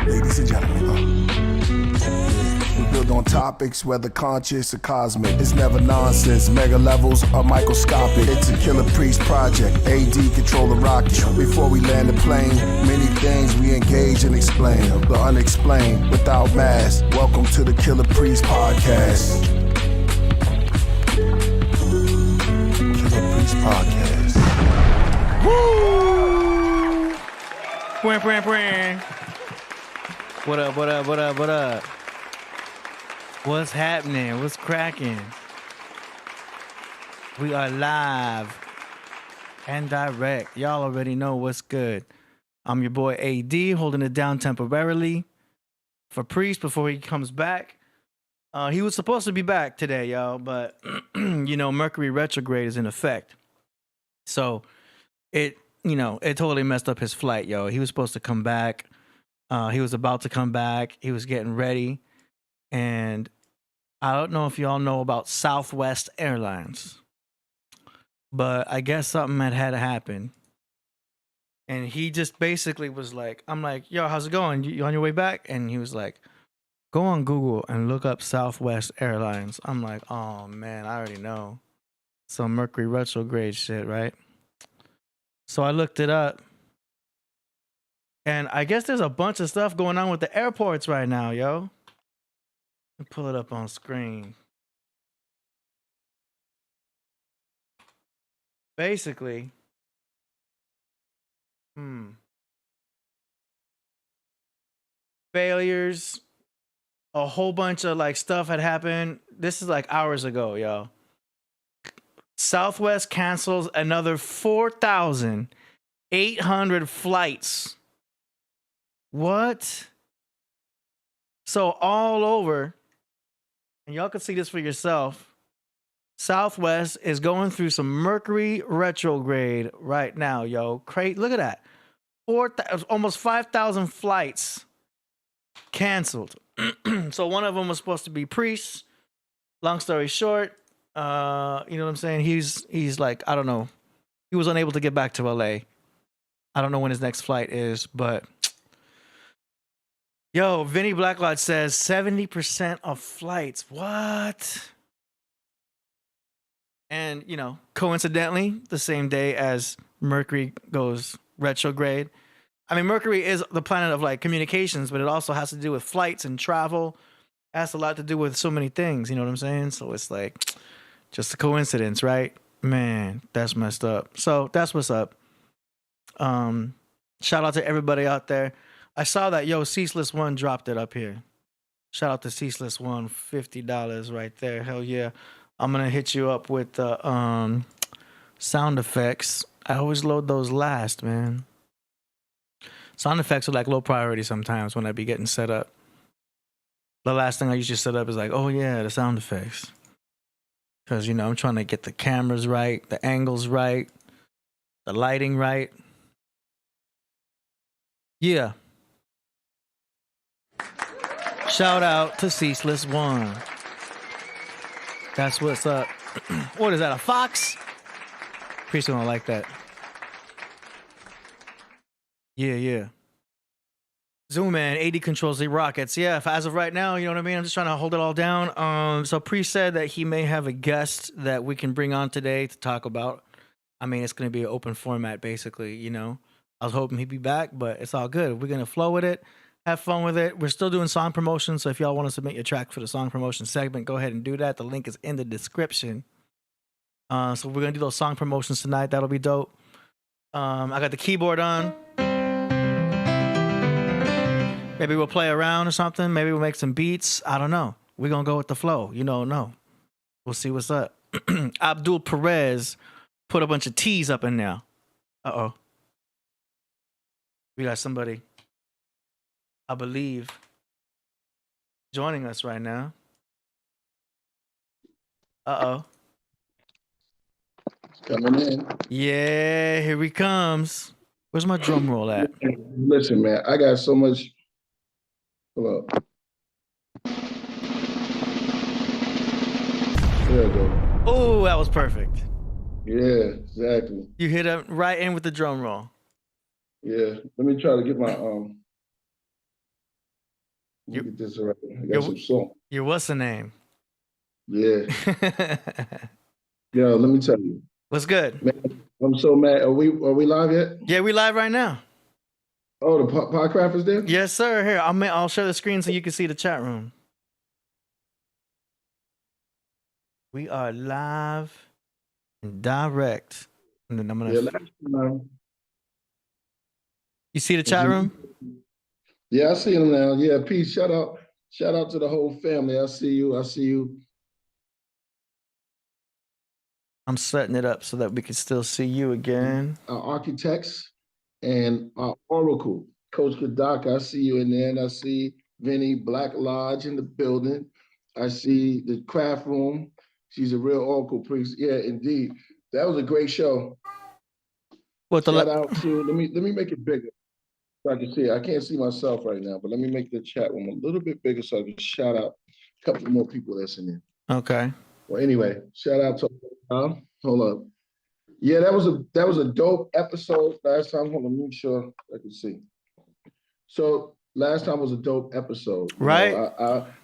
Ladies and gentlemen, we build on topics, whether conscious or cosmic. It's never nonsense, mega levels or microscopic. It's a Killah Priest project, AD control the rocket. Before we land the plane, many things we engage and explain. The unexplained, without mask. Welcome to the Killah Priest podcast. Killah Priest podcast. Woo! Bwah, bwah, bwah. What up, what up, what up, what up? What's happening? What's cracking? We are live and direct. Y'all already know what's good. I'm your boy AD, holding it down temporarily for Priest before he comes back. He was supposed to be back today, y'all, but you know, Mercury retrograde is in effect. So it totally messed up his flight, yo. He was supposed to come back. He was about to come back. He was getting ready. And I don't know if y'all know about Southwest Airlines, but I guess something had to happen. And he just basically was like, I'm like, yo, how's it going? You on your way back? And he was like, go on Google and look up Southwest Airlines. I'm like, oh, man, I already know. Some Mercury retrograde shit, right? So I looked it up. And I guess there's a bunch of stuff going on with the airports right now, yo. Let me pull it up on screen. Basically, failures, a whole bunch of like stuff had happened. This is like hours ago, yo. Southwest cancels another 4,800 flights. What? So all over, and y'all can see this for yourself, Southwest is going through some Mercury retrograde right now, yo. Look at that. Almost 5,000 flights canceled. So one of them was supposed to be Priest. Long story short, you know what I'm saying? He's like, I don't know. He was unable to get back to LA. I don't know when his next flight is, but yo, Vinny Blacklodge says 70% of flights. What? And, you know, coincidentally, the same day as Mercury goes retrograde. I mean, Mercury is the planet of like communications, but it also has to do with flights and travel. It has a lot to do with so many things, you know what I'm saying? So it's like just a coincidence, right? Man, that's messed up. So that's what's up. Shout out to everybody out there. I saw that, yo, Ceaseless One dropped it up here. Shout out to Ceaseless One, $50 right there. Hell yeah. I'm going to hit you up with the sound effects. I always load those last, man. Sound effects are like low priority sometimes when I be getting set up. The last thing I usually set up is like, oh yeah, the sound effects. Because, you know, I'm trying to get the cameras right, the angles right, the lighting right. Yeah. Shout out to Ceaseless One. That's what's up. What is that, a fox? Priest don't like that. Yeah. Zoom in, 80 controls the rockets. Yeah, as of right now, you know what I mean? I'm just trying to hold it all down. So Priest said that he may have a guest that we can bring on today to talk about. I mean, it's going to be an open format, basically, you know. I was hoping he'd be back, but it's all good. We're going to flow with it. Have fun with it. We're still doing song promotion, so if y'all want to submit your track for the song promotion segment, go ahead and do that. The link is in the description. So we're going to do those song promotions tonight. That'll be dope. I got the keyboard on. Maybe we'll play around or something. Maybe we'll make some beats. I don't know. We're going to go with the flow. You don't know. We'll see what's up. Abdul Perez put a bunch of T's up in there. Uh-oh. We got somebody, I believe, joining us right now. Uh-oh. Coming in. Yeah, here he comes. Where's my drum roll at? Listen, man, I got so much. Hold up. There we go. Oh, that was perfect. Yeah, exactly. You hit it right in with the drum roll. Yeah, let me try to get my Let me get this right. I got Your some salt. what's the name? Yeah. Yo, let me tell you. What's good? Man, I'm so mad. Are we live yet? Yeah, we live right now. Oh, the Podcraft is there? Yes, sir. Here, I'll share the screen so you can see the chat room. We are live and direct. And then I'm gonna. Yeah, last time. You see the chat room? Yeah, I see him now. Yeah, peace. Shout out to the whole family. I see you. I'm setting it up so that we can still see you again. Our architects and our oracle, Coach Kadaka. I see you in there, and I see Vinny Black Lodge in the building. I see the craft room. She's a real oracle priest. Yeah, indeed. That was a great show. What Shout out to let me make it bigger so I can see it. I can't see myself right now, but let me make the chat room a little bit bigger so I can shout out a couple more people that's in there. Okay. Well, anyway, shout out to hold up. Yeah, that was a dope episode last time. Hold on, make sure I can see. So last time was a dope episode. Right.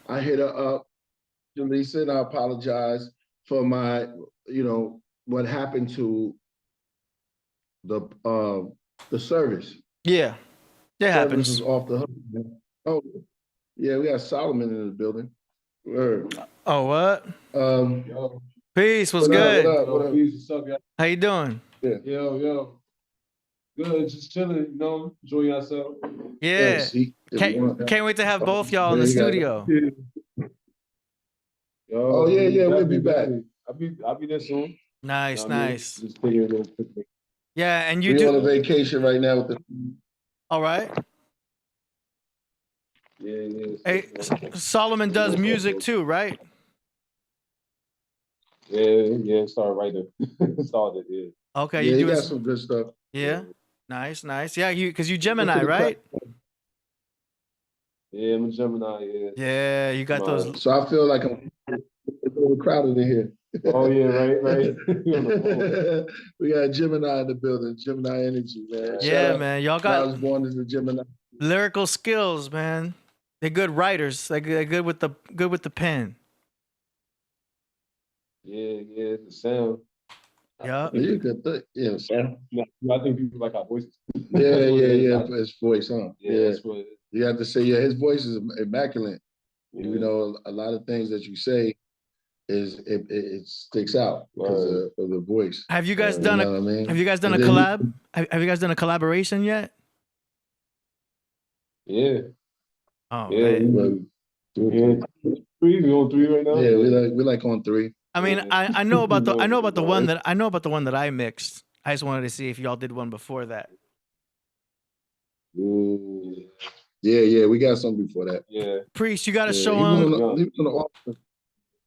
I hit her up, Jaleesa, and I apologize for my, what happened to the service. Yeah. It happens. Service was off the hook. Oh, yeah, we got Solomon in the building. Word. Oh, what? Yo. Peace. What's good? What up? Peace, what's up, y'all? How you doing? Yeah. Yo. Good, just chilling, enjoy yourself. Yeah. Can't wait to have both y'all in the studio. Yo, Oh yeah, we'll be back. I'll be there soon. Nice. Just taking a little quick. Yeah, and you We're on a do. vacation right now with the. All right. Yeah. Hey, Solomon does music too, right? Yeah, started right there. Started, yeah. Okay, Yeah, you he do got some good stuff. Yeah. Nice. Yeah, because you Gemini, right? Yeah, I'm a Gemini, yeah. Yeah, you got those. So I feel like it's overcrowded in here. Oh yeah, right. We got Gemini in the building, Gemini energy, man. Yeah, man. Y'all I was got born as a Gemini. lyrical skills, man. They're good writers. They're good with the pen. Yeah, the sound. Yeah. You could think, yeah, Sam. I think people like our voices. Yeah. His voice, huh? Yeah, that's what. You have to say, yeah, his voice is immaculate. Yeah. You know, a lot of things that you say it sticks out because of the voice. Have you guys done what I mean? Have you guys done a collab? Have you guys done a collaboration yet? Yeah. Oh Yeah, man. We on 3 right now. Yeah, we like on 3. I mean, I know about the one that I mixed. I just wanted to see if y'all did one before that. Ooh. Yeah, we got something before that. Yeah. Priest, you gotta show him.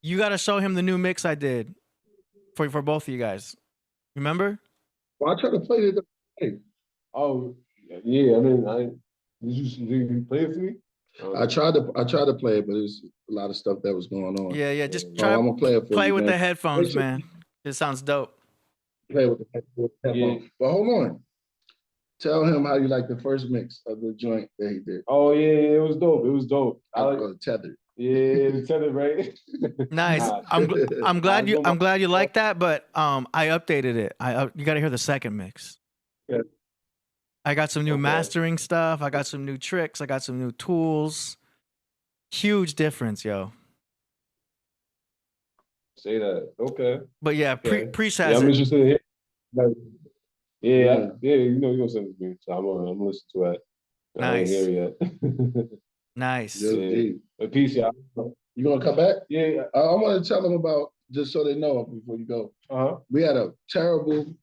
You gotta show him the new mix I did for both of you guys. Remember? Well, I tried to play it. Oh, yeah. I mean, did you play it for me? I tried to play it, but there's a lot of stuff that was going on. Yeah. Just try. I'm gonna play it for play you, with man. the headphones, man. It sounds dope. Play with the headphones. Yeah. But hold on. Tell him how you like the first mix of the joint that he did. Oh yeah, it was dope. I like Tethered. Yeah, the tethered, right? Nice. I'm glad you like that, but I updated it. You got to hear the second mix. Yeah. I got some new mastering stuff. I got some new tricks. I got some new tools. Huge difference, yo. Say that. Okay. But yeah, Okay. Priest Yeah, has I'm it. interested in hearing. Yeah. You're gonna send it to me, so I'm gonna listen to it. Nice. I ain't here yet. Nice. Yeah. But peace, y'all. You gonna come back? Yeah. I want to tell them about, just so they know before you go. We had a terrible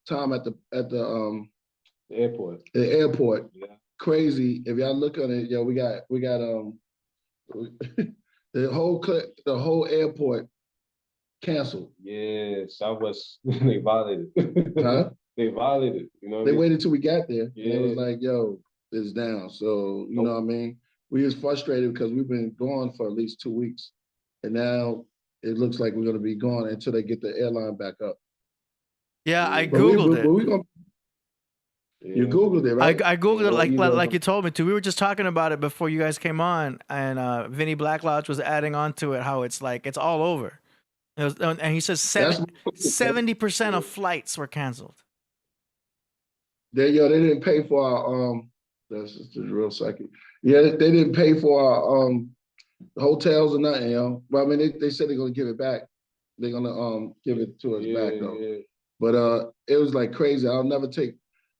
time at the airport. The airport. Yeah. Crazy. If y'all look on it, yo, we got the whole airport canceled. Yeah, Southwest they violated. Huh? They violated. They waited till we got there. Yeah. And it was like, yo, it's down. So you know what I mean? We was frustrated because we've been gone for at least 2 weeks. And now it looks like we're gonna be gone until they get the airline back up. Yeah, I Googled it. You Googled it, right? I Googled it You like you told me to. We were just talking about it before you guys came on, and Vinny Black Lodge was adding on to it how it's like it's all over. And he says 70% of flights were canceled. They didn't pay for our that's just a real psychic. Yeah, they didn't pay for our hotels or nothing, yo. But I mean they said they're gonna give it back. They're gonna give it to us back though. Yeah. But it was like crazy. I'll never take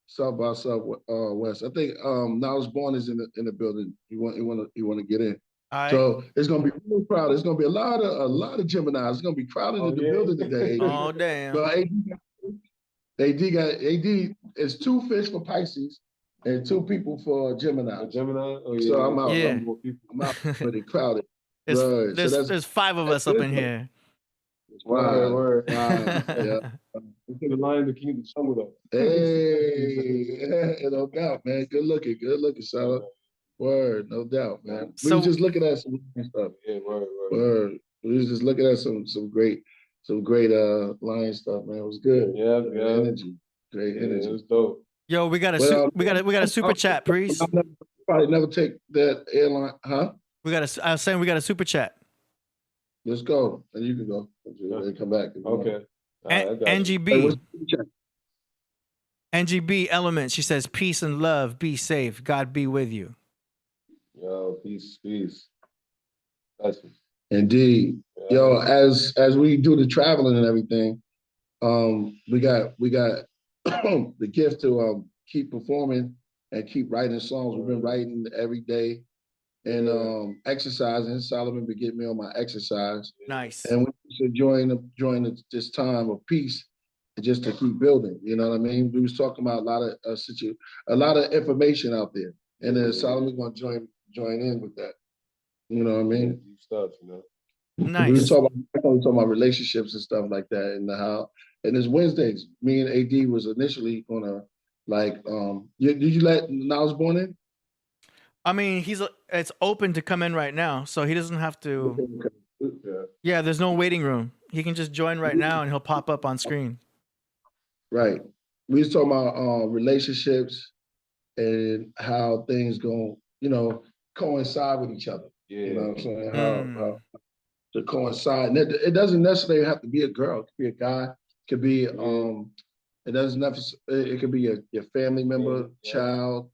South by Southwest. I think Knowledge Born is in the building. You want to get in. Right. So it's gonna be really crowded. It's gonna be a lot of Geminis. It's gonna be crowded in the building today. Oh damn. But AD is 2 fish for Pisces and 2 people for Gemini. Gemini? Oh, yeah. So I'm out. Yeah. I'm out pretty crowded. There's 5 of us up in here. Word. Yeah. The lion, the king of the jungle, though. Hey, no doubt, man. Good looking, son. Word, no doubt, man. We So- were just looking at some stuff. Yeah, word. We was just looking at some great lion stuff, man. It was good. Yeah. Energy. Great energy. It was dope. Yo, we got a super chat, Priest. I'll probably never take that airline, huh? I was saying we got a super chat. Let's go. And you can go. And come back. Okay. NGB. NGB Element. She says, peace and love. Be safe. God be with you. Yo, peace. That's Indeed. Yeah. Yo, as we do the traveling and everything, we got the gift to keep performing and keep writing songs. We've been writing every day and exercising. Solomon been getting me on my exercise. Nice. And we should join this time of peace just to keep building. You know what I mean? We was talking about a lot of information out there. And then Solomon gonna join in with that. You know what I mean? Deep stuff, you know. Nice. We were talking about relationships and stuff like that, and it's Wednesdays. Me and AD was initially gonna did you let Knowledge Born in? I mean, it's open to come in right now, so he doesn't have to. Yeah, there's no waiting room. He can just join right now, and he'll pop up on screen. Right. We was talking about relationships and how things go, coincide with each other. Yeah. You know what I'm saying? How to coincide. And it doesn't necessarily have to be a girl. It could be a guy. It could be it doesn't necessarily. It could be your family member, child,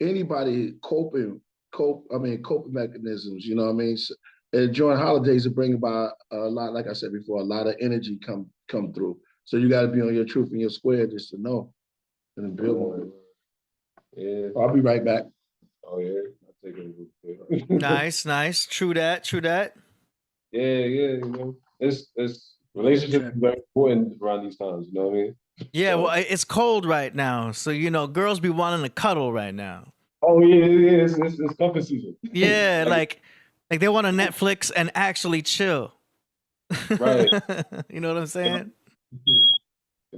anybody coping mechanisms. You know what I mean? So, and during holidays, it bring about a lot. Like I said before, a lot of energy come through. So you got to be on your truth and your square just to know and build on it. Yeah. I'll be right back. Oh yeah, I'll take it. Nice. True that. Yeah. You know, it's relationships are very important around these times. You know what I mean? Yeah. Well, it's cold right now, so girls be wanting to cuddle right now. Oh yeah. It's cuffing season. Yeah, like they want to Netflix and actually chill. Right. You know what I'm saying?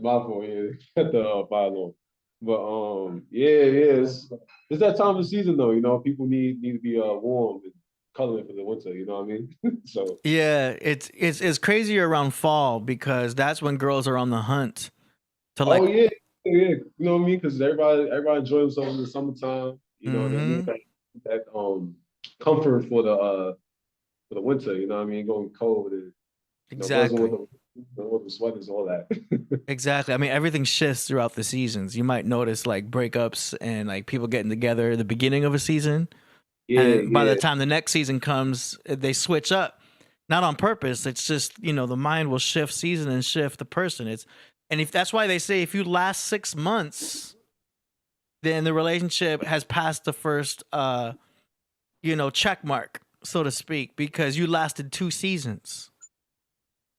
My fault, yeah. Cut the file on. But it's that time of the season though. You know, people need to be warm and cuddling for the winter. You know what I mean? So yeah, it's crazier around fall because that's when girls are on the hunt to yeah. You know what I mean? Because everybody enjoy themselves in the summertime. You know, they need that comfort for the winter. You know what I mean? Going cold and exactly. With the sweaters, all that. Exactly. I mean, everything shifts throughout the seasons. You might notice like breakups and like people getting together at the beginning of a season. Yeah. And by the time the next season comes, they switch up. Not on purpose. It's just, the mind will shift season and shift the person. And if that's why they say if you last 6 months, then the relationship has passed the first check mark, so to speak, because you lasted 2 seasons.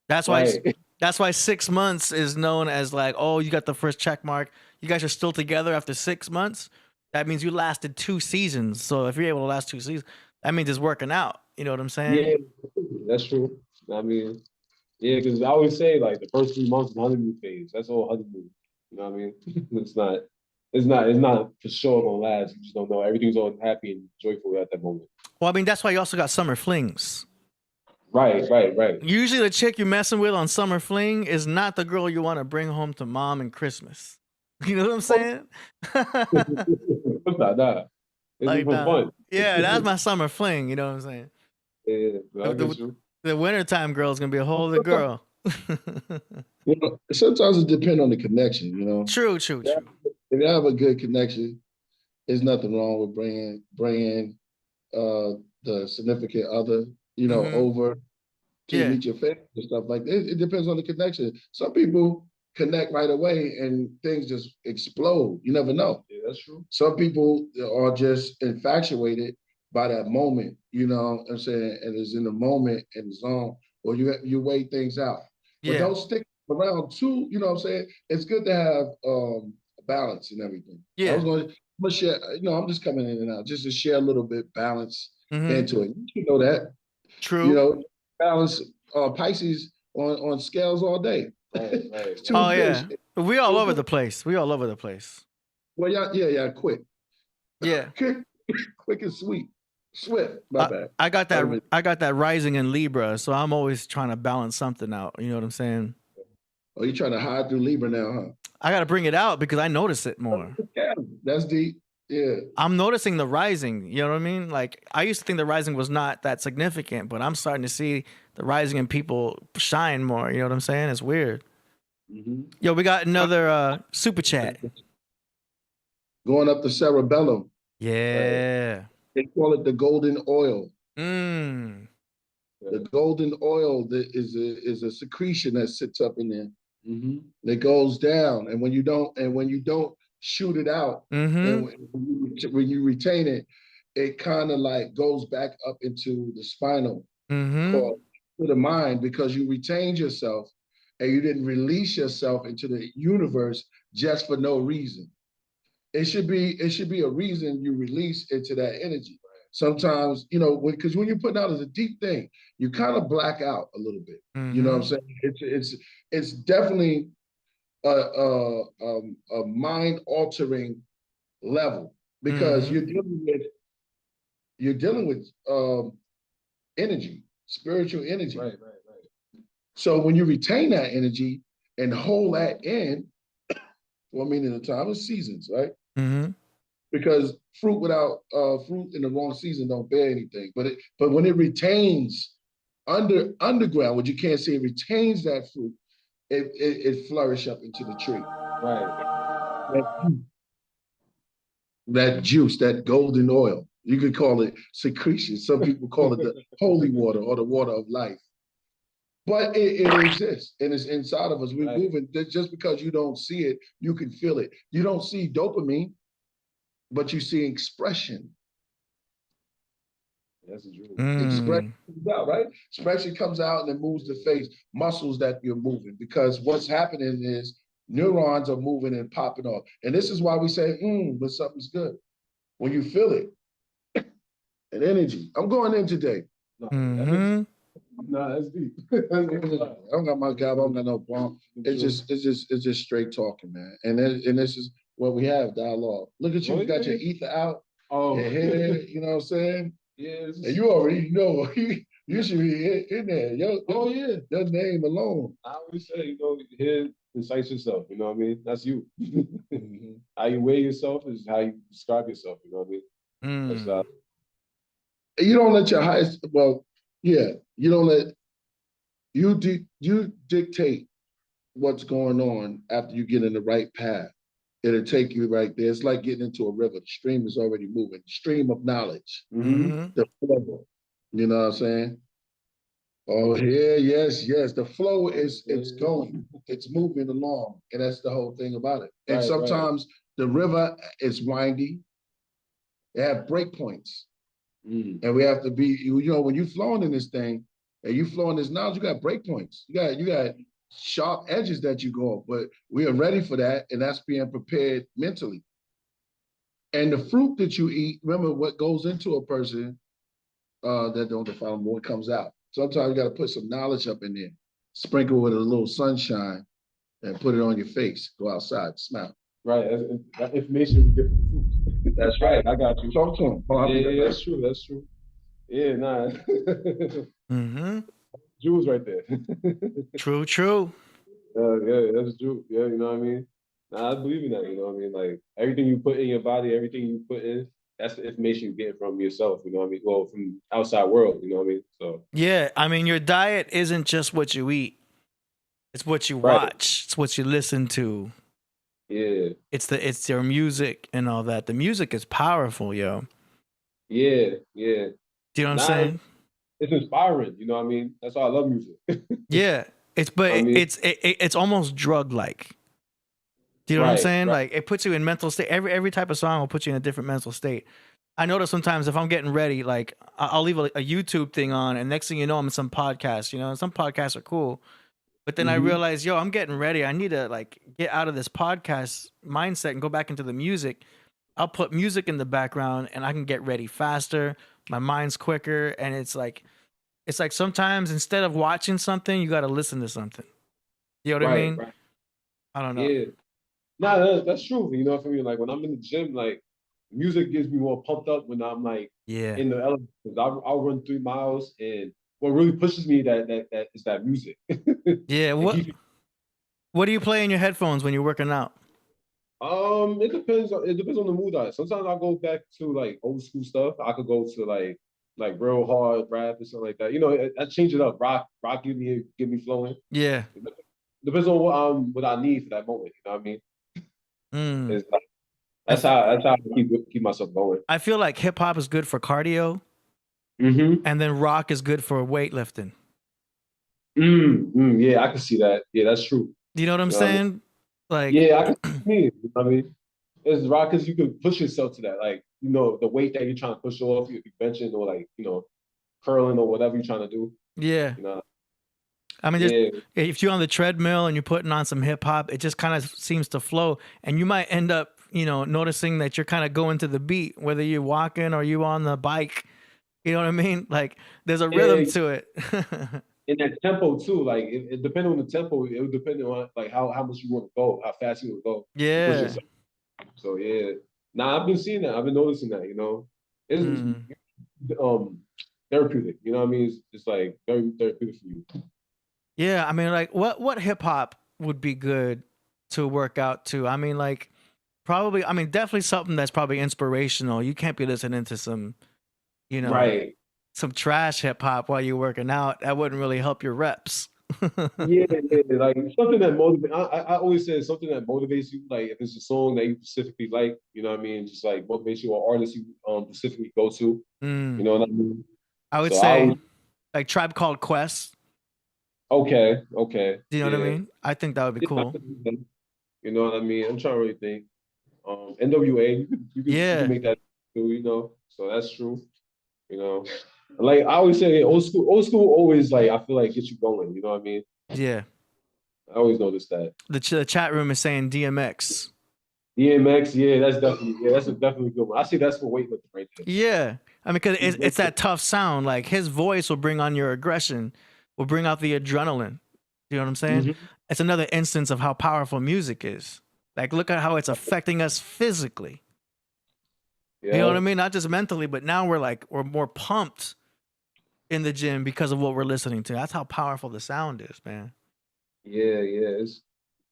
That's why. Right. That's why 6 months is known as like, oh, you got the first check mark. You guys are still together after 6 months. That means you lasted 2 seasons. So if you're able to last 2 seasons, that means it's working out. You know what I'm saying? Yeah, that's true. I mean, yeah, because I always say like the first 3 months is the honeymoon phase. That's all honeymoon. You know what I mean? It's not for sure gonna last. You just don't know. Everything's all happy and joyful at that moment. Well, I mean, that's why you also got summer flings. Right. Usually the chick you're messing with on summer fling is not the girl you want to bring home to mom and Christmas. You know what I'm saying? Nah. It's Like, for fun. yeah, that's my summer fling. You know what I'm saying? Yeah, I get you. The wintertime girl's gonna be a whole other girl. Sometimes it depends on the connection, True. If you have a good connection, there's nothing wrong with bringing the significant other, over to Yeah. meet your family and stuff like that. It depends on the connection. Some people connect right away and things just explode. You never know. Yeah, that's true. Some people are just infatuated by that moment, you know what I'm saying, and is in the moment and zone, or you weigh things out. But Yeah. don't stick around too, you know what I'm saying? It's good to have balance and everything. Yeah. I'm gonna share, I'm just coming in and out, just to share a little bit balance into it. You know that. True. Balance Pisces on scales all day. Right. Oh yeah. We all over the place. Well, yeah, quick. Yeah. Quick and swift. My bad. I got that rising in Libra, so I'm always trying to balance something out. You know what I'm saying? Oh, you trying to hide through Libra now, huh? I got to bring it out because I notice it more. Yeah, that's deep. Yeah. I'm noticing the rising. You know what I mean? Like, I used to think the rising was not that significant, but I'm starting to see the rising in people shine more. You know what I'm saying? It's weird. Mm-hmm. Yo, we got another super chat. Going up the cerebellum. Yeah. They call it the golden oil. Mm. The golden oil is a secretion that sits up in there. Mm-hmm. That goes down, and when you don't shoot it out, and when you retain it, it kind of like goes back up into the spinal cord, to the mind, because you retained yourself and you didn't release yourself into the universe just for no reason. It should be a reason you release into that energy. Sometimes, because when you're putting out as a deep thing, you kind of black out a little bit. You know what I'm saying? It's definitely a mind altering level, because you're dealing with energy, spiritual energy. Right. So when you retain that energy and hold that in, meaning the time of seasons, right? Mm-hmm. Because fruit in the wrong season don't bear anything. But when it retains underground, what you can't see, it retains that fruit, it flourish up into the tree. Right. That juice, that golden oil. You could call it secretion. Some people call it the holy water or the water of life. But it exists, and it's inside of us. We're moving. Just because you don't see it, you can feel it. You don't see dopamine, but you see expression. That's true. Expression comes out, right? Expression comes out and it moves the face, muscles that you're moving. Because what's happening is neurons are moving and popping off. And this is why we say, when something's good. When you feel it, an energy. I'm going in today. No, that's deep. I don't got my job. I don't got no bomb. It's just straight talking, man. And this is what we have, dialogue. Look at you, got your ether out. Oh, your head, you know what I'm saying? Yes. And you already know you should be in there. Your name alone. I always say, here incites yourself. You know what I mean? That's you. How you weigh yourself is how you describe yourself. You know what I mean? That's you don't let your highest. You don't let you dictate what's going on after you get in the right path. It'll take you right there. It's like getting into a river. The stream is already moving. Stream of knowledge. The flow. You know what I'm saying? Oh, here, yes. The flow it's going. It's moving along. And that's the whole thing about it. And sometimes the river is windy. They have breakpoints. And we have to be, when you're flowing in this thing and you flow in this knowledge, you got breakpoints. You got sharp edges that you go, but we are ready for that, and that's being prepared mentally. And the fruit that you eat, remember what goes into a person that don't define what comes out. Sometimes you got to put some knowledge up in there, sprinkle with a little sunshine, and put it on your face. Go outside, smile. Right, that information is different fruit. That's right. I got you. Talk to him. Yeah, that's true. That's true. Yeah, nah. Jewels right there. True. Yeah, that's true. Yeah, you know what I mean? I believe in that, you know what I mean? Like everything you put in your body, everything you put in, that's the information you get from yourself, you know what I mean? Well, from outside world, you know what I mean? So Yeah, I mean, your diet isn't just what you eat; it's what you right. watch, it's what you listen to, Yeah. it's your music and all that. The music is powerful, yo. Yeah. Yeah. Do you know what I'm Nah, saying? it's inspiring, you know what I mean? That's why I love music. Yeah, I mean, it's almost drug like. Do you know what I'm right, saying? right. Like it puts you in mental state. Every type of song will put you in a different mental state. I notice sometimes if I'm getting ready, like I'll leave a YouTube thing on, and next thing you know, I'm in some podcast. You know, and some podcasts are cool, but then I Mm-hmm. realize, yo, I'm getting ready. I need to like get out of this podcast mindset and go back into the music. I'll put music in the background, and I can get ready faster. My mind's quicker, and it's like sometimes instead of watching something, you got to listen to something. You know what I Right, mean? right. I don't know. Yeah. Nah, that's true. You know, for me, like when I'm in the gym, like music gets me more pumped up when I'm like Yeah. in the elevator. I'll run 3 miles, and what really pushes me that is that music. Yeah. It keeps me, What do you play in your headphones when you're working out? it depends. It depends on the mood I. Sometimes I go back to like old school stuff. I could go to like real hard rap or something like that. You know, I change it up. Rock, give me flowing. Yeah. It depends on what I need for that moment. You know what I mean? Mm. It's like, I, that's f- how that's how I keep myself going. I feel like hip hop is good for cardio, Mm-hmm. and then rock is good for weightlifting. Yeah, I can see that. Yeah, that's true. Do you know what I'm You know what I mean? saying? Like, Yeah, I can see it. You know what I mean? It's rock because you can push yourself to that. Like, you know, the weight that you're trying to push off, you benching or like, curling or whatever you're trying to do. yeah. You know, I mean, just yeah, if you're on the treadmill and you're putting on some hip hop, it just kind of seems to flow, and you might end up, noticing that you're kind of going to the beat, whether you're walking or you on the bike. You know what I mean? Like, there's a rhythm yeah. to it. In that tempo too, like it depending on the tempo, it would depend on like how much you want to go, how fast you want to go to push Yeah. yourself. So yeah. Nah, I've been seeing that. I've been noticing that, It's Mm. um therapeutic, you know what I mean? It's like very therapeutic for you. Yeah. I mean, like, what hip hop would be good to work out to? I mean, like, probably. I mean, definitely something that's probably inspirational. You can't be listening to you know, Right. some trash hip hop while you're working out. That wouldn't really help your reps. Yeah, yeah, like something that motivates. I always say something that motivates you. Like if it's a song that you specifically like, you know what I mean, just like motivates you or artist you specifically go to, you Mm. know what I mean. I would So I say would like Tribe Called Quest. okay, Do you know what I yeah. mean? I think that would be Yeah, I cool. could do that. You know what I mean? I'm trying to really think. NWA, you can Yeah. make that too, So that's true. You know, like I always say, old school always like I feel like gets you going. You know what I mean? Yeah. I always notice that. The chat room is saying DMX. DMX, yeah, that's a definitely good one. I see that's for weightlifting right there. Yeah. I mean, because He's it's that tough sound. Like his voice will bring on your aggression, will bring out the adrenaline. You know what I'm saying? Mhm. It's another instance of how powerful music is. Like, look at how it's affecting us physically. You know what I Yeah, mean? Not just mentally, but now we're more pumped in the gym because of what we're listening to. That's how powerful the sound is, man. yeah.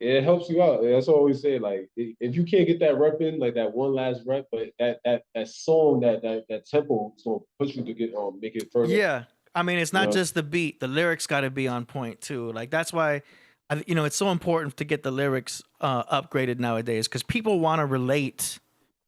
It helps you out. That's what I always say. Like if you can't get that rep in, like that one last rep, but that song, that tempo is gonna push you to get make it further. Yeah. I mean, it's You not know? just the beat. The lyrics got to be on point too. Like that's why, it's so important to get the lyrics upgraded nowadays because people want to relate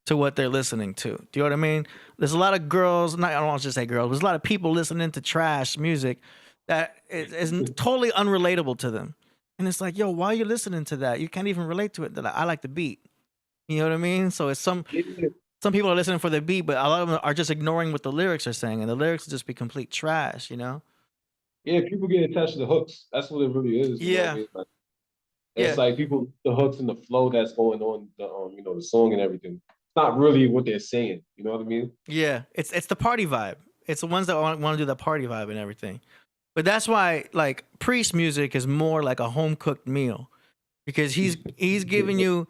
to what they're listening to. Do you know what I mean? There's a lot of girls. I don't want to just say girls. There's a lot of people listening to trash music that is totally unrelatable to them. And it's like, yo, why are you listening to that? You can't even relate to it. They're like, I like the beat. You know what I mean? So it's Yeah, some people are listening for the beat, but a lot of them are just ignoring what the lyrics are saying, and the lyrics will just be complete trash. You know? yeah. People get attached to the hooks. That's what it really is. You know what I Yeah, mean? Like, it's yeah, like people the hooks and the flow that's going on the song and everything. It's not really what they're saying. You know what I mean? yeah. It's the party vibe. It's the ones that want to do the party vibe and everything. But that's why like Priest music is more like a home cooked meal because he's giving you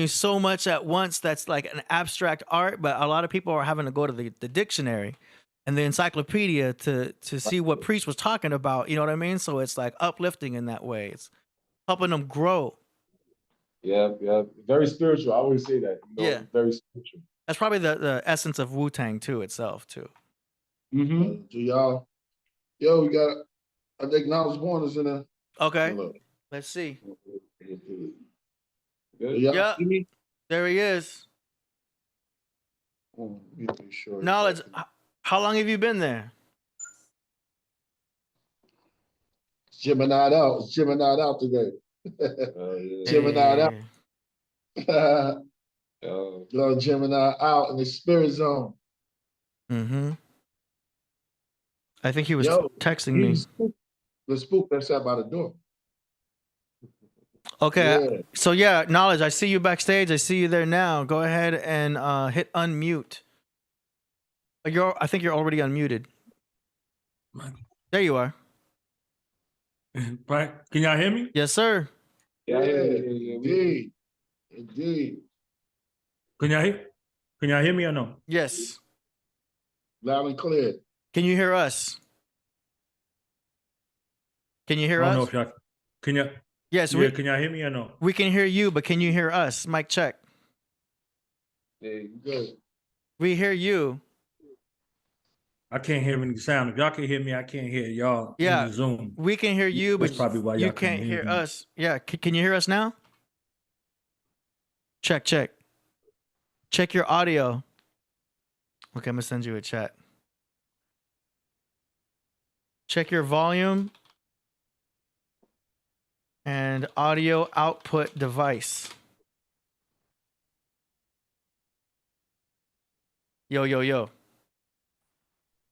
so much at once that's like an abstract art, but a lot of people are having to go to the dictionary and the encyclopedia to see what Priest was talking about. You know what I mean? So it's like uplifting in that way. It's helping them grow. Yeah, yeah. Very spiritual. I always say that. Yeah. Very spiritual. That's probably the essence of Wu-Tang too itself too. Do y'all? Yo, we got. I think Knowledge Born is in there. Okay. Hello. Let's see. Do y'all Yeah. see me? There he is. Let me sure. Knowledge. How long have you been there? Gemini out. It's Gemini out today. Gemini out. Yo, Gemini out in the spirit zone. Mm-hmm. I think he was texting me. The spook that's out by the door. Okay. Yeah. So yeah, Knowledge, I see you backstage. I see you there now. Go ahead and hit unmute. I think you're already unmuted. There you are. Right? Can y'all hear me? Yes, sir. Yeah, indeed. Indeed. Can y'all hear me or no? Yes. Loud and clear. Can you hear us? Can you hear I us? don't know if y'all can y'all. Yes, yeah, can y'all hear me or no? We can hear you, but can you hear us? Mic check. Yeah, good. We hear you. I can't hear any sound. If y'all can hear me, I can't hear y'all in the Zoom. We can hear you, That's but probably why you y'all can't hear me. us. Yeah, can you hear us now? Check. Check your audio. Okay, I'm gonna send you a chat. Check your volume and audio output device. Yo.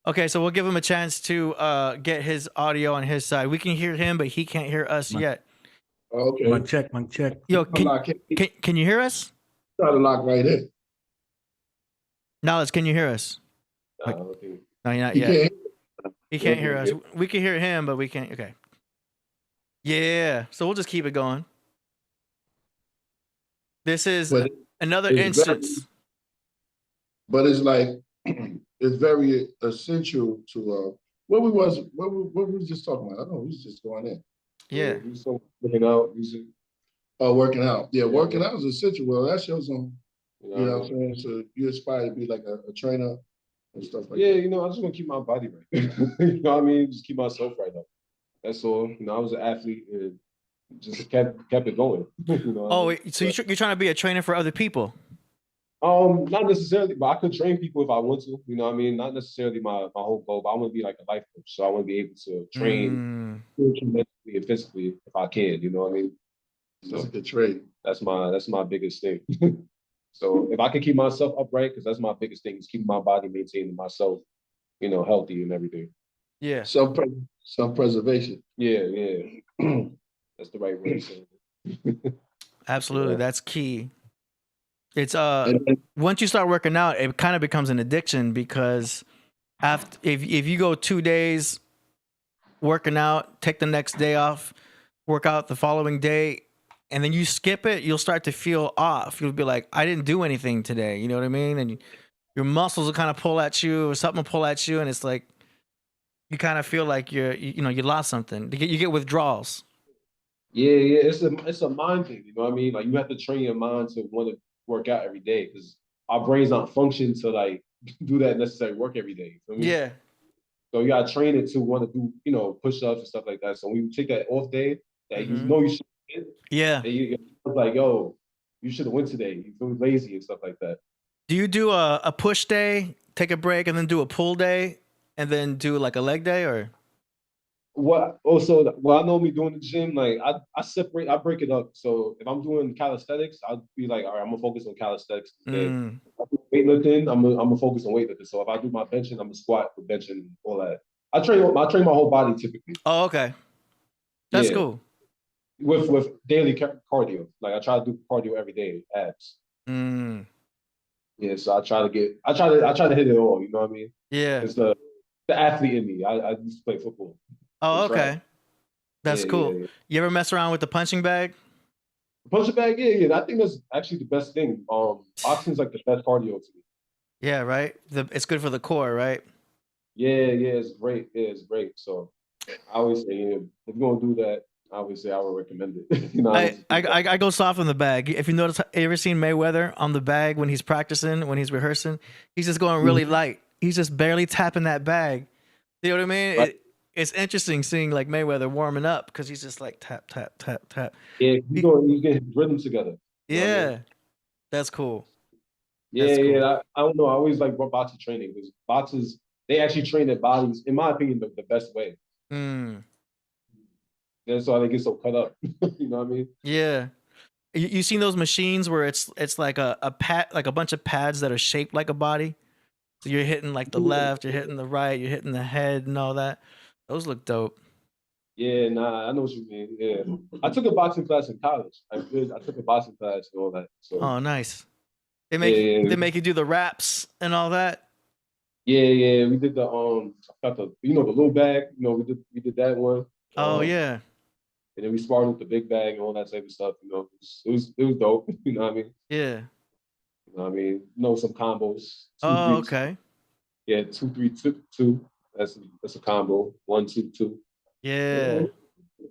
Okay, so we'll give him a chance to get his audio on his side. We can hear him, but he can't hear us yet. Okay. Mic check. Yo, can you hear us? Try to lock right in. Knowledge, can you hear us? No, you're not yet. He can't hear us. We can hear him, but we can't. Okay. Yeah. So we'll just keep it going. This is another instance. But it's like it's very essential to what we was just talking about. I don't know, we was just going in. Yeah. Working out. Working out. Yeah, working out is essential. Well, that shows them, you know what I'm saying? So you aspire to be like a trainer and stuff like that. Yeah, I just want to keep my body right. You know what I mean? Just keep myself right up. That's all. I was an athlete and just kept it going. So you're trying to be a trainer for other people? Not necessarily, but I could train people if I want to. You know what I mean? Not necessarily my whole goal, but I want to be like a life coach. So I want to be able to train mentally and physically if I can. You know what I mean? That's a good trade. That's my biggest thing. So if I can keep myself upright, because that's my biggest thing, is keeping my body, maintaining myself, healthy and everything. Yeah. Self-preservation. Yeah. That's the right way to say it. Absolutely, that's key. It's once you start working out, it kind of becomes an addiction because if you go 2 days working out, take the next day off, work out the following day, and then you skip it, you'll start to feel off. You'll be like, I didn't do anything today. You know what I mean? And your muscles will kind of pull at you, or something will pull at you, and it's like you kind of feel like you lost something. You get withdrawals. Yeah, it's a mind thing. You know what I mean? Like you have to train your mind to want to work out every day because our brains aren't functioned to like do that necessary work every day. You know what I mean? Yeah. So you gotta train it to want to do, push-ups and stuff like that. So when you take that off day that you should get, yeah, and you're like, yo, you should have went today. You feel lazy and stuff like that. Do you do a push day, take a break, and then do a pull day, and then do like a leg day, or? What I normally do in the gym, like I break it up. So if I'm doing calisthenics, I'll be like, all right, I'm gonna focus on calisthenics today. If I do weightlifting, I'm gonna focus on weightlifting. So if I do my benching, I'm gonna squat with benching and all that. I train my whole body typically. Oh, okay. That's cool. With daily cardio, like I try to do cardio every day, abs. Yeah, so I try to hit it all. You know what I mean? Yeah. It's the athlete in me. I used to play football. Oh, okay. That's cool. Yeah. You ever mess around with the punching bag? Punching bag, yeah. I think that's actually the best thing. Boxing's like the best cardio to me. Yeah, right. It's good for the core, right? Yeah, it's great. Yeah, it's great. So I always say, if you're gonna do that, I would say I would recommend it. You know, I go soft on the bag. If you notice, you ever seen Mayweather on the bag when he's practicing, when he's rehearsing? He's just going really light. He's just barely tapping that bag. You know what I mean? Right. It's interesting seeing like Mayweather warming up because he's just like tap, tap, tap, tap. Yeah, you get rhythm together. You know what I mean? That's cool. Yeah, That's cool. yeah. I don't know. I always like boxing training because boxers, they actually train their bodies, in my opinion, the best way. That's why they get so cut up. You know what I mean? Yeah. You seen those machines where it's like a pad, like a bunch of pads that are shaped like a body? So you're hitting like the left, you're hitting the right, you're hitting the head and all that. Those look dope. Yeah, nah, I know what you mean. Yeah, I took a boxing class in college. I took a boxing class and all that. So. Oh, nice. They make you do the raps and all that. Yeah. We did the got the the little bag. You know, we did that one. Oh yeah. And then we sparred with the big bag and all that type of stuff. You know, it was dope. You know what I mean? Yeah. You know what I mean? Some combos. Oh, okay. Yeah, 2, 3, 2, 2. That's a combo. 1, 2, 2. Yeah.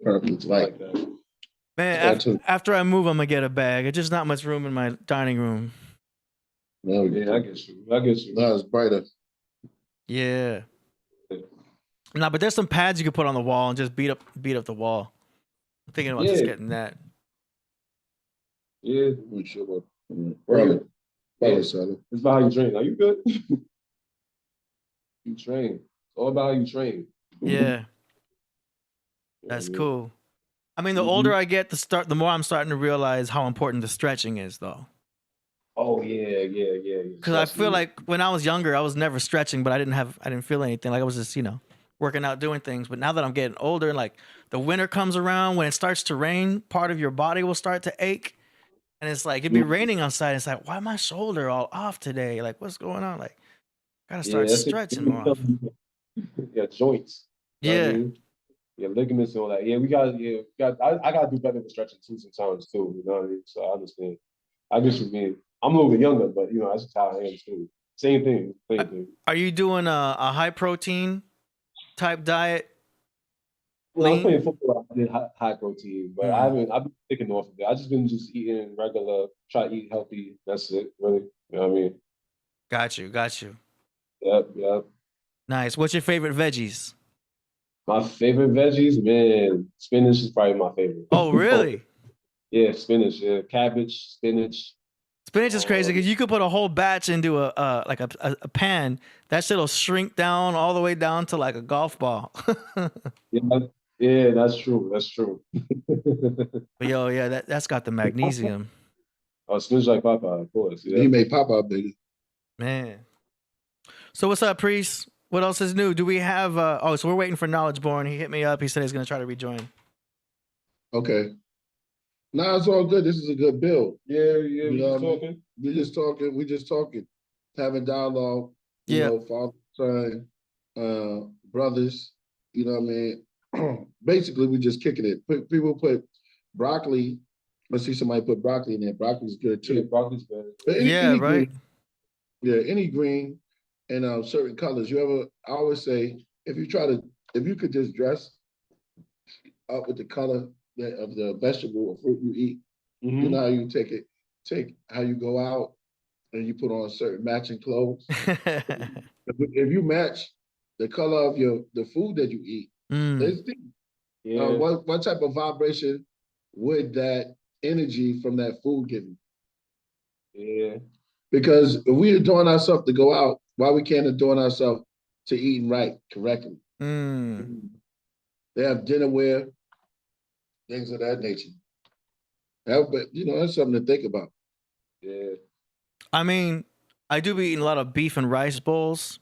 Perfect. Like that. Man, after I move, I'm gonna get a bag. It's just not much room in my dining room. No, Yeah, I get you. No, it's brighter. Yeah. Nah, but there's some pads you can put on the wall and just beat up the wall. I'm thinking about just getting that. Yeah. We sure. Right. It's about how you train. Are you good? You train. It's all about how you train. Yeah. That's cool. I mean, the older I get, the more I'm starting to realize how important the stretching is, though. Oh yeah. Because I feel like when I was younger, I was never stretching, but I didn't feel anything. Like I was just, working out, doing things. But now that I'm getting older, and like the winter comes around, when it starts to rain, part of your body will start to ache, and it's like it'd be raining outside. It's like, why my shoulder all off today? Like, what's going on? Like, gotta start stretching more often. Yeah, joints. Yeah. I mean? Yeah, ligaments and all that. Yeah, I gotta do better with stretching too sometimes too. You know what I mean? So I understand. I guess you mean I'm a little bit younger, but that's just how I am too. Same thing. Are you doing a high protein type diet? When I was playing football, I did high protein, but I've been sticking off of it. I just been eating regular, try to eat healthy. That's it, really. You know what I mean? Got you. Yep. Nice. What's your favorite veggies? My favorite veggies, man, spinach is probably my favorite. Oh, really? Yeah, spinach. Yeah, cabbage, spinach. Spinach is crazy because you could put a whole batch into a pan. That shit'll shrink down all the way down to like a golf ball. Yeah, that's true. But that's got the magnesium. Oh, spinach like Papa, of course. Yeah. He made Papa bigger. Man. So what's up, Priest? What else is new? Do we have so we're waiting for Knowledge Born. He hit me up. He said he's gonna try to rejoin. Okay. Nah, it's all good. This is a good build. Yeah, we just talking. We just talking. Having dialogue. You know, father, son, brothers. You know what I mean? Basically, we just kicking it. People put broccoli. Let's see somebody put broccoli in there. Broccoli's good too. Yeah, broccoli's good. Any right. Green, any green and certain colors. I always say, if you could just dress up with the color of the vegetable or fruit you eat, you know how you take how you go out and you put on certain matching clothes. If you match the color of the food that you eat, what type of vibration would that energy from that food give you? Yeah. Because if we adorn ourselves to go out, why we can't adorn ourselves to eating right, correctly? They have dinnerware, things of that nature. But that's something to think about. Yeah. I mean, I do be eating a lot of beef and rice bowls.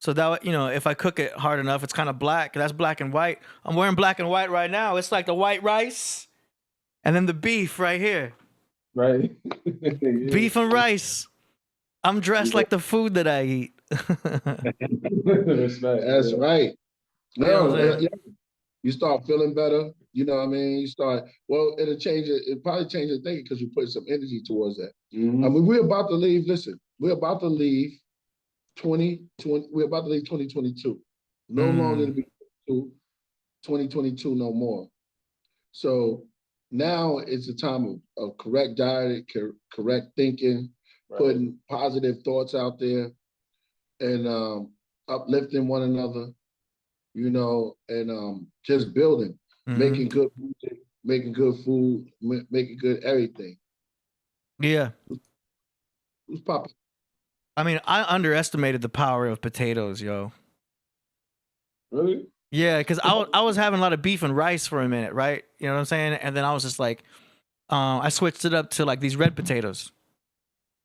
So that, if I cook it hard enough, it's kind of black. That's black and white. I'm wearing black and white right now. It's like the white rice and then the beef right here. Right. Beef and rice. I'm dressed like the food that I eat. That's right. No, you start feeling better. You know what I mean? It'll probably change your thinking because you put some energy towards that. I mean, we're about to leave 2020. We're about to leave 2022. No longer to be 2022 no more. So now it's a time of correct diet, correct thinking, putting positive thoughts out there, and uplifting one another, you know, and just building, making good music, making good food, making good everything. Yeah. Who's popping? I mean, I underestimated the power of potatoes, yo. Really? Yeah, because I was having a lot of beef and rice for a minute, right? You know what I'm saying? And then I was just like, I switched it up to like these red potatoes.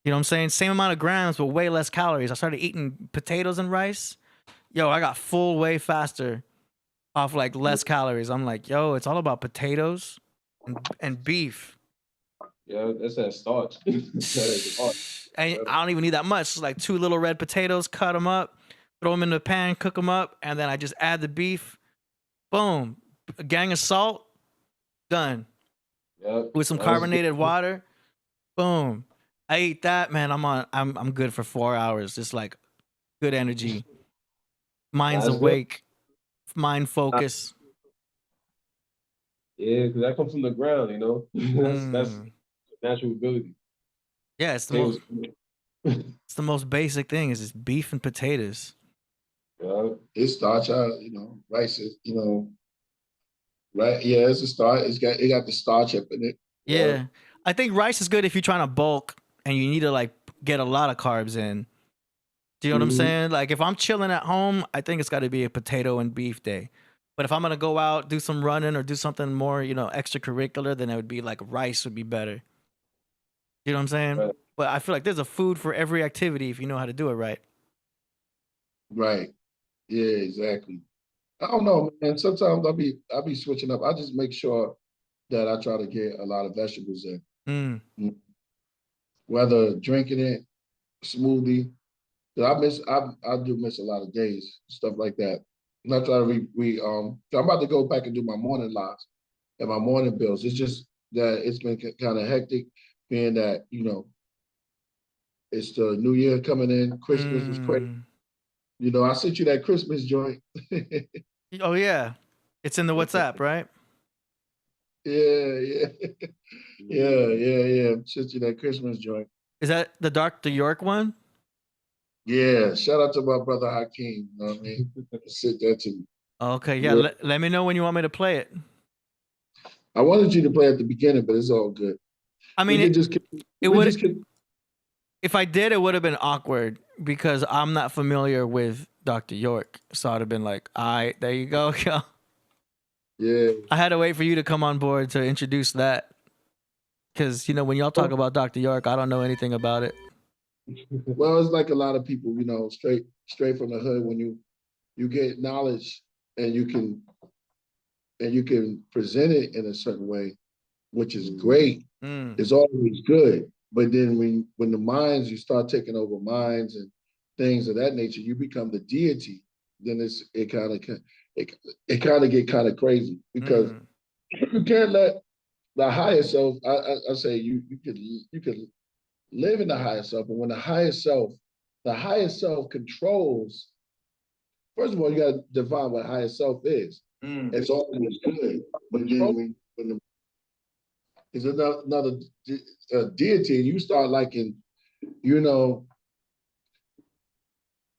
You know what I'm saying? Same amount of grams, but way less calories. I started eating potatoes and rice. Yo, I got full way faster off like less calories. I'm like, yo, it's all about potatoes and beef. Yeah, that's that starch. And I don't even need that much. It's like 2 little red potatoes, cut them up, throw them in the pan, cook them up, and then I just add the beef. Boom. A gang of salt, done. Yep. With some carbonated water. Boom. I eat that, man. I'm good for 4 hours. Just like good energy. Mind's awake. Mind focus. Yeah, because that comes from the ground, you know. That's natural ability. Yeah, it's the most basic thing is just beef and potatoes. It's starch, you know, rice is, you know, right? Yeah, it's a starch. It got the starch up in it. Yeah. I think rice is good if you're trying to bulk and you need to like get a lot of carbs in. Do you know what I'm saying? Like if I'm chilling at home, I think it's got to be a potato and beef day. But if I'm gonna go out, do some running or do something more, you know, extracurricular, then it would be like rice would be better. You know what I'm saying? Right. But I feel like there's a food for every activity if you know how to do it right. Right. Yeah, exactly. I don't know, man. Sometimes I'll be switching up. I just make sure that I try to get a lot of vegetables in. Whether drinking it, smoothie. I do miss a lot of days, stuff like that. And I try to so I'm about to go back and do my morning lives and my morning bills. It's just that it's been kind of hectic, being that, you know, it's the new year coming in, Christmas is crazy. You know, I sent you that Christmas joint. Oh yeah. It's in the WhatsApp, right? Yeah. Sent you that Christmas joint. Is that the Dr. York one? Yeah, shout out to my brother Hakeem. You know what I mean? Sent that to me. Okay, yeah. Let me know when you want me to play it. I wanted you to play at the beginning, but it's all good. I mean, if I did, it would have been awkward because I'm not familiar with Dr. York. So I'd have been like, all right, there you go, yo. Yeah. I had to wait for you to come on board to introduce that. Because, you know, when y'all talk about Dr. York, I don't know anything about it. Well, it's like a lot of people, you know, straight from the hood. When you get knowledge and you can present it in a certain way, which is great. It's always good. But then when the minds, you start taking over minds and things of that nature, you become the deity. Then it kind of get kind of crazy because you can't let the higher self. I say you could live in the higher self, but when the higher self controls. First of all, you got to define what higher self is. It's always good, but then when is another deity, and you start liking, you know,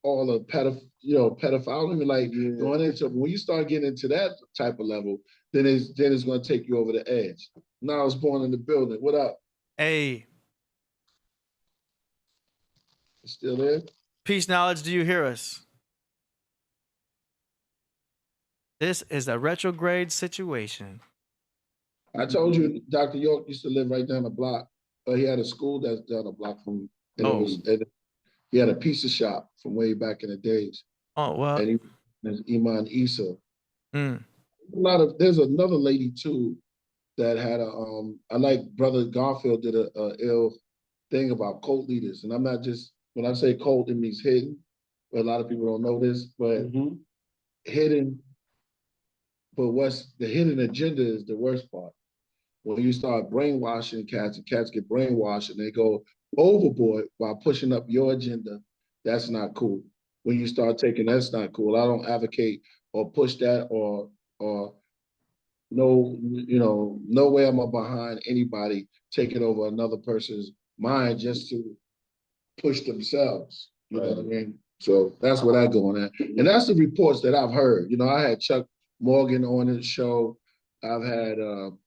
all the pedophilia, like going into, when you start getting into that type of level, then it's going to take you over the edge. Now I was born in the building. What up? Hey. Still there? Peace, knowledge. Do you hear us? This is a retrograde situation. I told you Dr. York used to live right down the block. He had a school that's down the block from me. He had a pizza shop from way back in the days. Oh, wow. And there's Iman Issa. There's another lady too that had I like Brother Garfield did a ill thing about cult leaders. And I'm not just, when I say cult, it means hidden. But a lot of people don't know this, but hidden. But what's the hidden agenda is the worst part. When you start brainwashing cats and cats get brainwashed and they go overboard while pushing up your agenda, that's not cool. When you start taking, that's not cool. I don't advocate or push that or no, no way am I behind anybody taking over another person's mind just to push themselves. You know what I mean? So that's what I go on at. And that's the reports that I've heard. I had Chuck Morgan on the show. I've had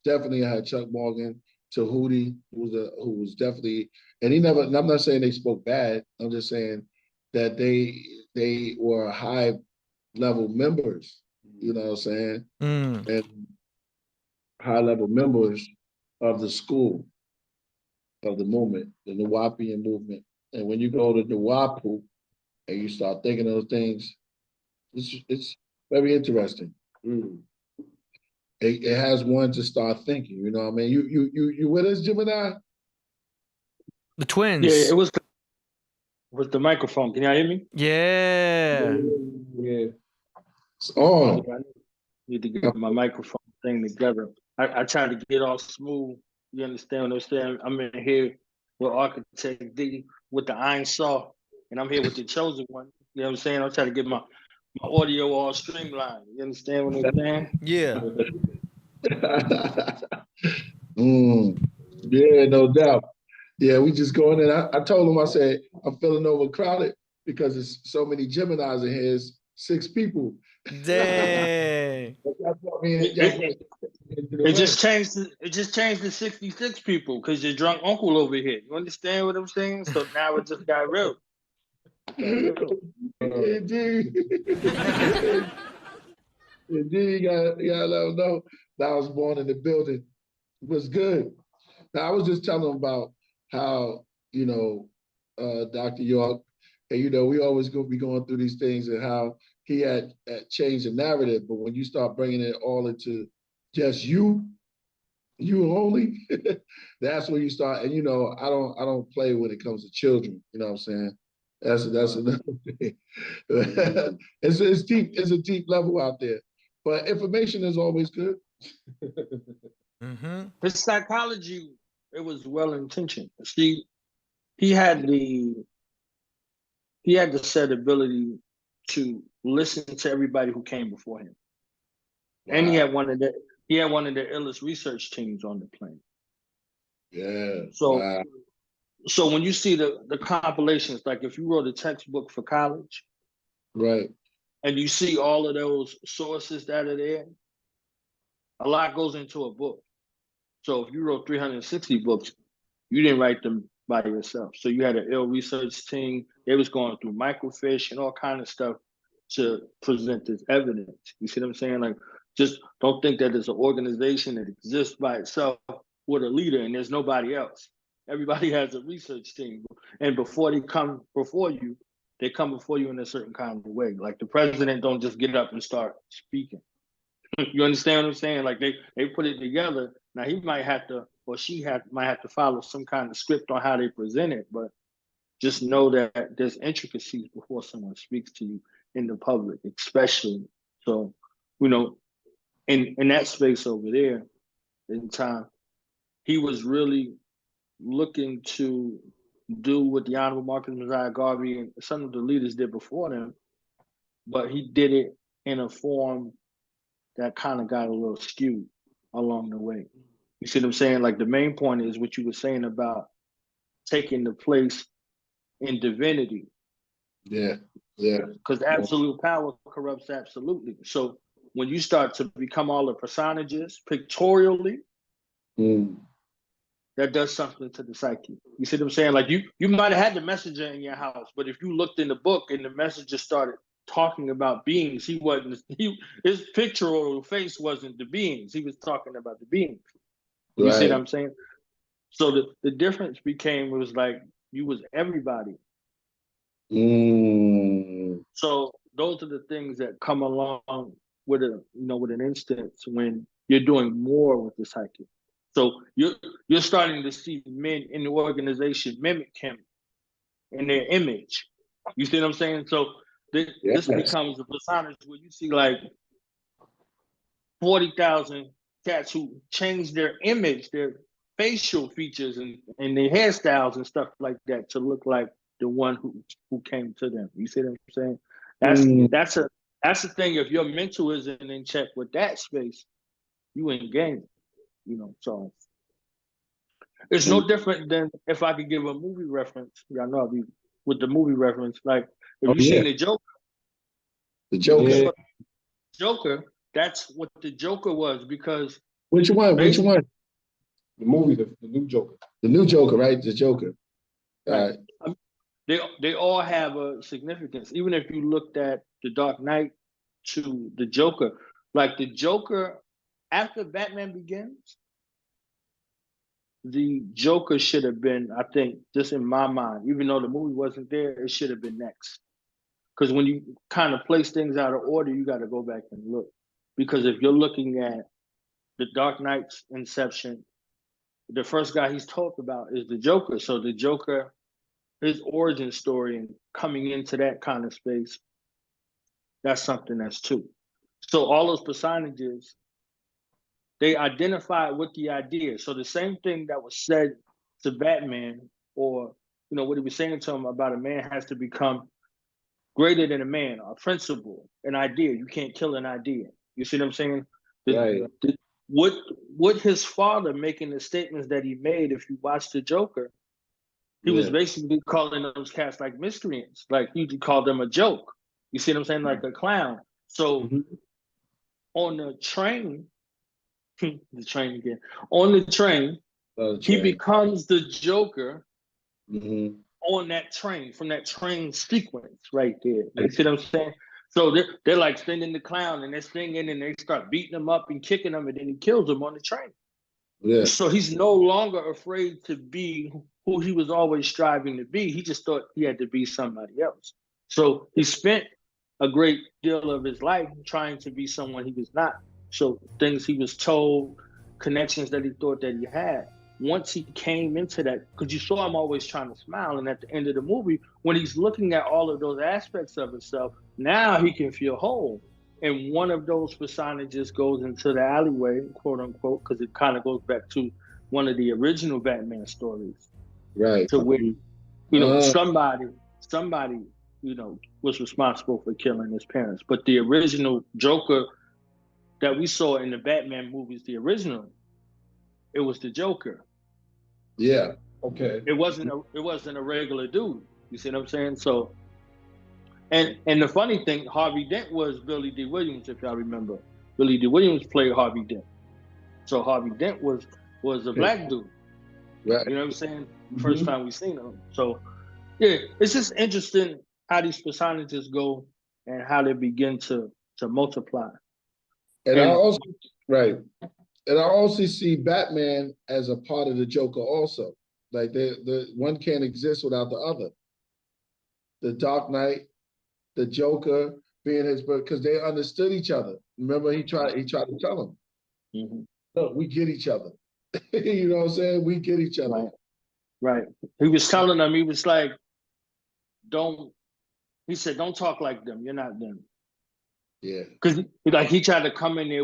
definitely I had Chuck Morgan, Tahuti, who was definitely, and I'm not saying they spoke bad. I'm just saying that they were high level members, you know what I'm saying? And high level members of the school, of the movement, the Nuwapian movement. And when you go to Nuwapu and you start thinking of those things, it's very interesting. It has one to start thinking, you know what I mean? You with us, Gemini? The twins. Yeah, it was with the microphone. Can y'all hear me? Yeah. Yeah. It's on. I need to get my microphone thing together. I tried to get all smooth. You understand what I'm saying? I'm in here with Architect D with the iron saw, and I'm here with the chosen one. You know what I'm saying? I'm trying to get my audio all streamlined. You understand what I'm saying? Yeah. Yeah, no doubt. Yeah, we just going in. I told him, I said, I'm feeling overcrowded because there's so many Geminis in here. It's 6 people. Dang. It just changed to 66 people because your drunk uncle over here. You understand what I'm saying? So now it just got real. Indeed. Indeed, you gotta let them know that I was born in the building. It was good. Now, I was just telling him about how, Dr. York, and we always be going through these things and how he had changed the narrative, but when you start bringing it all into just you only, that's when you start. And I don't play when it comes to children. You know what I'm saying? That's another thing. It's deep. It's a deep level out there, but information is always good. His psychology, it was well intentioned. See, he had the set ability to listen to everybody who came before him. Wow. And he had one of the illest research teams on the planet. Yeah. So wow. So when you see the compilations, like if you wrote a textbook for college, right, and you see all of those sources that are there, a lot goes into a book. So if you wrote 360 books, you didn't write them by yourself. So you had an ill research team. They was going through microfiche and all kind of stuff to present this evidence. You see what I'm saying? Like, just don't think that there's an organization that exists by itself with a leader and there's nobody else. Everybody has a research team. And before they come before you, they come before you in a certain kind of way. Like the president don't just get up and start speaking. You understand what I'm saying? Like they put it together. Now he might have to, or might have to follow some kind of script on how they present it, but just know that there's intricacies before someone speaks to you in the public, especially. So, in that space over there, in time, he was really looking to do what the Honorable Marcus Mosiah Garvey and some of the leaders did before them, but he did it in a form that kind of got a little skewed along the way. You see what I'm saying? Like the main point is what you were saying about taking the place in divinity. Yeah. Because absolute power corrupts absolutely. So when you start to become all the personages pictorially, that does something to the psyche. You see what I'm saying? Like you might have had the messenger in your house, but if you looked in the book and the messenger started talking about beings, his pictorial face wasn't the beings. He was talking about the beings. You see what I'm saying? So the difference was like you was everybody. So those are the things that come along with an instance when you're doing more with the psyche. So you're starting to see men in the organization mimic him in their image. You see what I'm saying? So this becomes a persona where you see like 40,000 cats who change their image, their facial features and their hairstyles and stuff like that to look like the one who came to them. You see what I'm saying? That's the thing. If your mental isn't in check with that space, you in game, so it's no different than if I could give a movie reference. Y'all know I'll be with the movie reference. Like if you seen the Joker. The Joker. Yeah. Joker, that's what the Joker was, because Which one? Which one? The movie, the new Joker. The new Joker, right? The Joker. Right. They all have a significance. Even if you looked at the Dark Knight to the Joker, like the Joker after Batman Begins, the Joker should have been, I think, just in my mind, even though the movie wasn't there, it should have been next. Because when you kind of place things out of order, you got to go back and look. Because if you're looking at the Dark Knight's inception, the first guy he's talked about is the Joker. So the Joker, his origin story and coming into that kind of space, that's something that's true. So all those personages, they identified with the idea. So the same thing that was said to Batman, or what he was saying to him about a man has to become greater than a man, a principle, an idea. You can't kill an idea. You see what I'm saying? What his father making the statements that he made, if you watch the Joker, he was basically calling those cats like miscreants. Like he called them a joke. You see what I'm saying? Like a clown. So on the train, the train again. On the train, he becomes the Joker on that train, from that train sequence right there. You see what I'm saying? So they're like singing the clown and they're singing and they start beating him up and kicking him and then he kills him on the train. Yeah. So he's no longer afraid to be who he was always striving to be. He just thought he had to be somebody else. So he spent a great deal of his life trying to be someone he was not. So things he was told, connections that he thought that he had. Once he came into that, because you saw him always trying to smile, and at the end of the movie, when he's looking at all of those aspects of himself, now he can feel whole. And one of those personages goes into the alleyway, quote unquote, because it kind of goes back to one of the original Batman stories. Right. To where, somebody, was responsible for killing his parents. But the original Joker that we saw in the Batman movies, the original, it was the Joker. Yeah. Okay. It wasn't a regular dude. You see what I'm saying? So, and the funny thing, Harvey Dent was Billy D. Williams, if y'all remember. Billy D. Williams played Harvey Dent. So Harvey Dent was a black dude. Right. You know what I'm saying? First time we seen him. So yeah, it's just interesting how these personages go and how they begin to multiply. And I also And I also see Batman as a part of the Joker also. Like the one can't exist without the other. The Dark Knight, the Joker being his brother, because they understood each other. Remember, he tried to tell him, "Look, we get each other." You know what I'm saying? We get each other. Right. He was telling them, he was like, he said, don't talk like them. You're not them. Yeah. Because he tried to come in there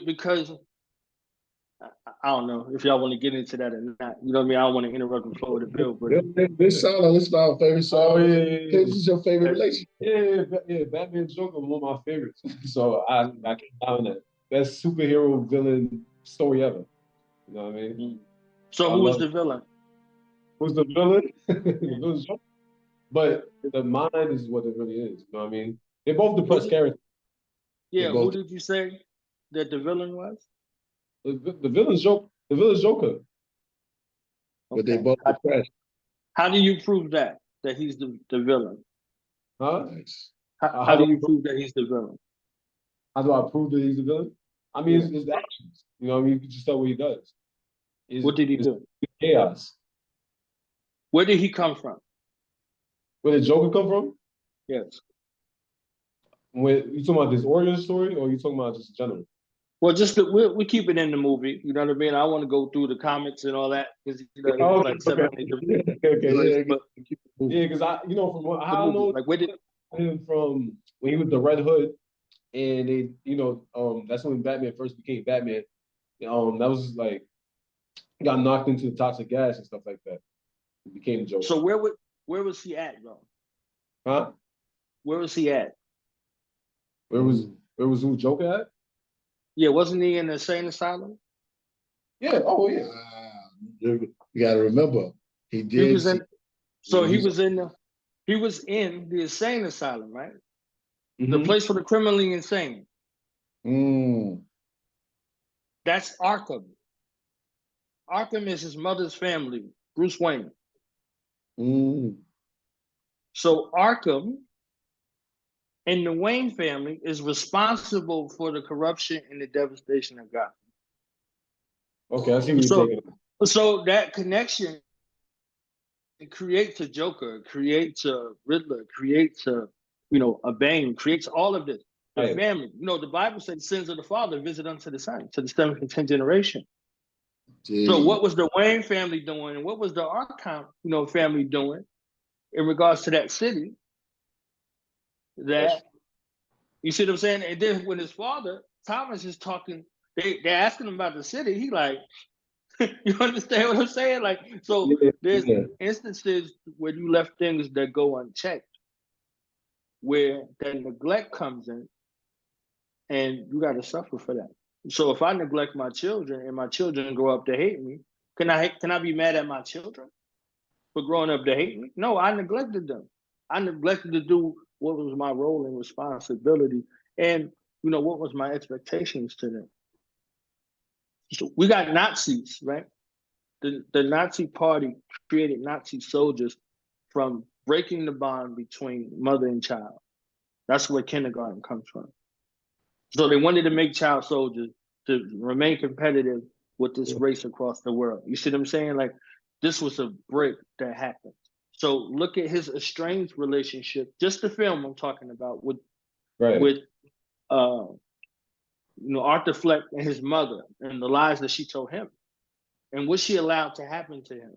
because I don't know if y'all want to get into that or not. You know what I mean? I don't want to interrupt the flow of the bill, but this is our favorite song. Yeah. This is your favorite relationship. Yeah. Batman Joker was one of my favorites. So I can't down that. Best superhero villain story ever. You know what I mean? So who was the villain? Who's the villain? The villain's Joker. But the mind is what it really is. You know what I mean? They're both depressed characters. Yeah, who did you say that the villain was? The villain's Joker. The villain's Joker. Okay. But they both depressed. How do you prove that he's the villain? Huh? How do you prove that he's the villain? How do I prove that he's the villain? I mean, it's his actions. You know what I mean? You can just tell what he does. What did he do? Chaos. Where did he come from? Where did Joker come from? Yes. When you talking about this origin story, or you talking about just general? Well, just we keep it in the movie. You know what I mean? I want to go through the comics and all that because like 7, 8 different. Yeah, because from what I don't know, like where did him from when he was the Red Hood, and they, that's when Batman first became Batman. That was like he got knocked into the toxic gas and stuff like that. He became Joker. So where was he at, though? Huh? Where was he at? Where was who Joker at? Yeah, wasn't he in the insane asylum? Yeah. Oh yeah. You got to remember, he He did. was in. So he he's- was in the. He was in the insane asylum, right? The Mhm. place for the criminally insane. Mm, That's Arkham. Arkham is his mother's family, Bruce Wayne. mm, So Arkham and the Wayne family is responsible for the corruption and the devastation of Gotham. Okay, I see what you're So, taking. so that connection, it creates a Joker, creates a Riddler, creates a, a Bane, creates all of this. The Right. family, the Bible says sins of the father visit unto the son, to the seventh and 10th generation. So what was the Wayne family doing, and what was the Arkham, family doing in regards to that city? That, you see what I'm saying? And then when his father Thomas is talking, they're asking him about the city. He like, you understand what I'm saying? Like, so there's instances where you left things that go unchecked, where that neglect comes in, and you got to suffer for that. So if I neglect my children and my children grow up to hate me, can I be mad at my children for growing up to hate me? No, I neglected them. I neglected to do what was my role and responsibility, and what was my expectations to them. So we got Nazis, right? The Nazi party created Nazi soldiers from breaking the bond between mother and child. That's where kindergarten comes from. So they wanted to make child soldiers to remain competitive with this race across the world. You see what I'm saying? Like, this was a break that happened. So look at his estranged relationship, just the film I'm talking about with Arthur Fleck and his mother, and the lies that she told him, and what she allowed to happen to him.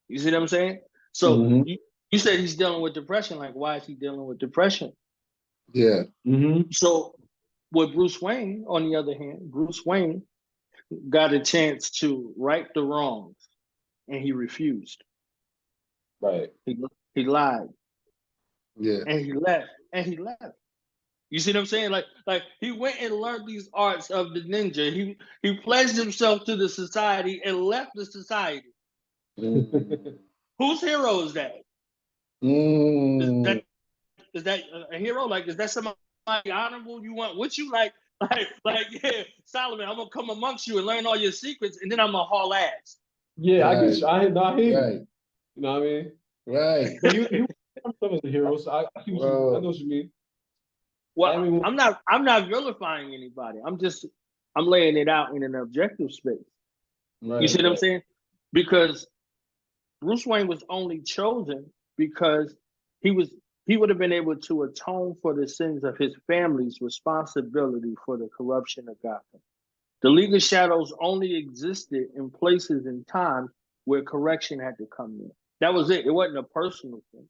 You see what I'm saying? So you said he's dealing with depression. Like, why is he dealing with depression? Yeah. So with Bruce Wayne, on the other hand, Bruce Wayne got a chance to right the wrongs, and he refused. Right. He lied. Yeah. And he left. You see what I'm saying? Like he went and learned these arts of the ninja. He pledged himself to the society and left the society. Whose hero is that? Is that a hero? Like, is that somebody honorable you want? What you like, yeah, Solomon, I'm gonna come amongst you and learn all your secrets, and then I'm gonna haul ass. Yeah, right. I get you. I hear Right. you. You know what I mean? Right. But he himself as a hero, so I know what you mean. Well, I'm not vilifying anybody. I'm laying it out in an objective space. Right. You see what I'm saying? Because Bruce Wayne was only chosen because he would have been able to atone for the sins of his family's responsibility for the corruption of Gotham. The League of Shadows only existed in places and times where correction had to come in. That was it. It wasn't a personal thing.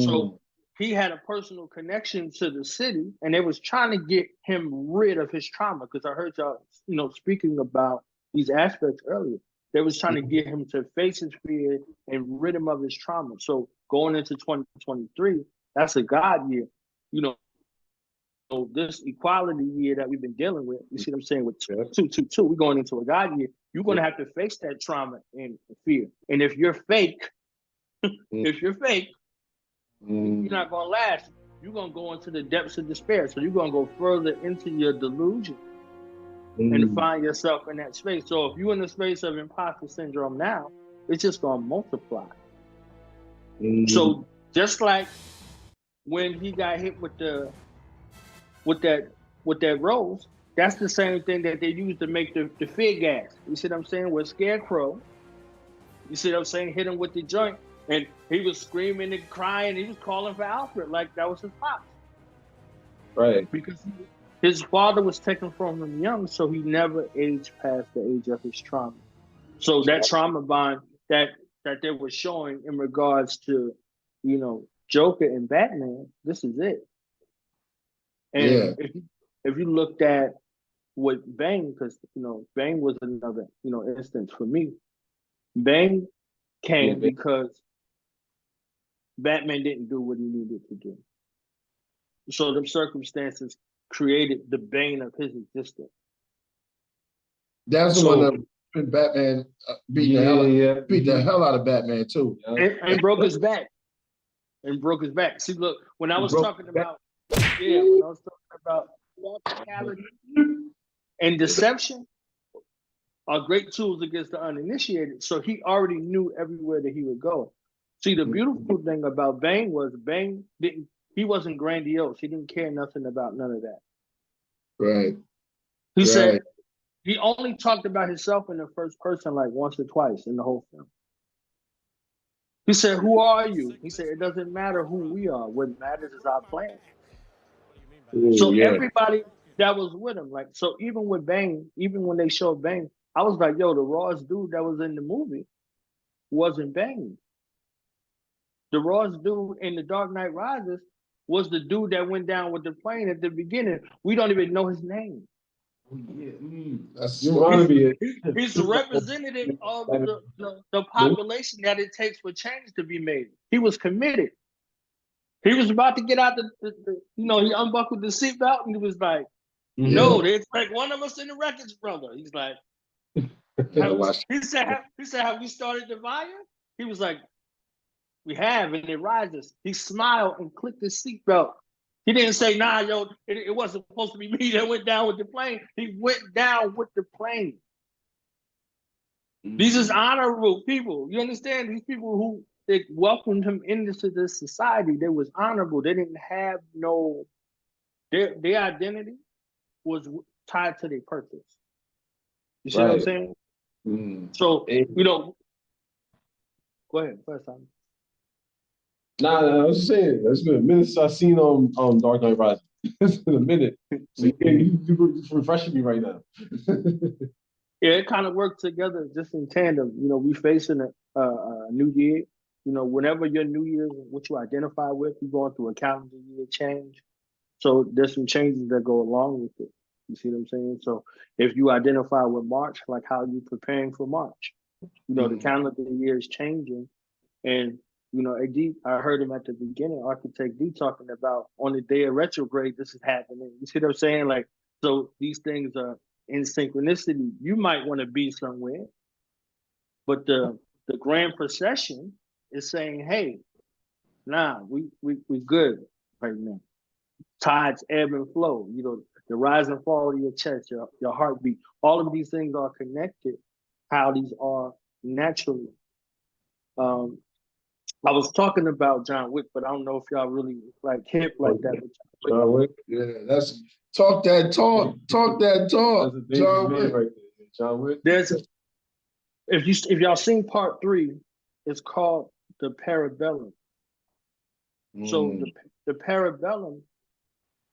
So he had a personal connection to the city, and they was trying to get him rid of his trauma. Because I heard y'all, speaking about these aspects earlier. They was trying to get him to face his fear and rid him of his trauma. So going into 2023, that's a God year. So this equality year that we've been dealing with, you see what I'm saying, with 222, we're going into a God year. You're going to have to face that trauma and fear. And if you're fake, you're not going to last. You're going to go into the depths of despair. So you're going to go further into your delusion and find yourself in that space. So if you're in the space of imposter syndrome now, it's just going to multiply. So just like when he got hit with that rose, that's the same thing that they used to make the fear gas. You see what I'm saying? With Scarecrow, you see what I'm saying? Hit him with the joint, and he was screaming and crying. He was calling for Alfred like that was his pops. Right. Because his father was taken from him young, so he never aged past the age of his trauma. So that trauma bond that they were showing in regards to, Joker and Batman, this is it. And if you looked at what Bane, because Bane was another instance for me. Bane came because Batman didn't do what he needed to do. So the circumstances created the bane of his existence. That's the one that Batman beat the hell out of Batman too, and broke his back. And broke his back. See, look, when I was talking about practicality and deception are great tools against the uninitiated. So he already knew everywhere that he would go. See, the beautiful thing about Bane was he wasn't grandiose. He didn't care nothing about none of that. Right. He said he only talked about himself in the first person like once or twice in the whole film. He said, "Who are you?" He said, "It doesn't matter who we are. What matters is our plan." So everybody that was with him, like, so even with Bane, even when they showed Bane, I was like, yo, the rawest dude that was in the movie wasn't Bane. The rawest dude in The Dark Knight Rises was the dude that went down with the plane at the beginning. We don't even know his name. That's He's representative of the population that it takes for change to be made. He was committed. He was about to get out he unbuckled the seatbelt and he was like, "No, they expect one of us in the wreckage, brother." He's like, he said, "Have we started the fire?" He was like, "We have, and it rises." He smiled and clicked his seatbelt. He didn't say, "Nah, yo, it wasn't supposed to be me that went down with the plane." He went down with the plane. These is honorable people. You understand? These people who they welcomed him into this society, they was honorable. They didn't have their identity was tied to their purpose. You see what I'm saying? So, go ahead, first time. Nah, I was just saying, it's been a minute since I seen Dark Knight Rises. It's been a minute. So you're refreshing me right now. Yeah, it kind of worked together just in tandem. We facing a new year. Whenever your New Year's, what you identify with, you're going through a calendar year change. So there's some changes that go along with it. You see what I'm saying? So if you identify with March, like how you're preparing for March, the calendar year is changing. And, AD, I heard him at the beginning, Architect D, talking about on the day of retrograde, this is happening. You see what I'm saying? Like, so these things are in synchronicity. You might want to be somewhere, but the grand procession is saying, hey, nah, we good right now. Tides ebb and flow, the rise and fall of your chest, your heartbeat, all of these things are connected, how these are naturally. I was talking about John Wick, but I don't know if y'all really like hip like that. John Wick? Yeah, that's talk that talk. John Wick. Right there. John Wick. If y'all seen part 3, it's called The Parabellum. So the Parabellum,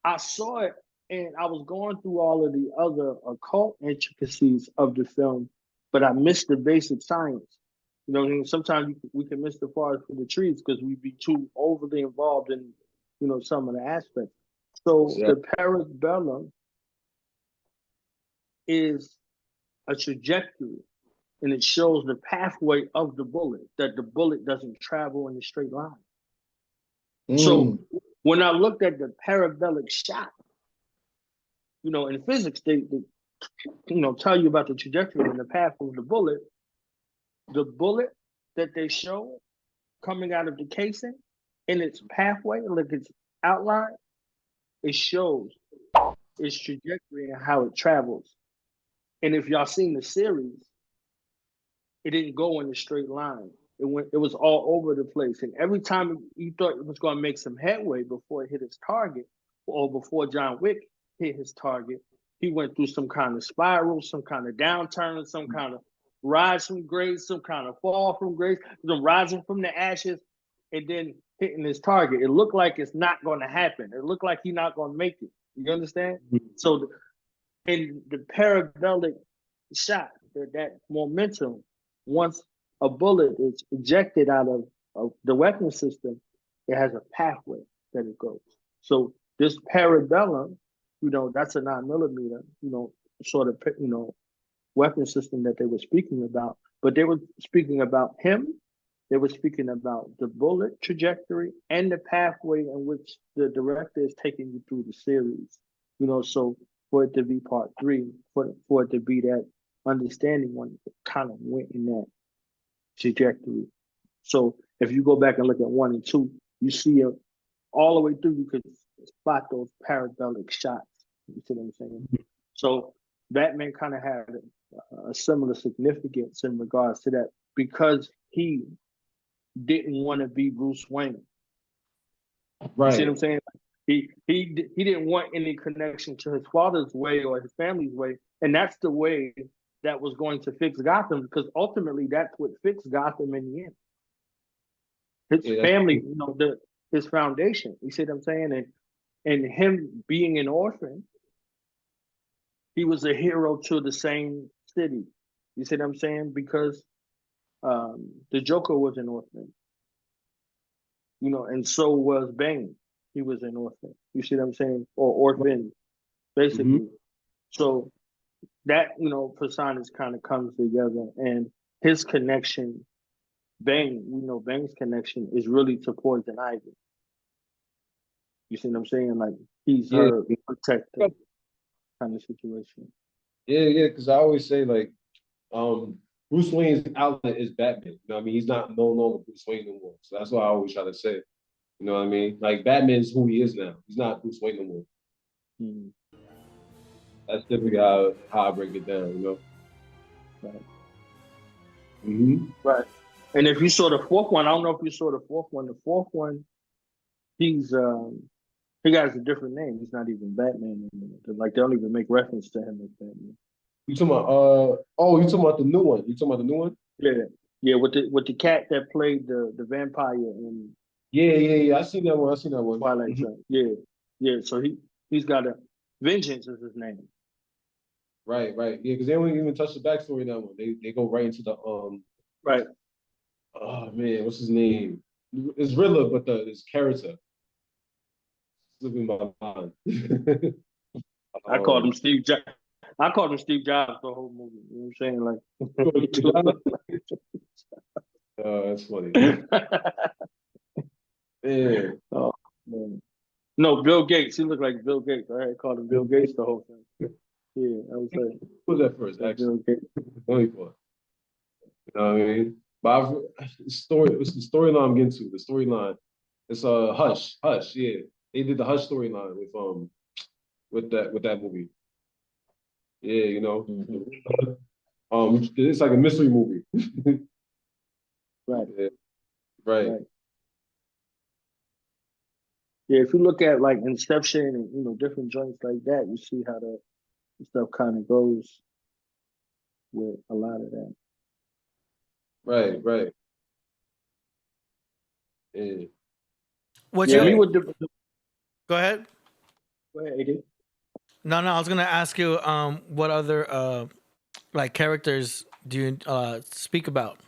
I saw it and I was going through all of the other occult intricacies of the film, but I missed the basic science. Sometimes we can miss the forest for the trees because we be too overly involved in, some of the aspects. So the Parabellum is a trajectory, and it shows the pathway of the bullet, that the bullet doesn't travel in a straight line. So when I looked at the parabolic shot, in physics, they tell you about the trajectory and the path of the bullet. The bullet that they show coming out of the casing in its pathway, like its outline, it shows its trajectory and how it travels. And if y'all seen the series, it didn't go in a straight line. It was all over the place. And every time you thought it was going to make some headway before it hit its target, or before John Wick hit his target, he went through some kind of spiral, some kind of downturn, some kind of rise from grace, some kind of fall from grace, some rising from the ashes, and then hitting his target. It looked like it's not going to happen. It looked like he's not going to make it. You understand? So in the parabolic shot, that momentum, once a bullet is ejected out of the weapon system, it has a pathway that it goes. So this parabellum, that's a 9mm, sort of, weapon system that they were speaking about. But they were speaking about him. They were speaking about the bullet trajectory and the pathway in which the director is taking you through the series. So for it to be part 3, for it to be that understanding one, it kind of went in that trajectory. So if you go back and look at 1 and 2, you see it all the way through. You could spot those parabolic shots. You see what I'm saying? So Batman kind of had a similar significance in regards to that, because he didn't want to be Bruce Wayne. Right. You see what I'm saying? He didn't want any connection to his father's way or his family's way, and that's the way that was going to fix Gotham, because ultimately that's what fixed Gotham in the end. His family, his foundation. You see what I'm saying? And him being an orphan, he was a hero to the same city. You see what I'm saying? Because the Joker was an orphan, and so was Bane. He was an orphan. You see what I'm saying? Or orphan, basically. Mm-hmm. So that, personas kind of comes together, and his connection, Bane, Bane's connection is really to Poison Ivy. You see what I'm saying? Like, he's her protector kind of situation. Yeah, because I always say, like, Bruce Wayne's outlet is Batman. You know what I mean? He's not no longer Bruce Wayne no more. So that's what I always try to say. You know what I mean? Like, Batman is who he is now. He's not Bruce Wayne no more. Mm-hmm. That's typically how I break it down, Right. Mm-hmm. Right. And if you saw the 4th one, I don't know if you saw the 4th one. The 4th one, he got a different name. He's not even Batman anymore. Like, they don't even make reference to him as Batman. You talking about you talking about the new one? You talking about the new one? Yeah, with the cat that played the vampire in. Yeah. I seen that one. Twilight Zone. Yeah. So he's got a Vengeance is his name. Right. Yeah, because they don't even touch the backstory in that one. They go right into the Right. Oh man, what's his name? It's Riddler, but his character. Slipping my mind. I called him Steve Jobs. I called him Steve Jobs the whole movie. You know what I'm saying? Like, oh, that's funny. Yeah. Oh man. No, Bill Gates. He looked like Bill Gates. I called him Bill Gates the whole thing. Yeah, I was like, who was that first? Actually, Bill Gates. Only for. You know what I mean? But what's the storyline I'm getting to? The storyline. It's Hush. Yeah, they did the Hush storyline with that movie. Yeah, Mm-hmm. It's like a mystery movie. Right. Yeah. Right. Yeah, if you look at like Inception and different joints like that, you see how that stuff kind of goes with a lot of that. Right. Yeah. Go ahead. Go ahead, AD. No, I was gonna ask you, what other like characters do you speak about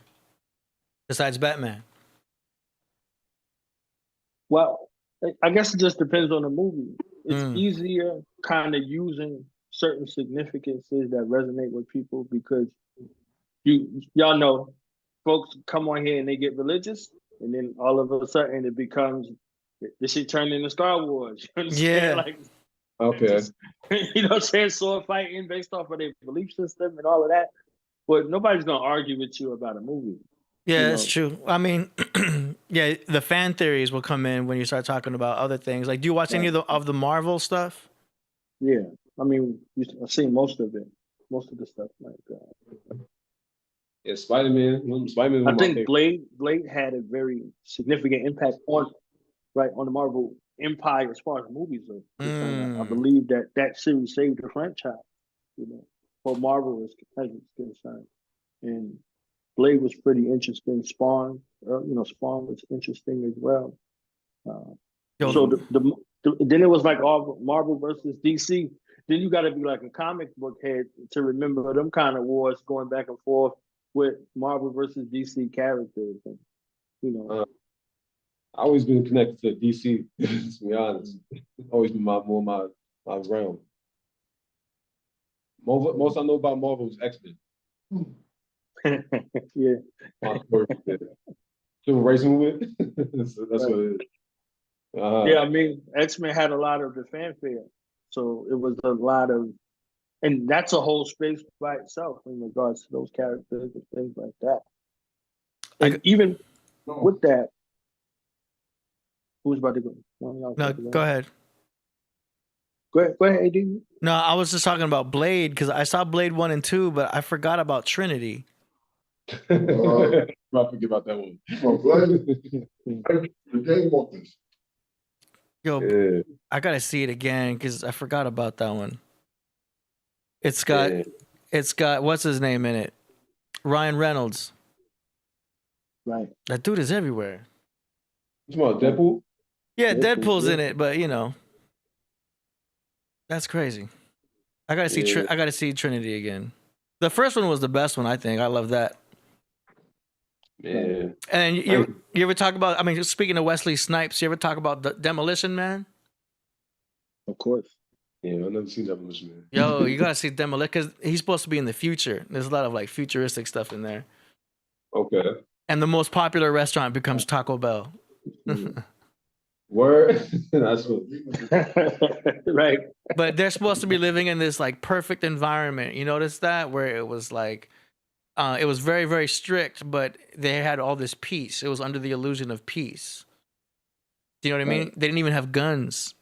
besides Batman? Well, I guess it just depends on the movie. It's easier kind of using certain significances that resonate with people, because y'all know folks come on here and they get religious, and then all of a sudden it becomes this shit turned into Star Wars. You understand? Yeah. Like, okay. Just, you know what I'm saying? Sword fighting based off of their belief system and all of that. But nobody's gonna argue with you about a movie. Yeah, that's true. I mean, yeah, the fan theories will come in when you start talking about other things. Like, do you watch any of the Marvel stuff? Yeah, I mean, I've seen most of it, most of the stuff. Like, yeah, Spider-Man. I think Blade had a very significant impact on the Marvel empire as far as movies are concerned. I believe that series saved the franchise, for Marvel is concerned. And Blade was pretty interesting. Spawn was interesting as well. So then it was like all Marvel versus DC. Then you got to be like a comic book head to remember them kind of wars going back and forth with Marvel versus DC characters. And, I always been connected to DC. To be honest, always been my realm. Most I know about Marvel is X-Men. Yeah. Civil rights movement. That's what it is. Yeah, I mean, X-Men had a lot of the fanfare. So it was a lot of, and that's a whole space by itself in regards to those characters and things like that. And even with that, who's about to go? No, go ahead. Go ahead, AD. No, I was just talking about Blade because I saw Blade 1 and 2, but I forgot about Trinity. I forget about that one. Yo, I gotta see it again because I forgot about that one. It's got what's his name in it? Ryan Reynolds. Right. That dude is everywhere. You talking about Deadpool? Yeah, Deadpool's in it, but you know, that's crazy. I gotta see. I gotta see Trinity again. The first one was the best one, I think. I love that. Yeah. And you ever talk about? I mean, speaking of Wesley Snipes, you ever talk about the Demolition Man? Of course. Yeah, I've never seen Demolition Man. Yo, you gotta see Demolition because he's supposed to be in the future. There's a lot of like futuristic stuff in there. Okay. And the most popular restaurant becomes Taco Bell. Word. That's what. Right. But they're supposed to be living in this like perfect environment. You notice that where it was like, it was very, very strict, but they had all this peace. It was under the illusion of peace. Do you know what I mean? They didn't even have guns.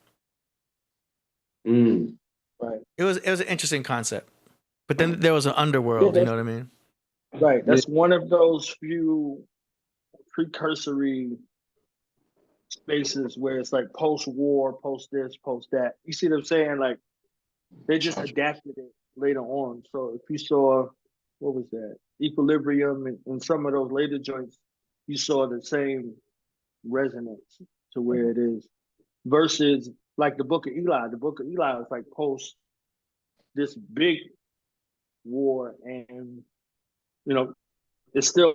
Right. It was an interesting concept. But then there was an underworld. You know what I mean? Right. That's one of those few precursory spaces where it's like post-war, post this, post that. You see what I'm saying? Like they just adapted it later on. So if you saw, what was that? Equilibrium and some of those later joints, you saw the same resonance to where it is. Versus like the Book of Eli. The Book of Eli is like post this big war, and you know, it's still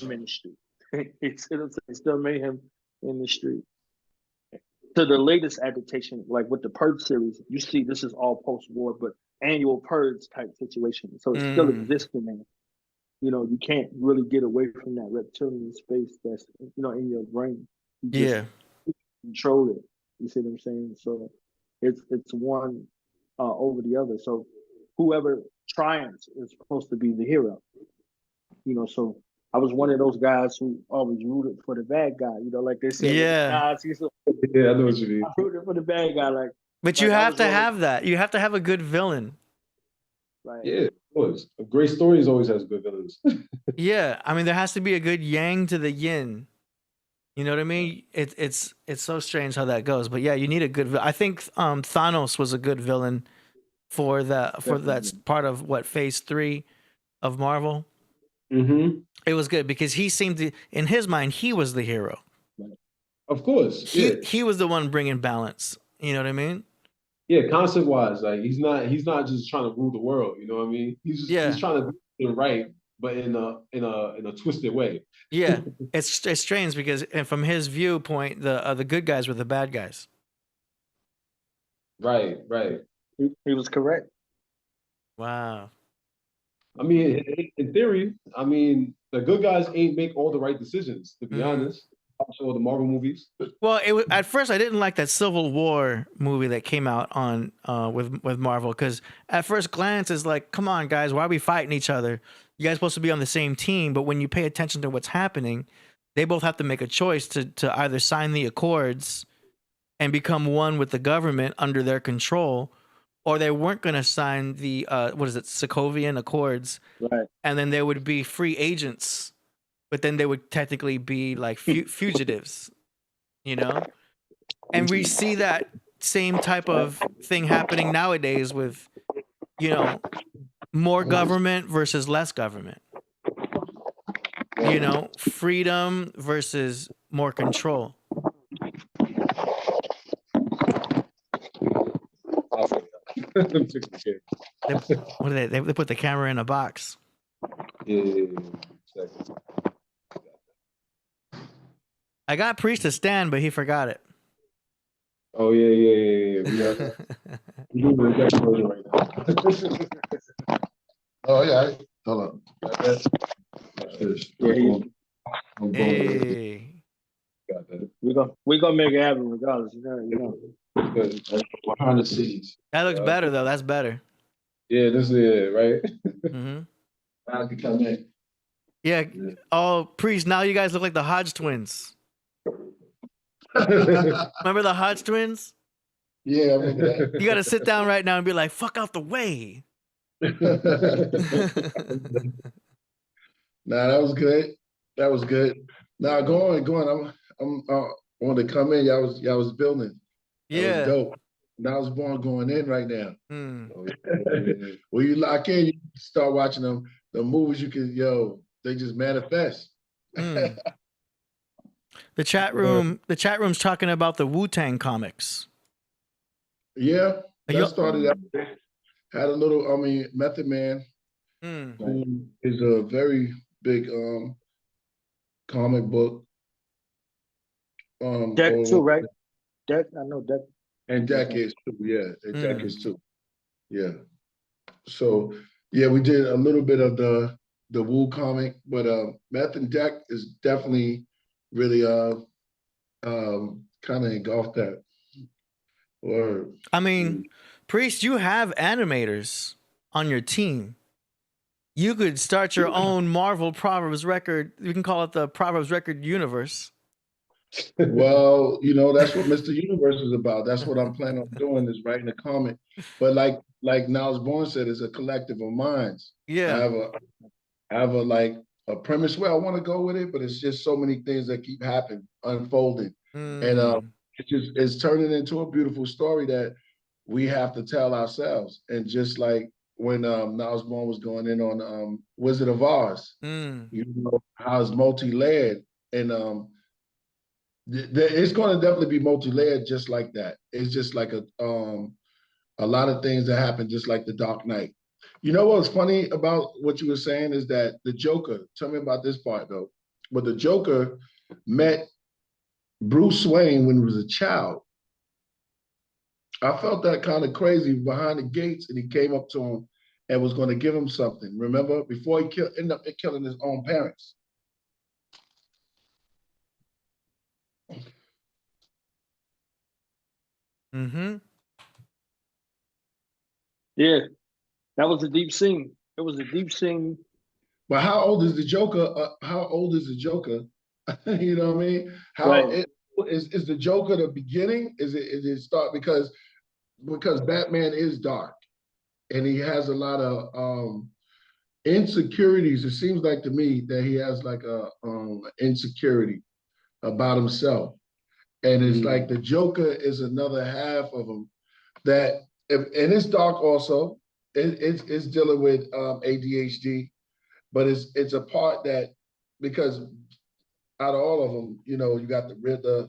ministry. It's still mayhem in the street. To the latest adaptation, like with the Purge series, you see this is all post-war, but annual Purge type situation. So it still exists in there. You know, you can't really get away from that reptilian space that's, you know, in your brain. You just control it. You see what I'm saying? So it's one over the other. So whoever triumphs is supposed to be the hero. You know, so I was one of those guys who always rooted for the bad guy. You know, like they said, Nazis. Yeah, I know what you mean. I rooted for the bad guy, like. But you have to have that. You have to have a good villain. Right. Yeah, of course. Great stories always has good villains. Yeah, I mean, there has to be a good yang to the yin. You know what I mean? It's so strange how that goes. But yeah, you need a good. I think Thanos was a good villain for that's part of what Phase 3 of Marvel. Mm-hmm. It was good because he seemed to, in his mind, he was the hero. Of course. He was the one bringing balance. You know what I mean? Yeah, concept wise, like he's not just trying to rule the world. You know what I mean? He's trying to do it right, but in a twisted way. Yeah, it's strange because from his viewpoint, the good guys were the bad guys. Right. He was correct. Wow. I mean, in theory, I mean, the good guys ain't make all the right decisions, to be honest. All the Marvel movies. Well, at first I didn't like that Civil War movie that came out on with Marvel because at first glance it's like, come on guys, why are we fighting each other? You guys are supposed to be on the same team, but when you pay attention to what's happening, they both have to make a choice to either sign the Accords and become one with the government under their control, or they weren't going to sign the Sokovian Accords, right? And then they would be free agents. But then they would technically be like fugitives, you know? And we see that same type of thing happening nowadays with, you know, more government versus less government. You know, freedom versus more control. What do they put the camera in a box. Yeah. I got Priest to stand, but he forgot it. Oh yeah. We're doing the version right now. Oh yeah. Hold up. Hey. We're gonna make it happen regardless. You know. Good. That's behind the scenes. That looks better though. That's better. Yeah, this is it, right? Mm-hmm. I can come in. Yeah. Oh, Priest, now you guys look like the Hodge twins. Yeah, Remember the Hodge twins? I remember You got to sit down right now and be like, fuck out the way. that. Nah, that was good. That was good. Now go on. I'm want to come in. Y'all was building. That was Yeah. dope. Now I was born going in right now. Mm. When you lock in, you start watching the movies. You can they just manifest. Mm. The chat room's talking about the Wu-Tang comics. Yeah, that started out. Had a little. I mean, Method Man, who is a very big comic book. Deck too, right? Deck, I know Deck. And Deck is too, yeah. And Deck is too. Yeah. So yeah, we did a little bit of the Wu comic, but Meth and Deck is definitely really kind of engulfed that. Or I mean, Priest, you have animators on your team. You could start your own Marvel Proverbs record. You can call it the Proverbs Record Universe. well, that's what Mr. Universe is about. That's what I'm planning on doing, is writing a comic. But like Niles Bourne said, it's a collective of minds. Yeah. I have a premise where I want to go with it, but it's just so many things that keep happening, unfolding. And it's turning into a beautiful story that we have to tell ourselves. And just like when Niles Bourne was going in on Wizard of Oz, how it's multi-layered, and it's going to definitely be multi-layered, just like that. It's just like a lot of things that happen, just like the Dark Knight. You know what's funny about what you were saying is that the Joker, tell me about this part though, but the Joker met Bruce Wayne when he was a child. I felt that kind of crazy behind the gates, and he came up to him and was going to give him something. Remember, before he ended up killing his own parents. Yeah, that was a deep scene. It was a deep scene. But how old is the Joker? How old is the Joker? You know what I mean? Is the Joker the beginning? Is it start because Batman is dark, and he has a lot of insecurities. It seems like to me that he has like a insecurity about himself, and it's like the Joker is another half of him and it's dark also. It's dealing with ADHD, but it's a part that, because out of all of them, you got the Riddler,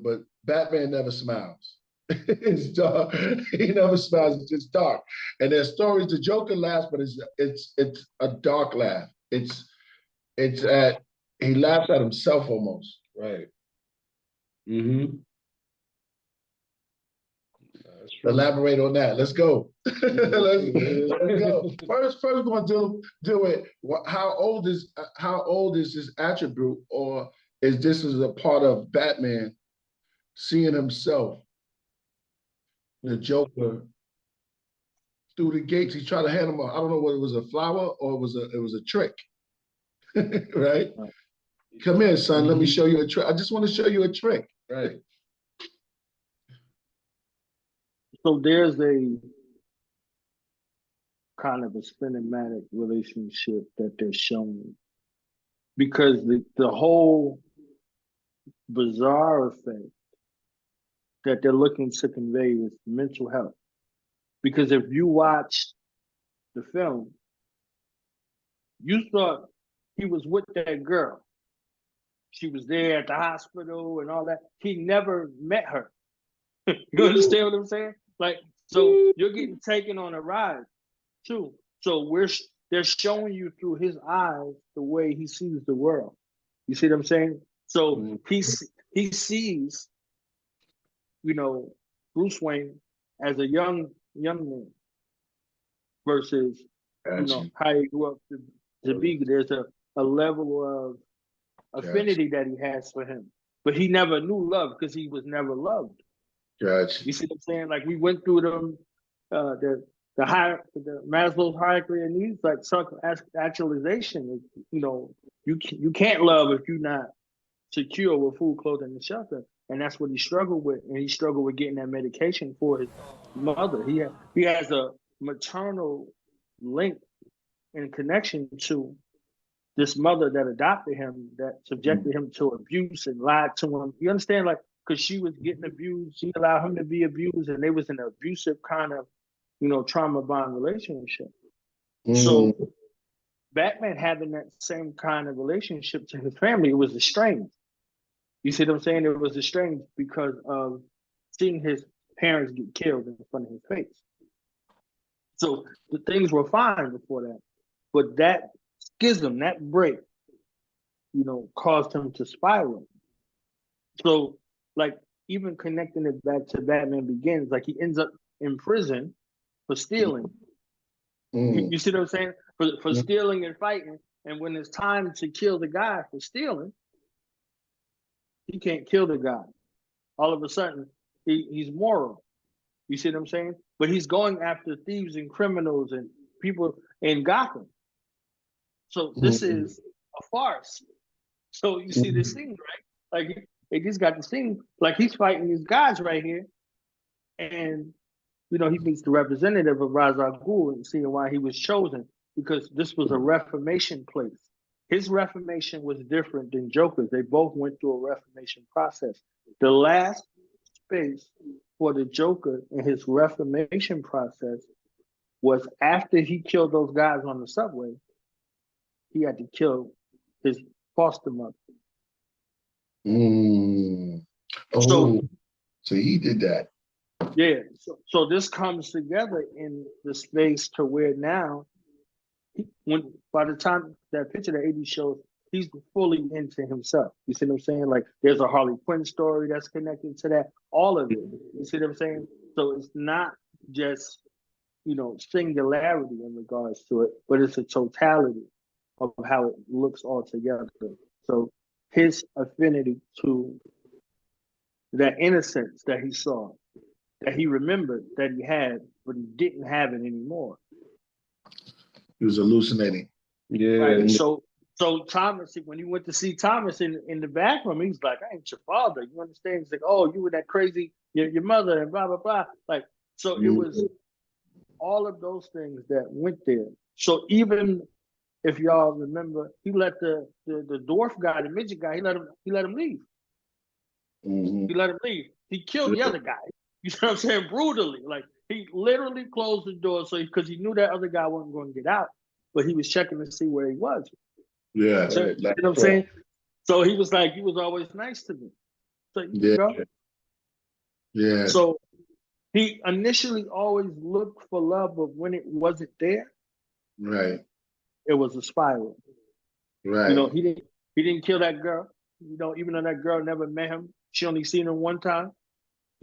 but Batman never smiles. It's dark. He never smiles. It's just dark. And there's stories. The Joker laughs, but it's a dark laugh. He laughs at himself almost. Right. Elaborate on that. Let's go. Let's go. First, we're going to deal with how old is this attribute, or is this a part of Batman seeing himself, the Joker, through the gates? He's trying to hand him I don't know whether it was a flower or it was a trick. Right? Come here, son. Let me show you a trick. I just want to show you a trick. Right. So there's a kind of a cinematic relationship that they're showing, because the whole bizarre effect that they're looking to convey is mental health. Because if you watch the film, you thought he was with that girl. She was there at the hospital and all that. He never met her. You understand what I'm saying? Like, so you're getting taken on a ride too. So they're showing you through his eyes the way he sees the world. You see what I'm saying? So he sees, Bruce Wayne as a young man versus how he grew up to be. There's a level of affinity that he has for him, but he never knew love because he was never loved. Gotcha. You see what I'm saying? Like we went through them, the Maslow's hierarchy of needs, like self-actualization. You know, you can't love if you're not secure with food, clothing, and shelter, and that's what he struggled with. And he struggled with getting that medication for his mother. He has a maternal link and connection to this mother that adopted him, that subjected him to abuse and lied to him. You understand? Like, because she was getting abused, she allowed him to be abused, and they was in an abusive kind of, you know, trauma bond relationship. So Batman having that same kind of relationship to his family, it was estranged. You see what I'm saying? It was estranged because of seeing his parents get killed in front of his face. So the things were fine before that. But that schism, that break, you know, caused him to spiral. So, like, even connecting it back to Batman Begins, like he ends up in prison for stealing. You see what I'm saying? For stealing and fighting. And when it's time to kill the guy for stealing, he can't kill the guy. All of a sudden, he's moral. You see what I'm saying? But he's going after thieves and criminals and people in Gotham. So this is a farce. So you see this scene, right? Like he just got the scene, like he's fighting these guys right here. And, you know, he meets the representative of Rasul and seeing why he was chosen, because this was a reformation place. His reformation was different than Joker's. They both went through a reformation process. The last space for the Joker in his reformation process was after he killed those guys on the subway, he had to kill his foster mother. So he did that. Yeah. So this comes together in the space to where now, by the time that picture that AD shows, he's fully into himself. You see what I'm saying? Like there's a Harley Quinn story that's connected to that. All of it. You see what I'm saying? So it's not just, you know, singularity in regards to it, but it's a totality of how it looks all together. So his affinity to that innocence that he saw, that he remembered that he had, but he didn't have it anymore. He was hallucinating. Yeah. Right. So Thomas, when you went to see Thomas in the back room, he was like, "I ain't your father." You understand? He's like, "Oh, you were that crazy, your mother," and blah blah blah. Like, so it was all of those things that went there. So even if y'all remember, he let the dwarf guy, the midget guy, he let him leave. He let him leave. He killed the other guy. You know what I'm saying? Brutally. Like he literally closed the door because he knew that other guy wasn't going to get out, but he was checking to see where he was. Yeah. So, you know what I'm saying? So he was like, "You was always nice to me." So you go. Yeah. So he initially always looked for love, but when it wasn't there, right, it was a spiral. Right. You know, he didn't kill that girl. You know, even though that girl never met him, she only seen him one time.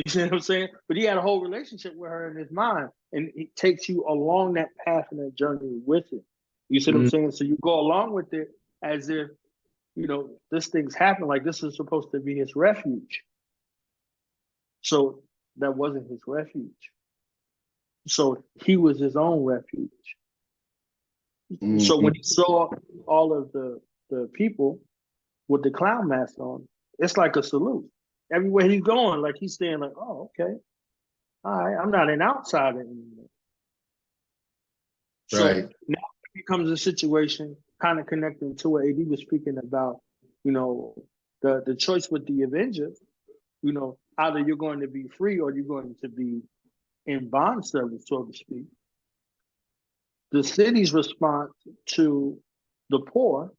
You see what I'm saying? But he had a whole relationship with her in his mind, and it takes you along that path and that journey with it. You see what I'm saying? So you go along with it as if, you know, this thing's happening, like this is supposed to be his refuge. So that wasn't his refuge. So he was his own refuge. So when he saw all of the people with the clown mask on, it's like a salute. Everywhere he's going, like he's saying, like, "Oh, okay, all right, I'm not an outsider anymore." So now it becomes a situation kind of connecting to what AD was speaking about, you know, the choice with the Avengers, you know, either you're going to be free or you're going to be in bond service, so to speak. The city's response to the poor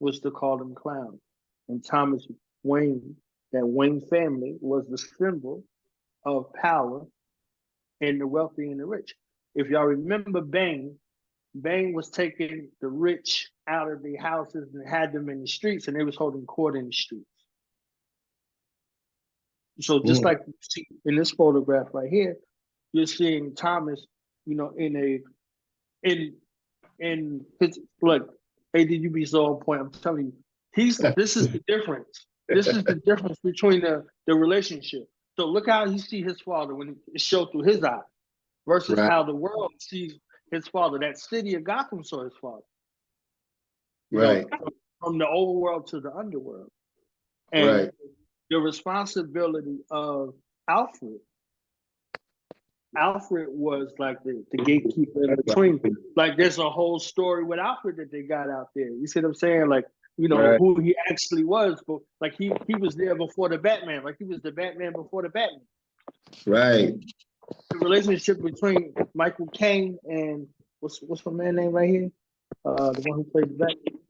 was to call them clowns. And Thomas Wayne, that Wayne family, was the symbol of power and the wealthy and the rich. If y'all remember Bane was taking the rich out of their houses and had them in the streets, and they was holding court in the streets. So just like you see in this photograph right here, you're seeing Thomas, you know, in his, look, AD, you be so on point. I'm telling you, this is the difference. This is the difference between the relationship. So look how he see his father when it showed through his eye, versus Right. how the world sees his father. That city of Gotham saw his father. You Right. know, from the overworld to the underworld. And Right. the responsibility of Alfred was like the gatekeeper in between. Like there's a whole story with Alfred that they got out there. You see what I'm saying? Like, you know, Right. who he actually was, but like he was there before the Batman. Like he was the Batman before the Batman. Right. The relationship between Michael Caine and what's my man name right here? The one who played the Batman.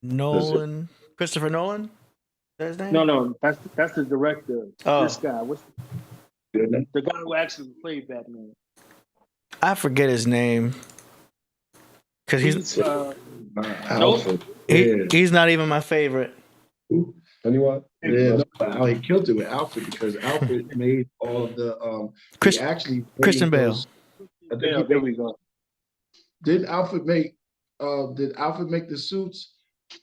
Nolan, Christopher Nolan. Is that his name? No, that's the director. Oh. This guy. What's the guy who actually played Batman? I forget his name. Cause he's Alfred. he's not even my favorite. Anyone? Yeah, no, he killed it with Alfred because Alfred made all of the Christian Bale. There we go. Did Alfred make the suits?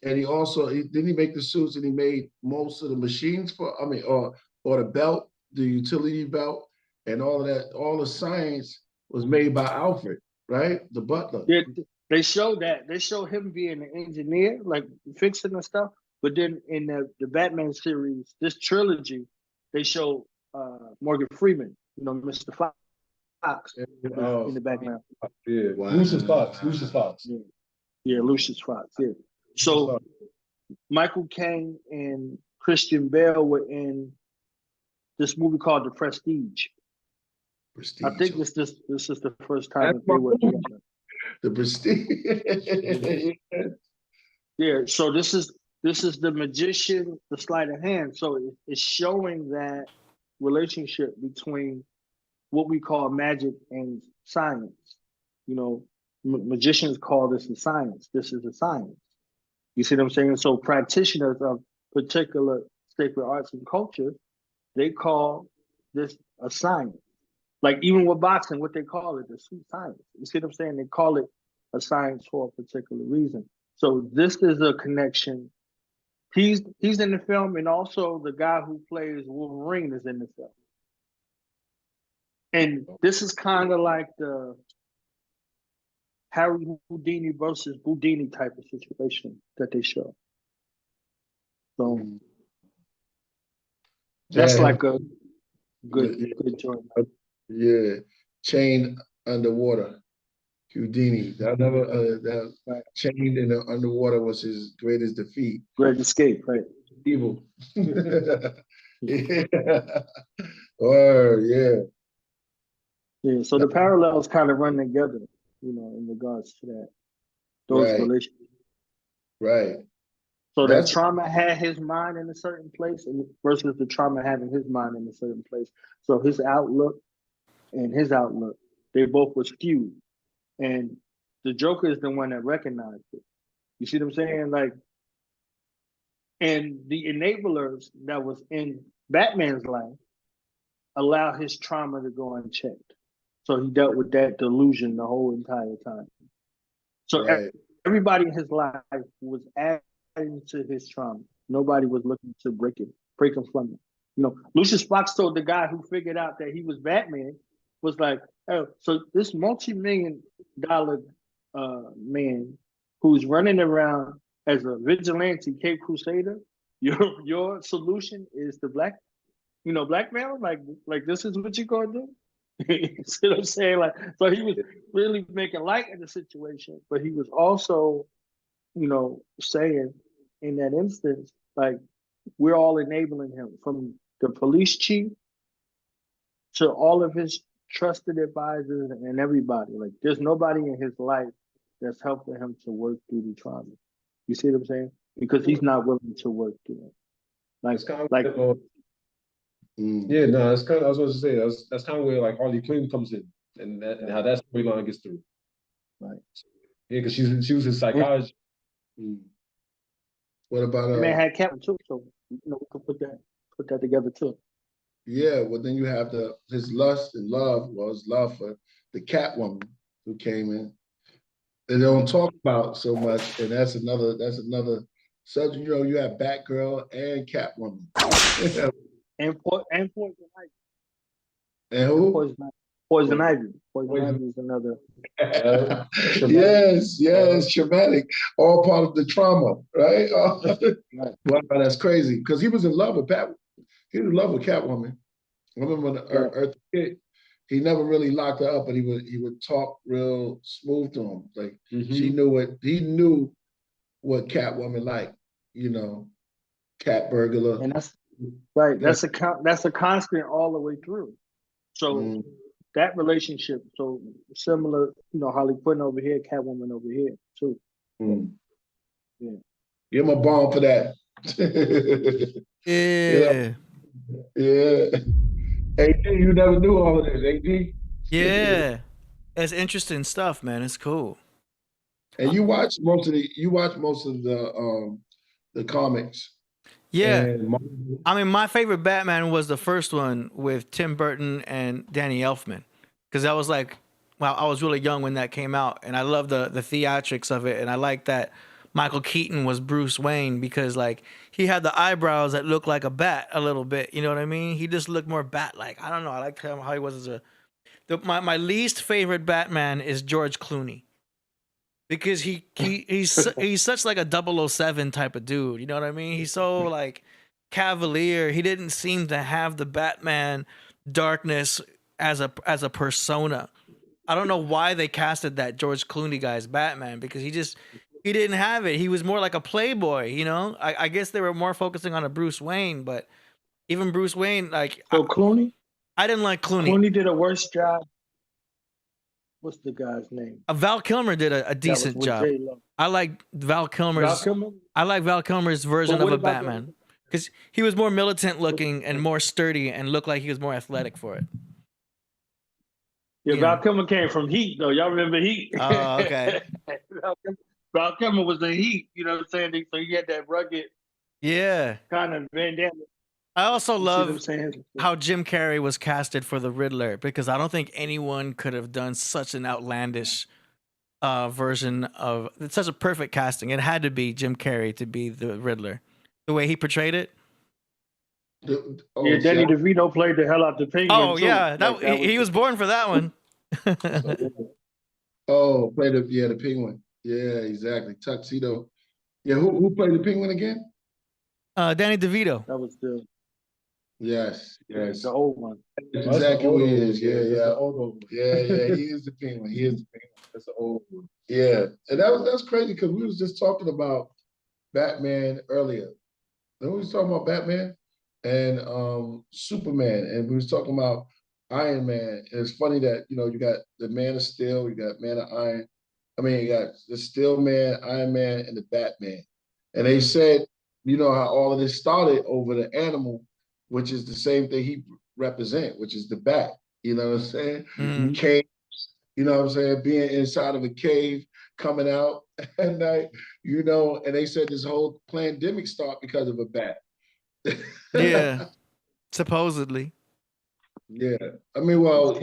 And he also didn't he make the suits and he made most of the machines or the belt, the utility belt, and all of that. All the science was made by Alfred, right? The butler. Yeah, they show that. They show him being an engineer, like fixing the stuff. But then in the Batman series, this trilogy, they show Morgan Freeman, you know, Mr. Fox in the background. Yeah, wow. Lucius Fox. Yeah, Lucius Fox. Yeah. So Michael Caine and Christian Bale were in this movie called The Prestige. I think this is the first time that they were together. The Prestige. Yeah. So this is the magician, the sleight of hand. So it's showing that relationship between what we call magic and science. You know, magicians call this a science. This is a science. You see what I'm saying? So practitioners of particular sacred arts and cultures, they call this a science. Like even with boxing, what they call it, the sweet science. You see what I'm saying? They call it a science for a particular reason. So this is a connection. He's in the film, and also the guy who plays Wolverine is in the film. And this is kind of like the Harry Houdini versus Houdini type of situation that they show. So that's like a good joint. Yeah, chained underwater. Houdini. That chained in the underwater was his greatest defeat. Great escape, right? Evil. Yeah. Or yeah. Yeah. So the parallels kind of run together, you know, in regards to that. Those relationships. Right. So that trauma had his mind in a certain place versus the trauma having his mind in a certain place. So his outlook and his outlook, they both were skewed. And the Joker is the one that recognized it. You see what I'm saying? Like, and the enablers that was in Batman's life allow his trauma to go unchecked. So he dealt with that delusion the whole entire time. So everybody in his life was adding to his trauma. Nobody was looking to break him from it. You know, Lucius Fox told the guy who figured out that he was Batman, was like, oh, so this multi-million-dollar man who's running around as a vigilante Cape Crusader, your solution is to blackmail? Like this is what you're gonna do? You see what I'm saying? Like, so he was really making light of the situation, but he was also, you know, saying in that instance, like, we're all enabling him, from the police chief to all of his trusted advisors and everybody. Like, there's nobody in his life that's helping him to work through the trauma. You see what I'm saying? Because he's not willing to work through it. Yeah, no, that's kind of, I was going to say, that's kind of where like Harley Quinn comes in, and how that storyline gets through. Right. Yeah, because she was his psychologist. What about man had Catwoman too, so you know we could put that together too. Yeah, well then you have his lust and love was love for the Catwoman who came in. They don't talk about so much, and that's another subject. You know, you have Batgirl and Catwoman. And Poison Ivy. And who? Poison Ivy. Poison Ivy is another. Yes, traumatic. All part of the trauma, right? Right. Wow, that's crazy. Because he was in love with He was in love with Catwoman. I remember when Earth Kid, he never really locked her up, but he would talk real smooth to him. Like he knew what Catwoman liked, cat burglar. And that's right. That's a constant all the way through. So that relationship, so similar, Harley Quinn over here, Catwoman over here too. Yeah. Give him a bomb for that. Yeah. Yeah. AD, you never knew all of this, AD? Yeah. It's interesting stuff, man. It's cool. And you watch most of the comics. Yeah. I mean, my favorite Batman was the first one with Tim Burton and Danny Elfman. Because that was like, well, I was really young when that came out. And I love the theatrics of it. And I like that Michael Keaton was Bruce Wayne because, like, he had the eyebrows that looked like a bat a little bit. You know what I mean? He just looked more bat-like. I don't know. I like how he was as my least favorite Batman is George Clooney. Because he's such like a 007 type of dude. You know what I mean? He's so like cavalier. He didn't seem to have the Batman darkness as a persona. I don't know why they casted that George Clooney guy's Batman because he didn't have it. He was more like a playboy, I guess they were more focusing on a Bruce Wayne, but even Bruce Wayne, like Clooney? I didn't like Clooney. Clooney did a worse job. What's the guy's name? Val Kilmer did a decent job. I like Val Kilmer's. I like Val Kilmer's version of a Batman because he was more militant looking and more sturdy and looked like he was more athletic for it. Yeah, Val Kilmer came from Heat though. Y'all remember Heat? Oh, okay. Val Kilmer was in Heat. You know what I'm saying? So he had that rugged, kind of bandana. I also love how Jim Carrey was casted for the Riddler because I don't think anyone could have done such an outlandish version of it's such a perfect casting. It had to be Jim Carrey to be the Riddler. The way he portrayed it. Danny DeVito played the hell out the Penguin. Oh, too. Yeah. He was born for that one. Played the Penguin. Yeah, exactly. Tuxedo. Yeah, who played the Penguin again? Danny DeVito. That was the... Yes. The old one. That's exactly who he is. Yeah. Yeah, he is the Penguin. That's the old one. Yeah. And that's crazy because we was just talking about Batman earlier. Then we was talking about Batman and Superman, and we was talking about Iron Man. And it's funny that, you got the Man of Steel, you got Man of Iron. I mean, you got the Steel Man, Iron Man, and the Batman. And they said, how all of this started over the animal, which is the same thing he represent, which is the bat. You know what I'm saying? Mm-hmm. Cave, you know what I'm saying? Being inside of a cave, coming out at night, and they said this whole pandemic started because of a bat. Yeah, supposedly. Yeah, I mean, well,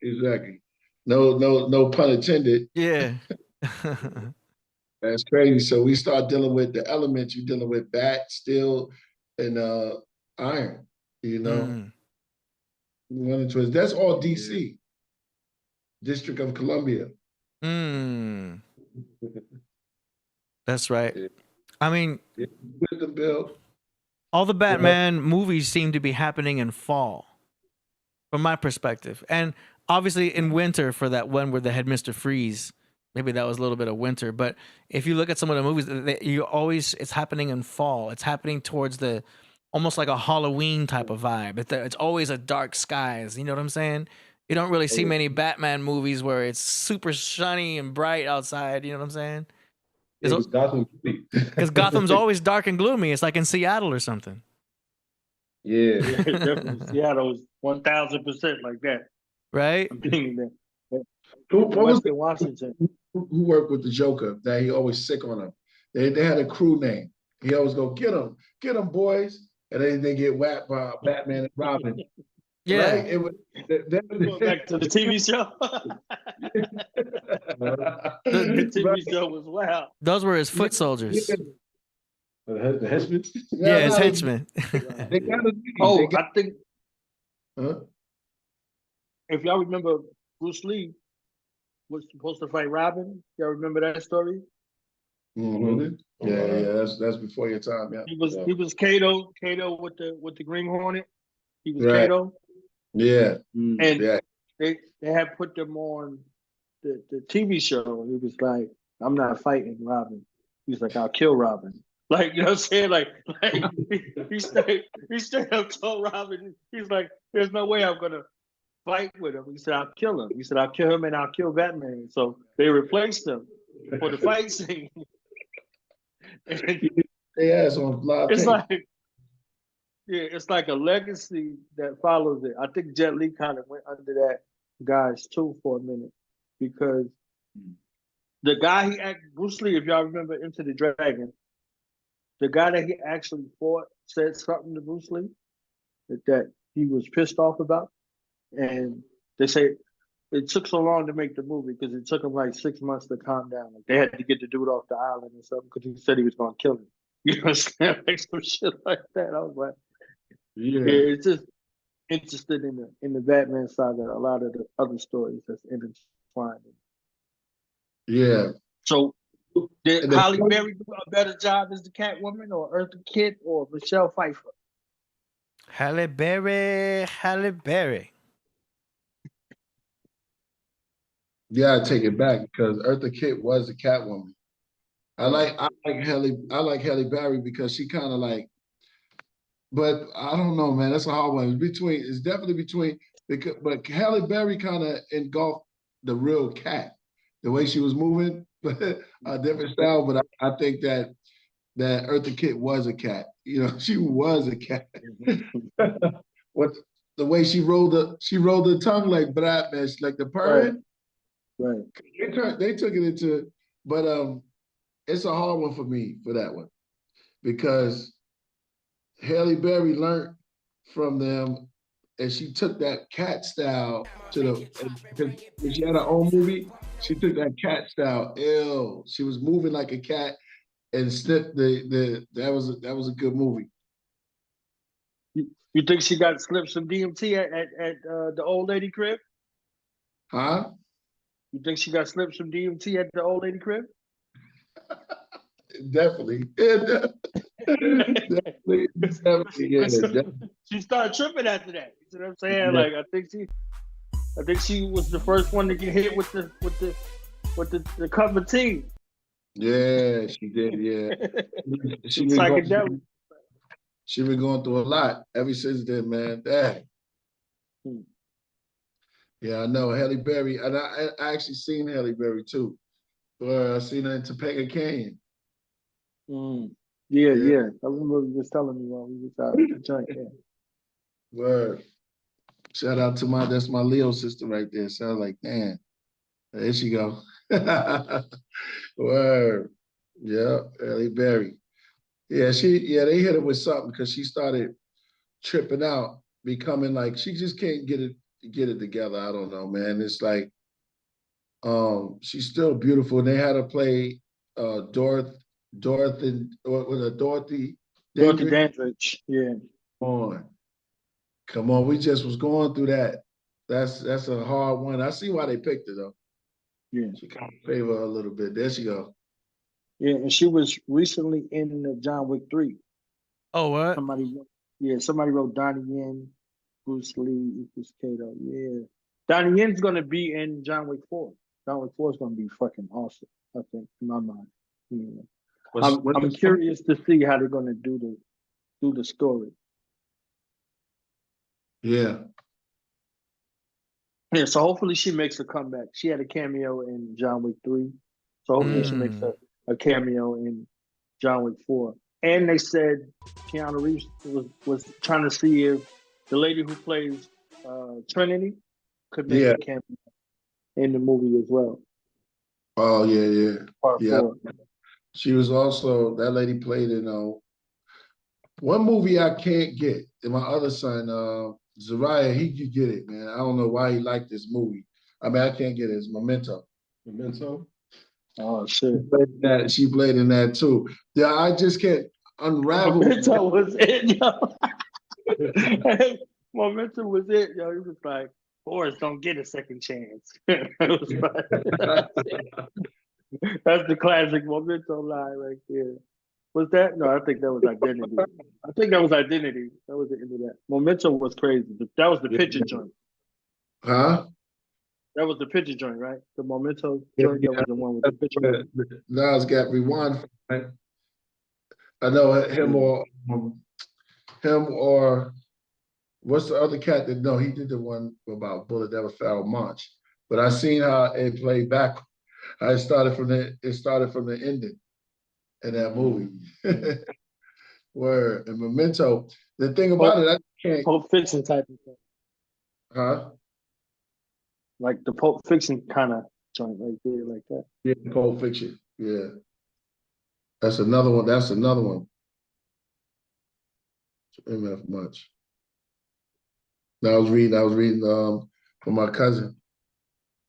exactly. No pun intended. Yeah. That's crazy. So we start dealing with the elements. You're dealing with bat, steel, and iron. That's all DC, District of Columbia. That's right. I mean, with the bill. All the Batman movies seem to be happening in fall, from my perspective, and obviously in winter for that one where they had Mr. Freeze. Maybe that was a little bit of winter, but if you look at some of the movies, it's happening in fall. It's happening towards almost like a Halloween type of vibe. It's always a dark skies. You know what I'm saying? You don't really see many Batman movies where it's super sunny and bright outside. You know what I'm saying? Because Gotham's always dark and gloomy. It's like in Seattle or something. Yeah. Definitely. Seattle's 1,000% like that. Right? I'm thinking that. Western Washington. Who worked with the Joker that he always sick on him? They had a crew name. He always go, get him, boys. And then they get whacked by Batman and Robin. Yeah. Right? Go back to the TV show. The TV show was wild. Those were his foot soldiers. The henchman? Yeah, it's henchman. They gotta be. Oh, I think Huh? if y'all remember, Bruce Lee was supposed to fight Robin. Y'all remember that story? Mm-hmm. Yeah, that's before your time. Yeah, He was Kato with the Green Hornet. He was right. Kato, Yeah, and yeah. they had put them on the TV show. He was like, "I'm not fighting Robin." He's like, "I'll kill Robin." Like, you know what I'm saying? Like he straight up told Robin, he's like, "There's no way I'm gonna fight with him." He said, "I'll kill him." He said, "I'll kill him and I'll kill Batman." So they replaced him for the fight scene. They ass on live It's tape. like, yeah, it's like a legacy that follows it. I think Jet Li kind of went under that guy's too for a minute, because the guy Bruce Lee, if y'all remember Into the Dragon, the guy that he actually fought said something to Bruce Lee that he was pissed off about, and they say it took so long to make the movie because it took him like 6 months to calm down. Like they had to get the dude off the island or something because he said he was going to kill him. You know what I'm saying? Like some shit like that. I was like, yeah, it's just interested in the Batman saga. A lot of the other stories that's intertwined. Yeah. So did Halle Berry do a better job as the Catwoman, or Eartha Kitt, or Michelle Pfeiffer? Halle Berry. Yeah, I take it back because Eartha Kitt was the Catwoman. I like Halle Berry because she kind of like, but I don't know, man. That's a hard one. It's definitely between, because, but Halle Berry kind of engulfed the real cat, the way she was moving, a different style. But I think that Eartha Kitt was a cat. You know, she was a cat. What the way she rolled her tongue like Batman, like the purring. Right. They took it into, but it's a hard one for me for that one because Halle Berry learned from them, and she took that cat style to because when she had her own movie, she took that cat style. Ew, she was moving like a cat and snipped that was a good movie. You think she got slipped some DMT at the old lady crib? Huh? You think she got slipped some DMT at the old lady crib? Definitely. Definitely. Yeah. She started tripping after that. You know what I'm saying? Yeah. Like I think she was the first one to get hit with the cup of tea. Yeah, she did. Yeah, she been going through a lot ever since then, man. Dang. Yeah, I know Halle Berry, and I actually seen Halle Berry too. I seen her in Topanga Canyon. Yeah. I remember you was telling me while we was out at the joint. Yeah. Word. Shout out to that's my Leo sister right there. So I was like, man, there she go. Word. Yeah, Halle Berry. Yeah, they hit her with something because she started tripping out, becoming like she just can't get it together. I don't know, man. It's like she's still beautiful. And they had her play Dorothy Dandridge. Yeah. Come on. We just was going through that. That's a hard one. I see why they picked her though. Yeah. She kind of favor her a little bit. There she go. Yeah, and she was recently in John Wick 3. Oh, what? Somebody wrote Donnie Yen, Bruce Lee, equals Kato. Yeah. Donnie Yen's gonna be in John Wick 4. John Wick 4 is gonna be fucking awesome, I think, in my mind. Yeah. I'm curious to see how they're gonna do the story. Yeah. Yeah, so hopefully she makes a comeback. She had a cameo in John Wick 3. So hopefully she makes a cameo in John Wick 4. And they said Keanu Reeves was trying to see if the lady who plays Trinity could make a cameo in the movie as well. Oh, yeah. Part 4. She was also, that lady played in one movie I can't get. And my other son, Zariah, he could get it, man. I don't know why he liked this movie. I mean, I can't get it. It's Memento. Oh, shit. She played in that too. Yeah, I just can't. unraveled. Memento was it, yo. Memento was it, yo. It was like, Forrest don't get a second chance. It was like, that's the classic Memento line right there. Was that? No, I think that was Identity. I think that was Identity. That was the end of that. Memento was crazy. That was the picture joint. Huh? That was the picture joint, right? The Memento joint. That was the one with the picture. Nas got Rewind. Right? I know him or what's the other cat that? No, he did the one about Bullet that was Pharaoh Monch. But I seen how it played back. It started from the ending in that movie. Where in Memento, the thing about it, I can't. Pulp Fiction type of thing. Huh? Like the Pulp Fiction kind of joint right there, like that. Yeah, Pulp Fiction. Yeah. That's another one. MF Much. Now I was reading from my cousin.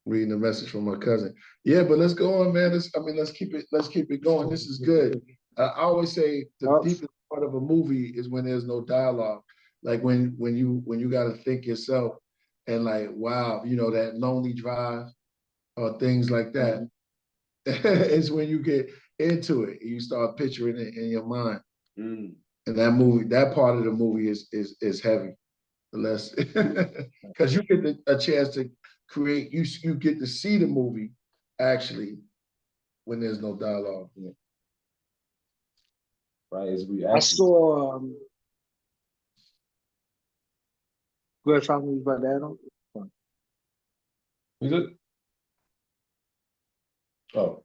Reading the message from my cousin. Yeah, but let's go on, man. Let's keep it going. This is good. I always say the deepest part of a movie is when there's no dialogue. Like when you gotta think yourself and like, wow, that lonely drive or things like that. It's when you get into it, you start picturing it in your mind. And that part of the movie is heavy. Less because you get a chance to create, you get to see the movie actually when there's no dialogue. Right, it's I reaction. saw go ahead, talk to me about that. Is it? Oh,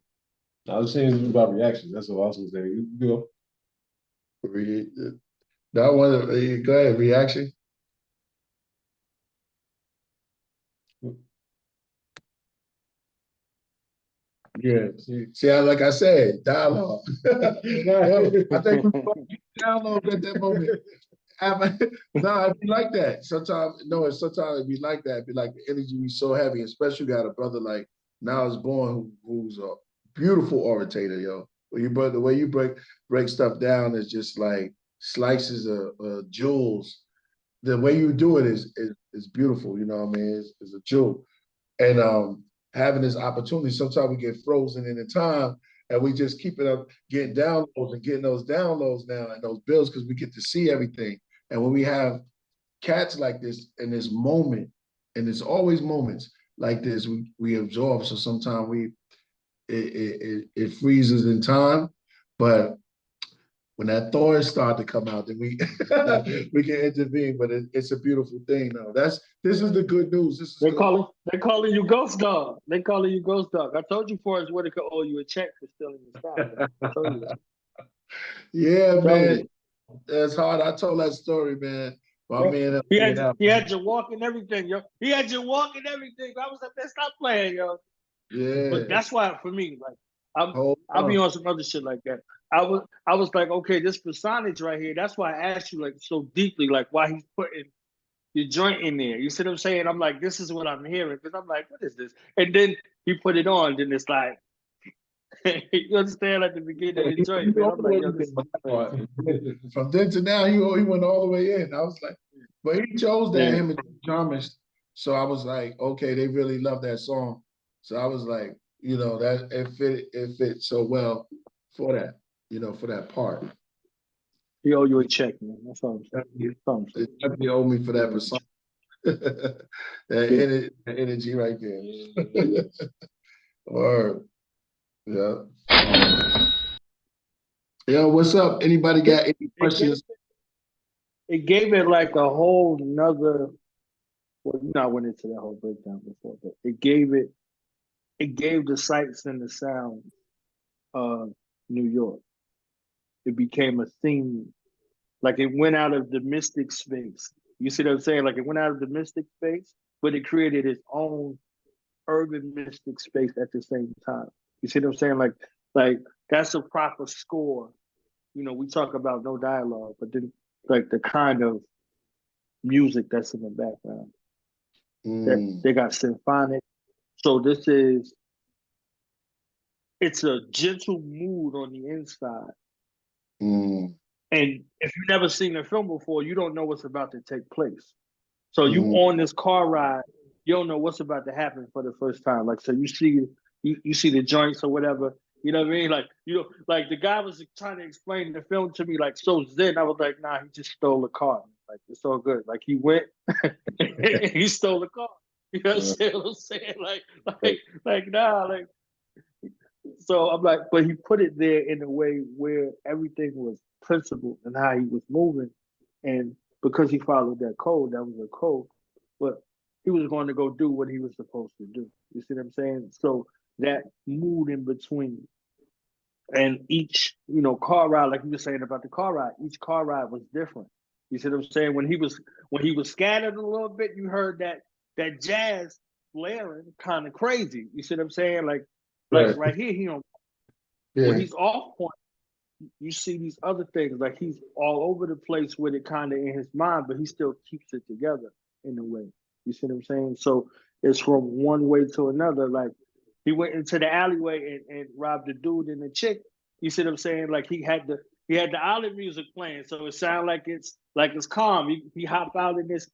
I was saying about reactions. That's what I was going to say. You go. That one, go ahead, reaction. Yeah, see, like I said, dialogue. I think we dialogue at that moment. No, it'd be like that. Sometimes it'd be like that. It'd be like the energy be so heavy, especially you got a brother like Now Is Born who's a beautiful orator, yo. The way you break stuff down is just like slices of jewels. The way you do it is beautiful, you know what I mean? It's a jewel. And having this opportunity, sometimes we get frozen in the time and we just keep it up, getting downloads and getting those downloads now and those bills because we get to see everything. And when we have cats like this in this moment, and there's always moments like this, we absorb. So sometimes it freezes in time, but when that thorns start to come out, then we can intervene. But it's a beautiful thing. Now this is the good news. They're calling you Ghost Dog. They calling you Ghost Dog. I told you Forrest Whitaker owe you a check for stealing the style. I told you that. Yeah, man. That's hard. I told that story, man. Man, he had you walk and everything, yo. He had you walk and everything. I was like, man, stop playing, yo. Yeah. But that's why, for me, like, I'll be on some other shit like that. I was like, okay, this personage right here. That's why I asked you like so deeply, like why he's putting your joint in there. You see what I'm saying? I'm like, this is what I'm hearing because I'm like, what is this? And then he put it on. Then it's like, you understand? At the beginning of the joint, man. I'm like, yo, this is from then to now, he went all the way in. I was like, but he chose that him and Jarmus. So I was like, okay, they really love that song. So I was like, that it fit so well for that. For that part. He owe you a check, man. That's all I'm saying. He owe me for that persona. that energy right there. Or, yeah. Yo, what's up? Anybody got any questions? It gave it like a whole nother. Well, I went into that whole breakdown before, but it gave the sights and the sounds of New York. It became a theme. Like it went out of the mystic space. You see what I'm saying? Like it went out of the mystic space, but it created its own urban mystic space at the same time. You see what I'm saying? Like that's a proper score. We talk about no dialogue, but then like the kind of music that's in the background. They got symphonic. So it's a gentle mood on the inside. And if you've never seen a film before, you don't know what's about to take place. So you on this car ride, you don't know what's about to happen for the first time. Like, so you see the joints or whatever. You know what I mean? Like, like the guy was trying to explain the film to me, like, so zen. I was like, nah, he just stole a car. Like, it's all good. Like, he went, he stole a car. You know what I'm saying? Like, nah, like. So I'm like, but he put it there in a way where everything was principled and how he was moving, and because he followed that code, that was a code. But he was going to go do what he was supposed to do. You see what I'm saying? So that mood in between, and each car ride, like you were saying about the car ride, each car ride was different. You see what I'm saying? When he was scattered a little bit, you heard that jazz blaring kind of crazy. You see what I'm saying? Like right here, when he's off point, you see these other things. Like he's all over the place with it kind of in his mind, but he still keeps it together in a way. You see what I'm saying? So it's from one way to another. Like he went into the alleyway and robbed the dude and the chick. You see what I'm saying? Like he had the olive music playing, so it sounded like it's calm. He hop out in this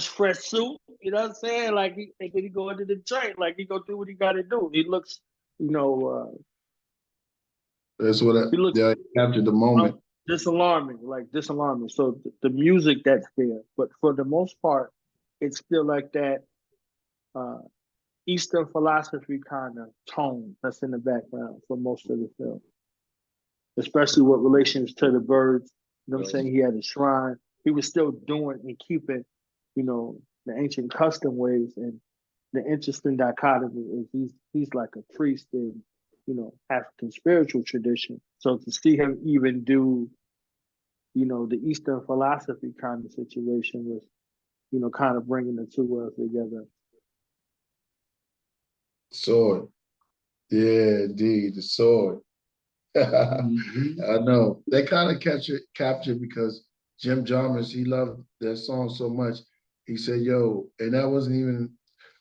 fresh suit. You know what I'm saying? Like and then he go into the joint. Like he go do what he got to do. He looks, that's what I captured the moment. Disalarming. So the music that's there, but for the most part, it's still like that Eastern philosophy kind of tone that's in the background for most of the film, especially with relations to the birds. You know what I'm saying? He had a shrine. He was still doing and keeping, the ancient custom ways. And the interesting dichotomy is he's like a priest in, African spiritual tradition. So to see him even do, the Eastern philosophy kind of situation was, kind of bringing the two worlds together. Sword. Yeah, indeed, the sword. I know. They kind of captured because Jim Jarmusch, he loved that song so much. He said, yo, and that wasn't even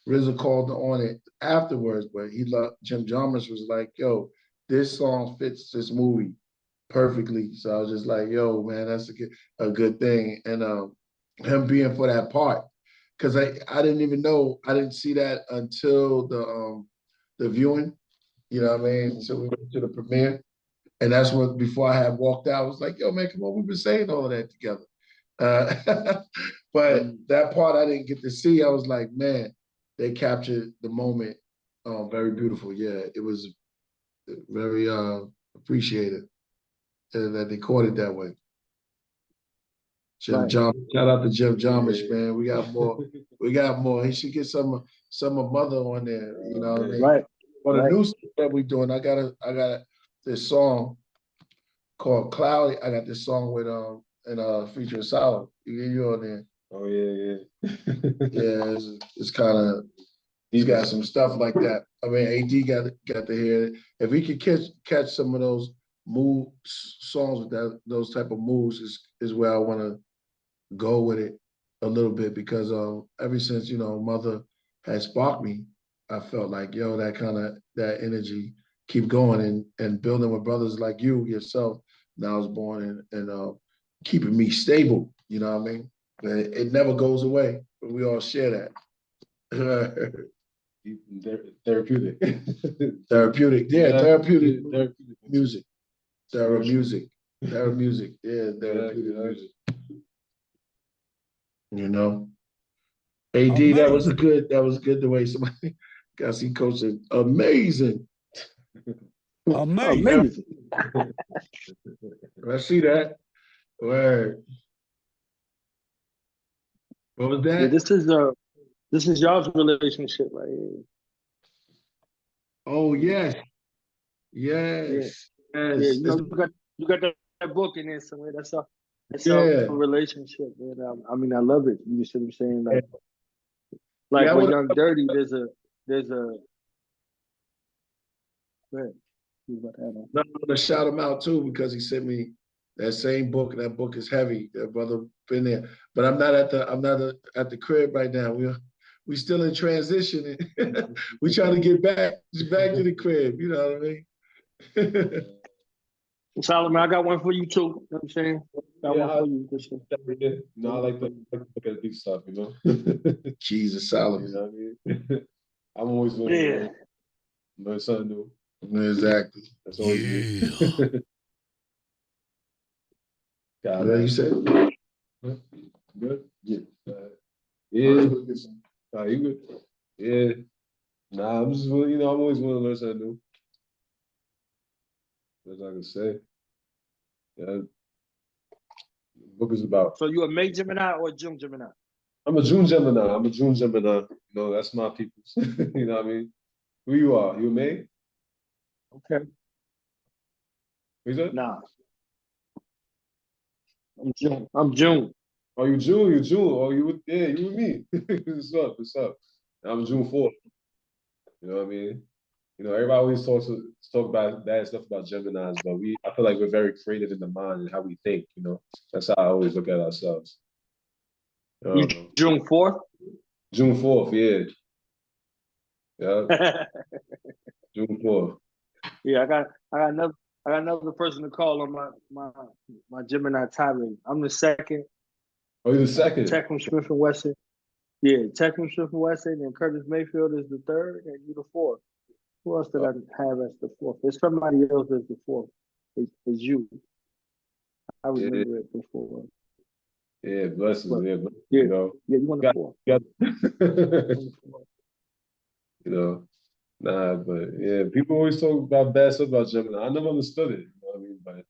RZA called on it afterwards, but Jim Jarmusch was like, yo, this song fits this movie perfectly. So I was just like, yo, man, that's a good thing. And him being for that part, because I didn't even know, I didn't see that until the viewing, you know what I mean? So we went to the premiere. And that's what, before I had walked out, I was like, yo, man, come on, we've been saying all of that together. But that part I didn't get to see. I was like, man, they captured the moment very beautiful. Yeah, it was very appreciated that they caught it that way. Jim Jarmusch, shout out to Jim Jarmusch, man. We got more. He should get some of Mother on there. You know what I mean? Right. For the new stuff that we're doing, I got this song called Cloudy. I got this song with featuring Solid. You on there? Oh yeah. Yeah, it's kind of, he's got some stuff like that. I mean, AD got to hear it. If he could catch some of those songs with those type of moves is where I want to go with it a little bit, because ever since Mother had sparked me, I felt like, yo, that energy keep going and building with brothers like you yourself. Now I was born and keeping me stable. You know what I mean? It never goes away. We all share that. Therapeutic. Therapeutic. Yeah, therapeutic music. Therapeutic. Therapeutic. Yeah, therapeutic music. AD, that was good the way somebody got see Coach said, amazing. Amazing. I see that. Word. What was that? Yeah, this is y'all's relationship right here. Oh yes. Yes. Yeah, you got that book in there somewhere. That's our relationship, man. I mean, I love it. You see what I'm saying? Like with Young Dirty, there's a go ahead. I'm gonna shout him out too, because he sent me that same book. That book is heavy. That brother been there, but I'm not at the crib right now. We still in transition. We trying to get back to the crib. You know what I mean? Solomon, I got one for you too. You know what I'm saying? Got Yeah, one for you. This one. No, I like to look at deep stuff, you know. Jesus, You Solomon. know what I mean? I'm always willing Yeah. to learn something new. Exactly. That's always me. God, Yeah, you said. good. Yeah. Yeah. You good? Yeah. Nah, I'm just willing, I'm always willing to learn something new. That's all I can say. Yeah. The book is about. So you a May Gemini or a June Gemini? I'm a June Gemini. You know, that's my people's. You know what I mean? Who you are? You a May? Okay. What you said? Nah. I'm June. Oh, you June? You June? Oh, you with me? What's up? What's up? I'm June 4th. You know what I mean? You know, everybody always talk about bad stuff about Geminis, but I feel like we're very creative in the mind and how we think. You know, that's how I always look at ourselves. You June 4th? June 4th, yeah. Yeah. June 4th. Yeah, I got another person to call on my Gemini tirade. I'm the second. Oh, you're the second. Techman Smith and Wesson. Yeah, Techman Smith and Wesson, and Curtis Mayfield is the third, and you the fourth. Who else did I have as the fourth? There's somebody else as the fourth. It's you. I remember it before. Yeah, blessings. But, yeah, you know. Yeah, you want the fourth. You know, nah, but yeah, people always talk about bad stuff about Gemini. I never understood it. You know what I mean? But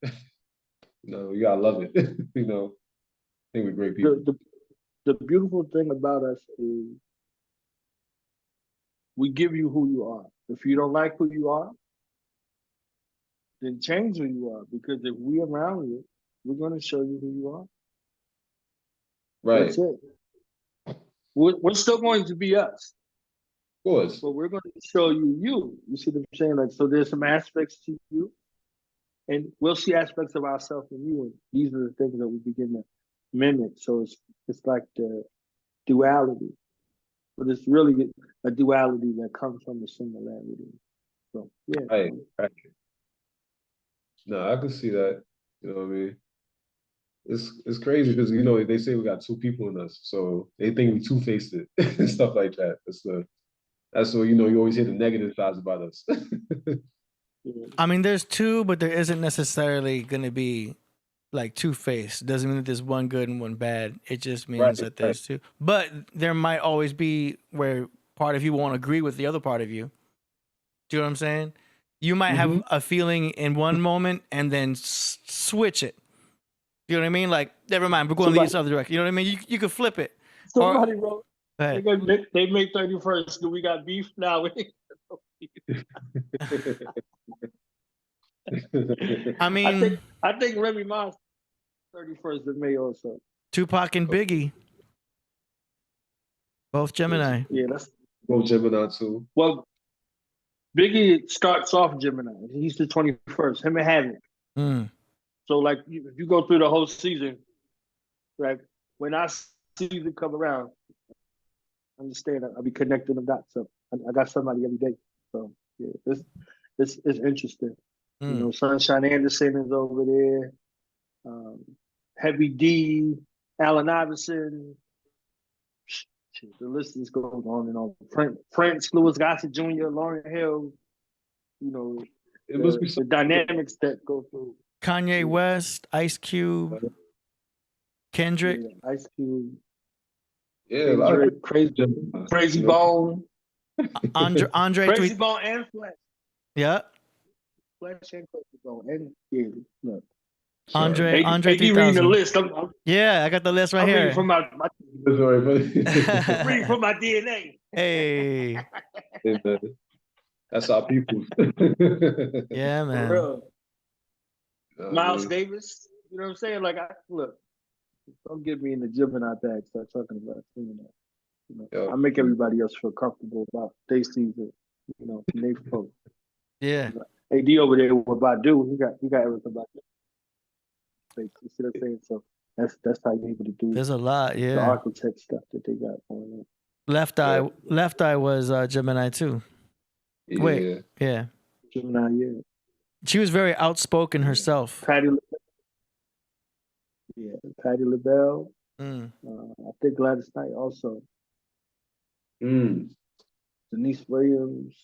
you know, you gotta love it. You know, I think we're great people. The beautiful thing about us is we give you who you are. If you don't like who you are, then change who you are. Because if we're around you, we're going to show you who you are. Right. That's it. We're still going to be us. Of course. But we're going to show you you. You see what I'm saying? Like, so there's some aspects to you, and we'll see aspects of ourselves in you. And these are the things that we begin to mimic. So it's like the duality. But it's really a duality that comes from the similarity. So yeah. Right. No, I can see that. You know what I mean? It's crazy because you know they say we got two people in us, so they think we two-faced it and stuff like that. That's what you always hear the negative sides about us. I mean, there's two, but there isn't necessarily going to be like two-faced. Doesn't mean that there's one good and one bad. It just means that there's two. But there might always be where part of you won't agree with the other part of you. Do you know what I'm saying? You might have a feeling in one moment and then switch it. You know what I mean? Like, never mind, we're going this other direction. You know what I mean? You could flip it. Somebody wrote, they May 31st. Do we got beef now? I mean, I think Remy Ma's 31st of May also. Tupac and Biggie, both Gemini. Yeah, that's both Gemini too. Well, Biggie starts off Gemini. He's the 21st. Him and Havoc. So, like, if you go through the whole season, like, when I see it come around, understand I'll be connecting the dots up. I got somebody every day. So, yeah, it's interesting. You know, Sunshine Anderson is over there. Heavy D, Allen Iverson. The list is going on and on. Prince, Louis Gossett Jr., Lauryn Hill. You know, it must be the dynamics that go through. Kanye West, Ice Cube, Kendrick. Yeah, Ice Cube. Yeah, Kendrick, Crazy Bone. Andre Crazy Bone and Flesh. Yeah. Flesh and Crazy Bone. And look. Andre 3000. reading the list. I got the list right here. Reading from my reading from my DNA. Hey. That's our people. Yeah, man. For real. Miles Davis. You know what I'm saying? Like, look, don't get me in the Gemini bag. Start talking about I make everybody else feel comfortable about their season. You know, they folk. Yeah. AD over there with Badu, he got everything about it. You see what I'm saying? So that's how you're able to do. There's a lot, the architect stuff that they got going on. Left Eye was Gemini too. Yeah. Wait, yeah. Gemini, yeah. She was very outspoken herself. Patty LaBelle. Mm. I think Gladys Knight also. Denise Williams.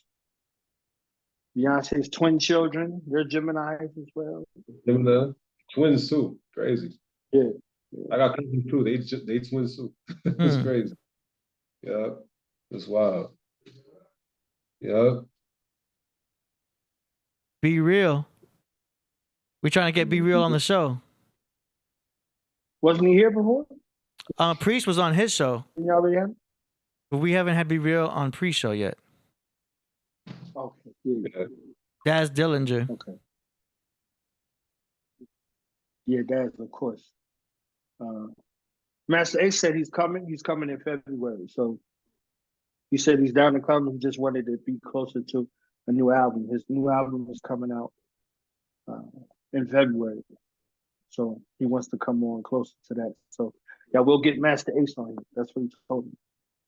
Beyonce's twin children. They're Geminis as well. Gemini. Twins too. Crazy. Yeah. I got cousins too. They twins too. It's crazy. Yeah. It's wild. Yeah. Be Real. We trying to get Be Real on the show. Wasn't he here before? Priest was on his show. You already had? But we haven't had Be Real on pre-show yet. Okay. Yeah. Daz Dillinger. Okay. Yeah, Daz, of course. Master Ace said he's coming. He's coming in February. So he said he's down to come. He just wanted to be closer to a new album. His new album is coming out in February. So he wants to come on closer to that. So yeah, we'll get Master Ace on him. That's what he told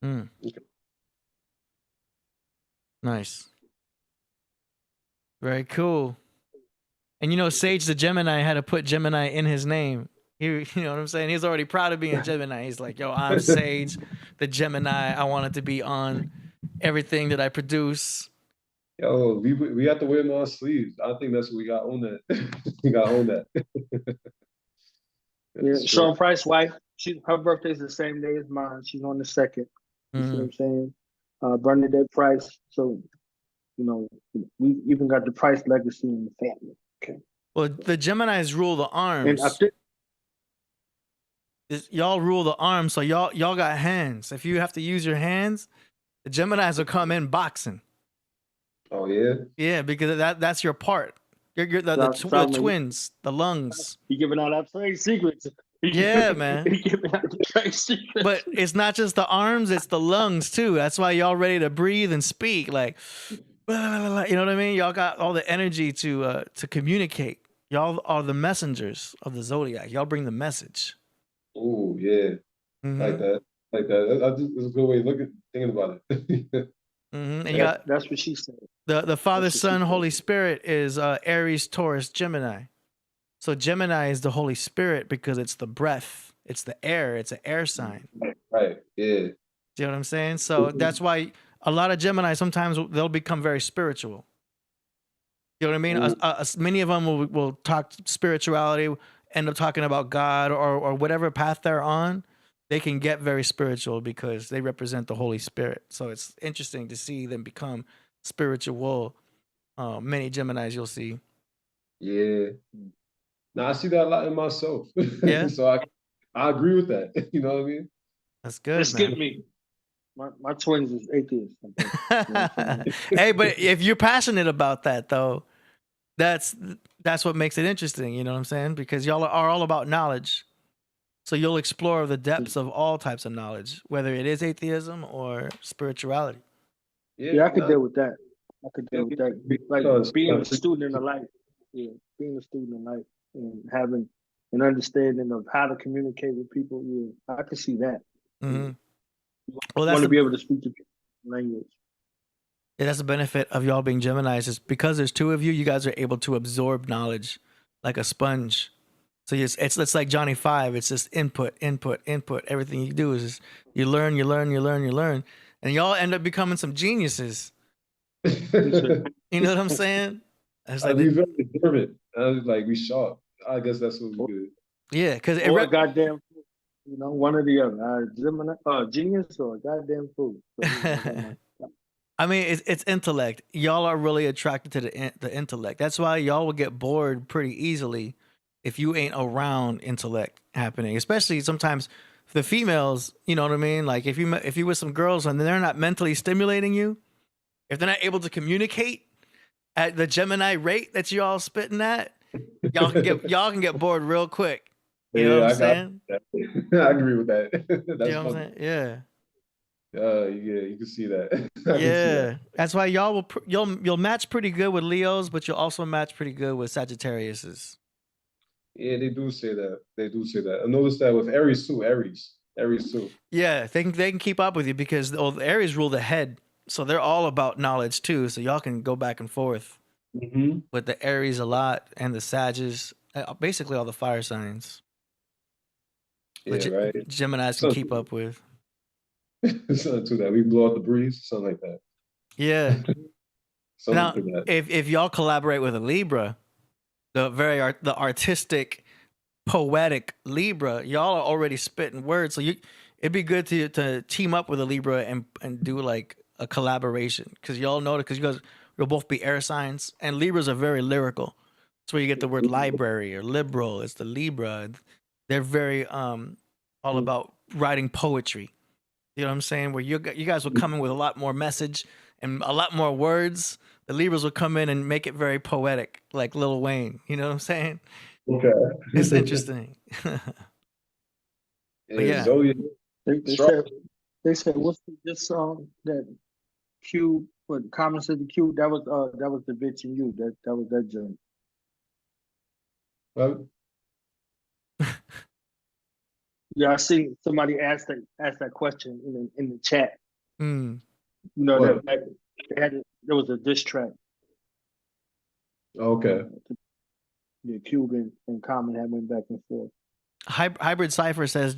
me. Nice. Very cool. And you know, Sage the Gemini had to put Gemini in his name. You know what I'm saying? He's already proud of being Gemini. He's like, yo, I'm Sage the Gemini. I want it to be on everything that I produce. Yo, we have to wear them on our sleeves. I think that's what we got on that. We got on that. Yeah, Sean Price's wife, her birthday's the same day as mine. She's on the 2nd. You see what I'm saying? Bernadette Price. So, you know, we even got the Price legacy in the family. Okay. Well, the Geminis rule the arms. And y'all rule the arms, so y'all got hands. If you have to use your hands, the Geminis will come in boxing. Oh yeah. Yeah, because that's your part. You're the twins, the lungs. You giving out our trade secrets. Yeah, man. You giving out the trade secrets. But it's not just the arms; it's the lungs too. That's why y'all ready to breathe and speak. Like, you know what I mean? Y'all got all the energy to communicate. Y'all are the messengers of the Zodiac. Y'all bring the message. Oh yeah, like that. That's a good way of thinking about it. And you got, that's what she said. The Father, Son, Holy Spirit is Aries, Taurus, Gemini. So Gemini is the Holy Spirit because it's the breath, it's the air, it's an air sign. Right. Yeah. Do you know what I'm saying? So that's why a lot of Gemini sometimes they'll become very spiritual. You know what I mean? Many of them will talk spirituality, end up talking about God or whatever path they're on. They can get very spiritual because they represent the Holy Spirit. So it's interesting to see them become spiritual. Many Geminis you'll see. Yeah. Now I see that a lot in myself. Yeah. So I agree with that. You know what I mean? That's good. Skip me. My twins is atheists. Hey, but if you're passionate about that though, that's what makes it interesting. You know what I'm saying? Because y'all are all about knowledge. So you'll explore the depths of all types of knowledge, whether it is atheism or spirituality. Yeah, I could deal with that. I could deal with that. Like being a student in life. Yeah, being a student in life and having an understanding of how to communicate with people. Yeah, I could see that. Mm-hmm. Well, that's want to be able to speak to people language. Yeah, that's the benefit of y'all being Geminis is because there's two of you, you guys are able to absorb knowledge like a sponge. So it's like Johnny Five. It's just input. Everything you do is just, you learn, and y'all end up becoming some geniuses. You know what I'm saying? It's like we very observant. Like we sharp. I guess that's what we do. Yeah, because goddamn, you know, one or the other. Gemini, genius or a goddamn fool. I mean, it's intellect. Y'all are really attracted to the intellect. That's why y'all will get bored pretty easily if you ain't around intellect happening. Especially sometimes the females, you know what I mean? Like if you with some girls and they're not mentally stimulating you, if they're not able to communicate at the Gemini rate that you all spitting at, y'all can get bored real quick. You know what I'm saying? I agree with that. That's you know what I'm saying? Yeah. Yeah, you can see that. Yeah, that's why you'll match pretty good with Leos, but you'll also match pretty good with Sagittariuses. Yeah, they do say that. I noticed that with Aries too. Aries too. Yeah, they can keep up with you because the Aries rule the head, so they're all about knowledge too. So y'all can go back and forth. Mm-hmm. with the Aries a lot and the Sagittarius, basically all the fire signs. Yeah, right. Geminis can keep up with. Something to that. We blow out the breeze, something like that. Yeah. Now, Something to that. if y'all collaborate with a Libra, the artistic, poetic Libra, y'all are already spitting words. So it'd be good to team up with a Libra and do like a collaboration, because y'all know that, because you'll both be air signs, and Libras are very lyrical. That's where you get the word library or liberal. It's the Libra. They're very all about writing poetry. You know what I'm saying? Where you guys will come in with a lot more message and a lot more words. The Libras will come in and make it very poetic, like Lil Wayne. You know what I'm saying? Okay. It's interesting. But yeah. Zodiac. They said what's this song that Q, what Common said the Q, that was the bitch in you. That was that joint. Well, Yeah, I see somebody asked that question in the chat. Mm. You know, what? there was a diss track. Okay. Yeah, Cube and Common had went back and forth. Hybrid Cipher says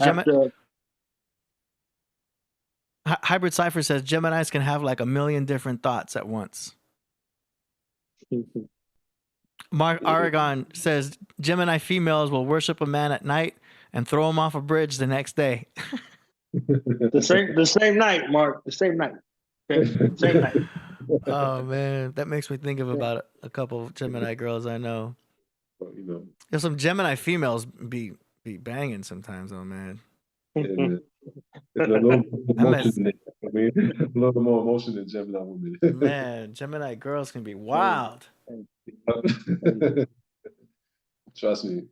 Hybrid Cipher says Geminis can have like a million different thoughts at once. Mark Aragon says Gemini females will worship a man at night and throw him off a bridge the next day. the same night, Mark. The same night. Same night. Oh man, that makes me think of about a couple of Gemini girls I know. You know, There's some Gemini females be banging sometimes, though, man. there's a little emotion in it. I mean, a little more emotion than Gemini women. Man, Gemini girls can be wild. Trust me.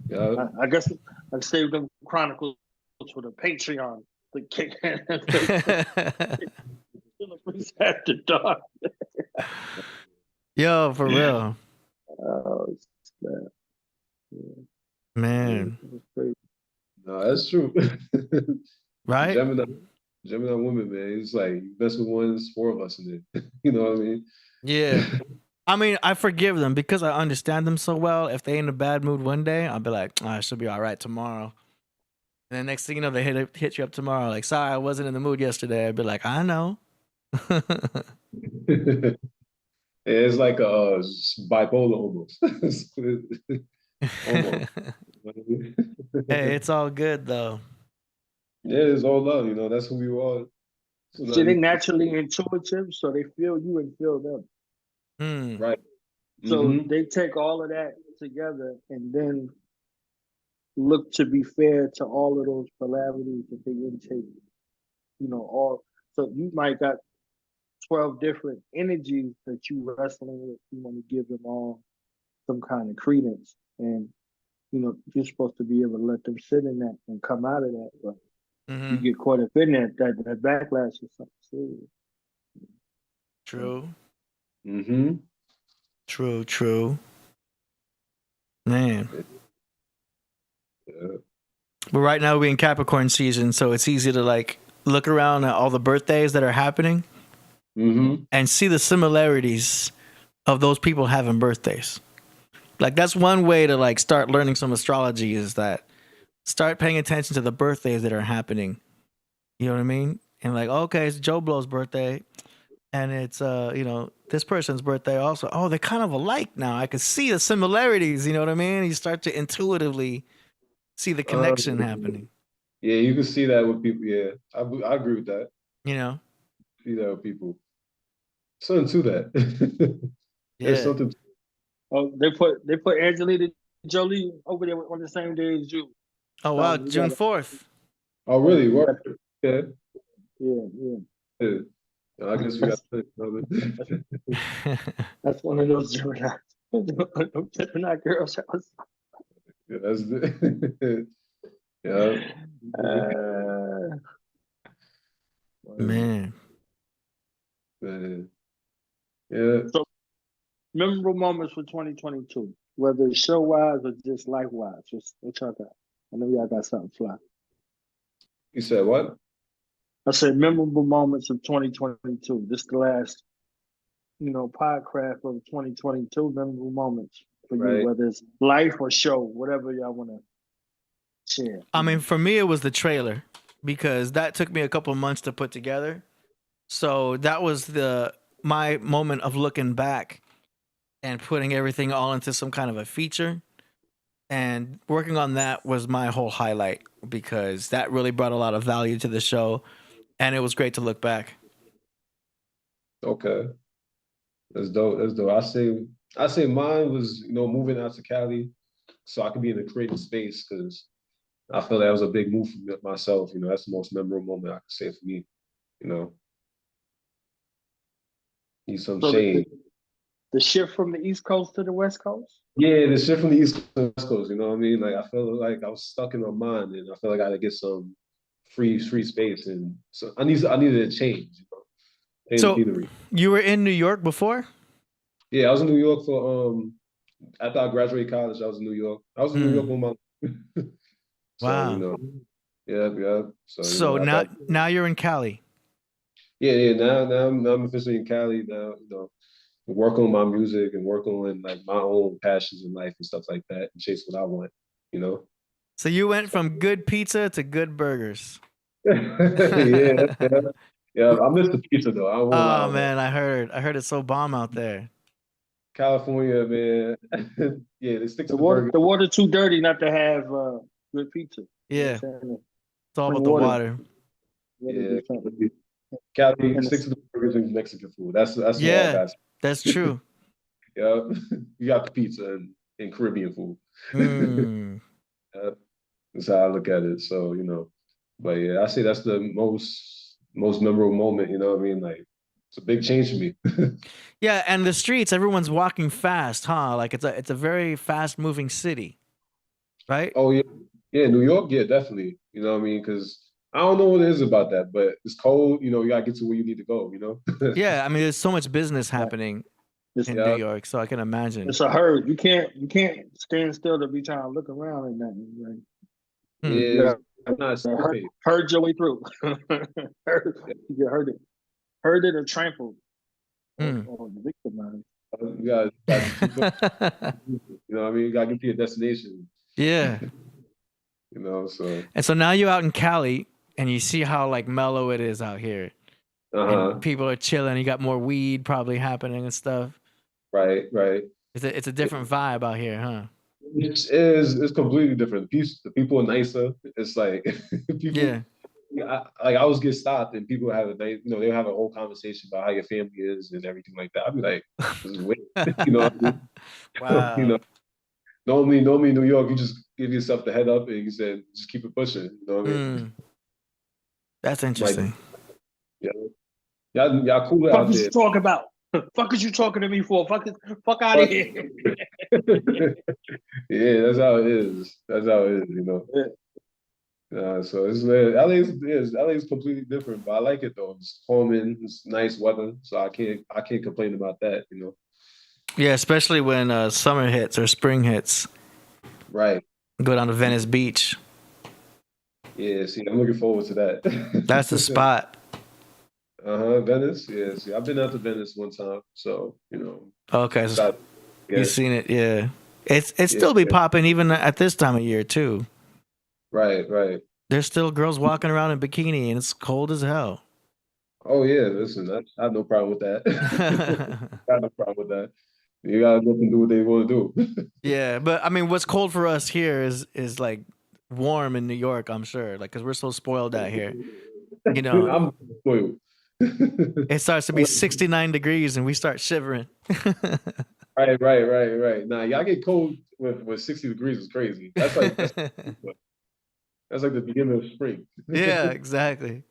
Yeah. I guess I saved them chronicles for the Patreon. The kick after dark. Yo, for real. Oh, man. No, that's true. Right? Gemini women, man. It's like you mess with one, there's 4 of us in it. You know what I mean? Yeah. I mean, I forgive them because I understand them so well. If they in a bad mood one day, I'll be like, I should be all right tomorrow. And then next thing you know, they hit you up tomorrow. Like, sorry, I wasn't in the mood yesterday. I'd be like, I know. It's like a bipolar almost. Almost. Hey, it's all good though. Yeah, it's all love. You know, that's who we are. So they naturally intuitive, so they feel you and feel them. Right. So they take all of that together and then look to be fair to all of those polarities that they intake. You know, all so you might got 12 different energies that you wrestling with. You want to give them all some kind of credence, and you know you're supposed to be able to let them sit in that and come out of that. But you get caught up in that backlash or something serious. True. True. Man. Yeah. But right now we're in Capricorn season, so it's easy to like look around at all the birthdays that are happening and see the similarities of those people having birthdays. Like that's one way to like start learning some astrology, is that start paying attention to the birthdays that are happening. You know what I mean? And like, okay, it's Joe Blow's birthday, and it's you know, this person's birthday also. Oh, they're kind of alike now. I can see the similarities. You know what I mean? You start to intuitively see the connection happening. Yeah, you can see that with people. Yeah, I agree with that. You know, see that with people. Something to that. There's something. Oh, they put Angelina Jolie over there on the same day as you. Oh wow, June 4th. Oh really? What? Yeah. Yeah. I guess we got. That's one of those Gemini girls. Yeah, that's it. Yeah. Man. Yeah. So, memorable moments for 2022, whether it's show wise or just life wise. What y'all got? I know y'all got something fly. You said what? I said memorable moments of 2022. This the last Podcraft of 2022 memorable moments for Right. you, whether it's life or show, whatever y'all want to share. I mean, for me, it was the trailer because that took me a couple of months to put together. So that was my moment of looking back and putting everything all into some kind of a feature. And working on that was my whole highlight because that really brought a lot of value to the show. And it was great to look back. Okay. That's dope. That's dope. I say mine was, moving out to Cali so I could be in a creative space because I feel that was a big move for myself. That's the most memorable moment I could say for me. Need some So shade. the shift from the East Coast to the West Coast? Yeah, the shift from the East Coast to the West Coast, you know what I mean? Like I feel like I was stuck in my mind and I feel like I had to get some free space and so I needed a change, So you were in New York before? Yeah, I was in New York for after I graduated college, I was in New York. I was in New York with my so, wow. Yeah. So now you're in Cali. Yeah. Now I'm officially in Cali now, work on my music and work on like my own passions in life and stuff like that and chase what I want, So you went from good pizza to good burgers. Yeah. I miss the pizza though. I won't lie. Oh man, I heard it's so bomb out there. California, man. Yeah, they stick to The the water. burger. The water too dirty not to have good pizza. Yeah, You know what I'm saying? it's all about the water. Yeah, Cali sticks to the burgers and Mexican food. That's what all guys. That's true. Yeah, you got the pizza and Caribbean food. That's how I look at it. So but yeah, I say that's the most memorable moment. You know what I mean? Like it's a big change for me. Yeah, and the streets, everyone's walking fast, huh? Like it's a very fast moving city, right? Oh yeah, New York, yeah, definitely. You know what I mean? Because I don't know what it is about that, but it's cold. You gotta get to where you need to go. Yeah, I mean, there's so much business happening in New York, so I can imagine. It's a herd. You can't stand still to be trying to look around and nothing. Right? Yeah, not herd your way through. You get herded or trampled. Or victimized. You gotta you know what I mean? You gotta get to your destination. Yeah. So. And so now you're out in Cali and you see how like mellow it is out here. And people are chilling. You got more weed probably happening and stuff. Right. It's a different vibe out here, huh? It's completely different. The people are nicer. It's like people. Yeah. I always get stopped and people have they'll have a whole conversation about how your family is and everything like that. I'd be like, this is weird. What I mean? Wow. Normally in New York, you just give yourself the head up and you said, just keep it pushing. You know what I mean? That's interesting. Like, y'all cool out there. What you talking about? Fuck is you talking to me for? Fuck out of here. Yeah, that's how it is. So it's LA's completely different, but I like it though. It's calming, it's nice weather, so I can't complain about that. Yeah, especially when summer hits or spring hits. Right. Go down to Venice Beach. Yeah, see, I'm looking forward to that. That's the spot. Venice. Yeah, see, I've been out to Venice one time, so Okay, so you've seen it, yeah. It's still be popping even at this time of year too. Right. There's still girls walking around in bikini and it's cold as hell. Oh yeah, listen, I have no problem with that. I have no problem with that. You gotta let them do what they want to do. Yeah, but I mean, what's cold for us here is like warm in New York, I'm sure, like because we're so spoiled out here. I'm spoiled. It starts to be 69 degrees and we start shivering. Right. Nah, y'all get cold with 60 degrees is crazy. That's like the beginning of spring. Yeah, exactly.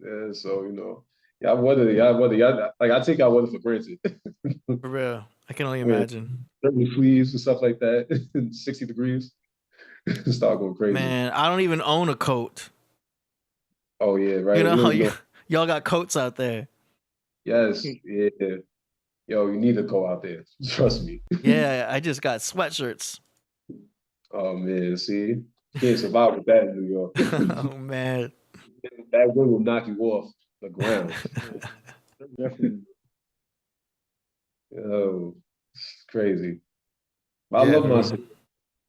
Yeah, so y'all weather. Like I take y'all weather for granted. For real, I can only imagine. Fleas and stuff like that. 60 degrees. Start going crazy. Man, I don't even own a coat. Oh yeah, right. Y'all got coats out there. Yes, yeah. Yo, you need a coat out there. Trust me. Yeah, I just got sweatshirts. Oh man, see, you can't survive with that in New York. Oh man, that wind will knock you off the ground. Definitely. Oh, it's crazy. I love my city.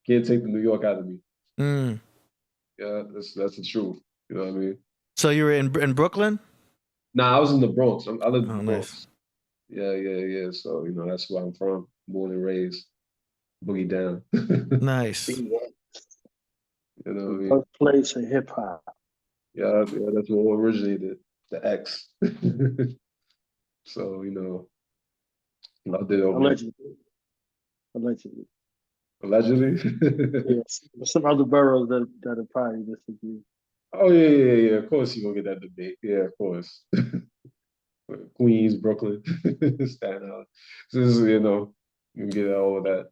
Can't take the New York out of me. Mm. Yeah, that's the truth. You know what I mean? So you were in Brooklyn? Nah, I was in the Bronx. I live in the Nice. Bronx. Yeah. So, that's where I'm from. Born and raised. Boogie down. Nice. You know what I mean? Birthplace of hip hop. Yeah, that's what originated the X. So, I did over Allegedly. Allegedly? Yes. Some other boroughs that are probably disagree. Oh, yeah. Of course you're going to get that debate. Yeah, of course. Queens, Brooklyn, Staten Island. So this is, you can get all of that.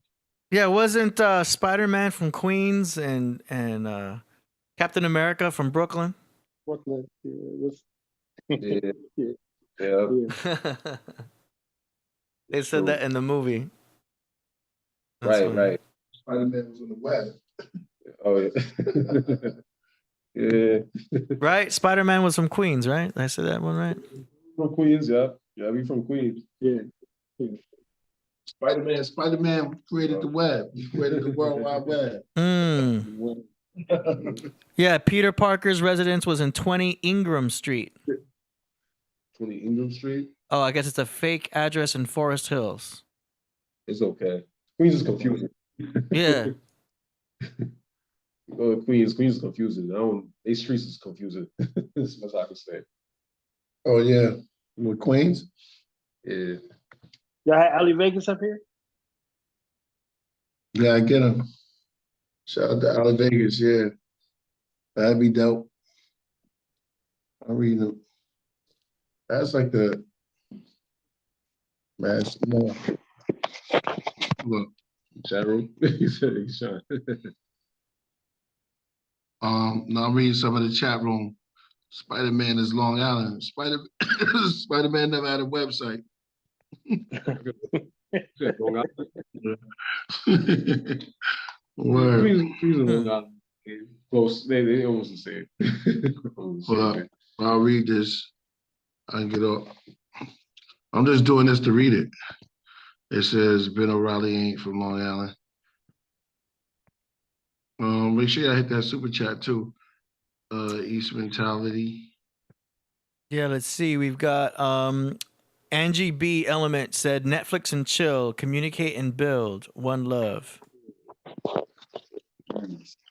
Yeah, wasn't Spider-Man from Queens and Captain America from Brooklyn? Brooklyn, Yeah. They said that in the movie. That's right. Spider-Man was on the web. Oh, yeah. Yeah. Right? Spider-Man was from Queens, right? Did I said that one right? From Queens, yeah. Yeah, we from Queens. Yeah. Spider-Man created the web. He created the World Wide Web. Mm. Yeah, Peter Parker's residence was in 20 Ingram Street. 20 Ingram Street? Oh, I guess it's a fake address in Forest Hills. It's okay. Queens is confusing. Yeah. Go to Queens. Queens is confusing. These streets is confusing. That's what I can say. Oh, yeah. With Queens? Yeah. Y'all had Ali Vegas up here? Yeah, I get him. Shout out to Ali Vegas, yeah. That'd be dope. I'm reading them. That's like the last more. Look, Chat room? He said he's trying. now I'm reading some of the chat room. Spider-Man is Long Island. Spider-Man never had a website. Word. Queens is Long Island. Close. They almost the same. Hold up. I'll read this. I can get up. I'm just doing this to read it. It says Ben O'Reilly ain't from Long Island. Make sure I hit that super chat too. East mentality. Yeah, let's see. We've got Angie B. Element said Netflix and chill, communicate and build. One love.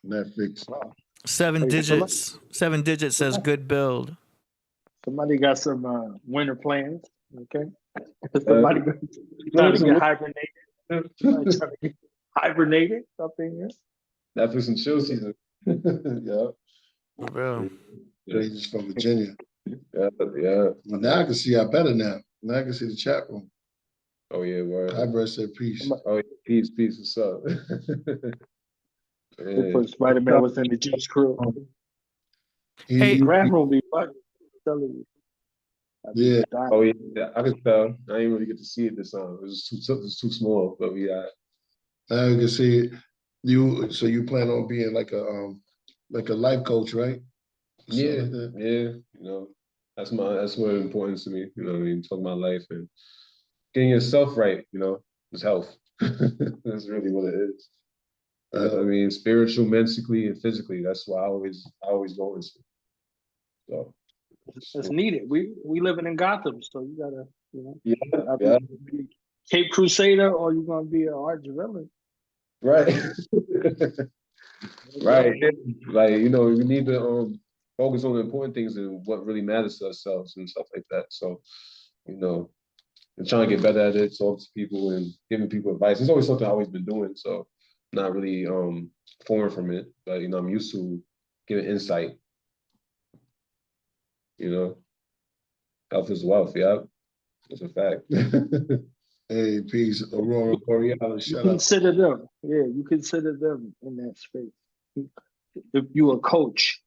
Netflix. 7 digits. 7 digits says good build. Somebody got some winter plans, okay? Somebody trying to get hibernated up in here. Netflix and chill season. Yeah. Bro. He's from Virginia. Yeah. Well, now I can see y'all better now. Now I can see the chat room. Oh, yeah, word. Hybrid said peace. Oh, yeah, peace, what's up? They put Spider-Man was in the Juice Crew. Hey, Grand room be fucking telling you. Yeah. Oh, yeah, I could tell. I didn't really get to see it this time. It was too small, but yeah. Now you can see it. So you plan on being like a life coach, right? Yeah. That's what importance to me. You know what I mean? Talking about life and getting yourself right, is health. That's really what it is. I mean, spiritual, mentally, and physically. That's what I always go into. So it's needed. We living in Gotham, so you gotta, Yeah. Be Cape Crusader, or you're gonna be an arch villain. Right. Right. Like, we need to focus on the important things and what really matters to ourselves and stuff like that. So, and trying to get better at it, talk to people and giving people advice. It's always something I've always been doing. So not really foreign from it, but I'm used to giving insight. Health is wealth, yeah. That's a fact. Hey, peace. Aurora Borealis, You consider them. Yeah, you consider them in that space. If you a coach,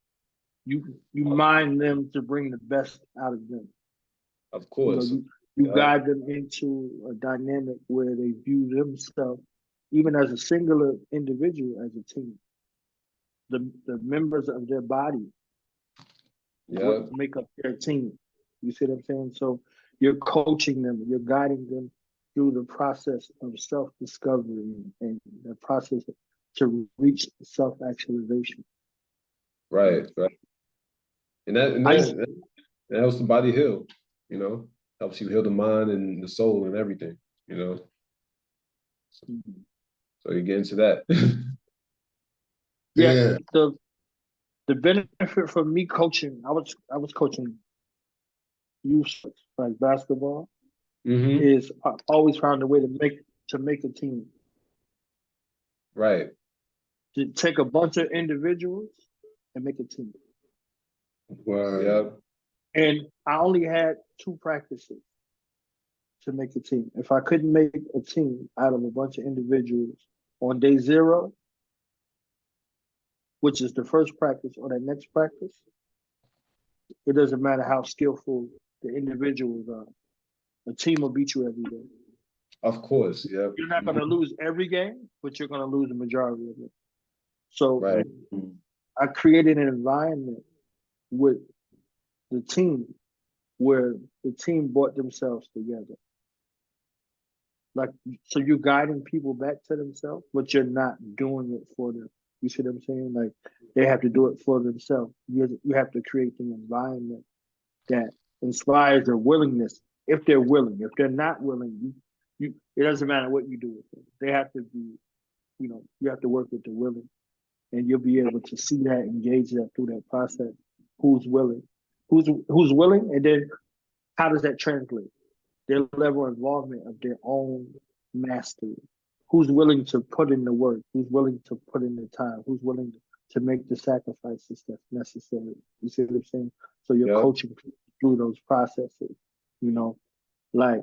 you mind them to bring the best out of them. Of course. You guide them into a dynamic where they view themselves, even as a singular individual, as a team. The members of their body what make up their team. You see what I'm saying? So you're coaching them, you're guiding them through the process of self-discovery and the process to reach self-actualization. Right. And that helps the body heal, you know, helps you heal the mind and the soul and everything, you know. So you get into that. Yeah. The benefit from me coaching, I was coaching youth sports, like basketball, is I always found a way to make a team. Right. To take a bunch of individuals and make a team. Wow. Yeah. And I only had 2 practices to make a team. If I couldn't make a team out of a bunch of individuals on day 0, which is the first practice or that next practice, it doesn't matter how skillful the individuals are. A team will beat you every day. Of course, yeah. You're not going to lose every game, but you're going to lose the majority of it. So I created an environment with the team where the team brought themselves together. Like, so you're guiding people back to themselves, but you're not doing it for them. You see what I'm saying? Like, they have to do it for themselves. You have to create an environment that inspires their willingness. If they're willing, if they're not willing, it doesn't matter what you do with them. They have to be, you have to work with the willing, and you'll be able to see that, engage that through that process. Who's willing? Who's willing? And then how does that translate? Their level of involvement of their own mastery. Who's willing to put in the work? Who's willing to put in the time? Who's willing to make the sacrifices that's necessary? You see what I'm saying? So you're coaching people through those processes, like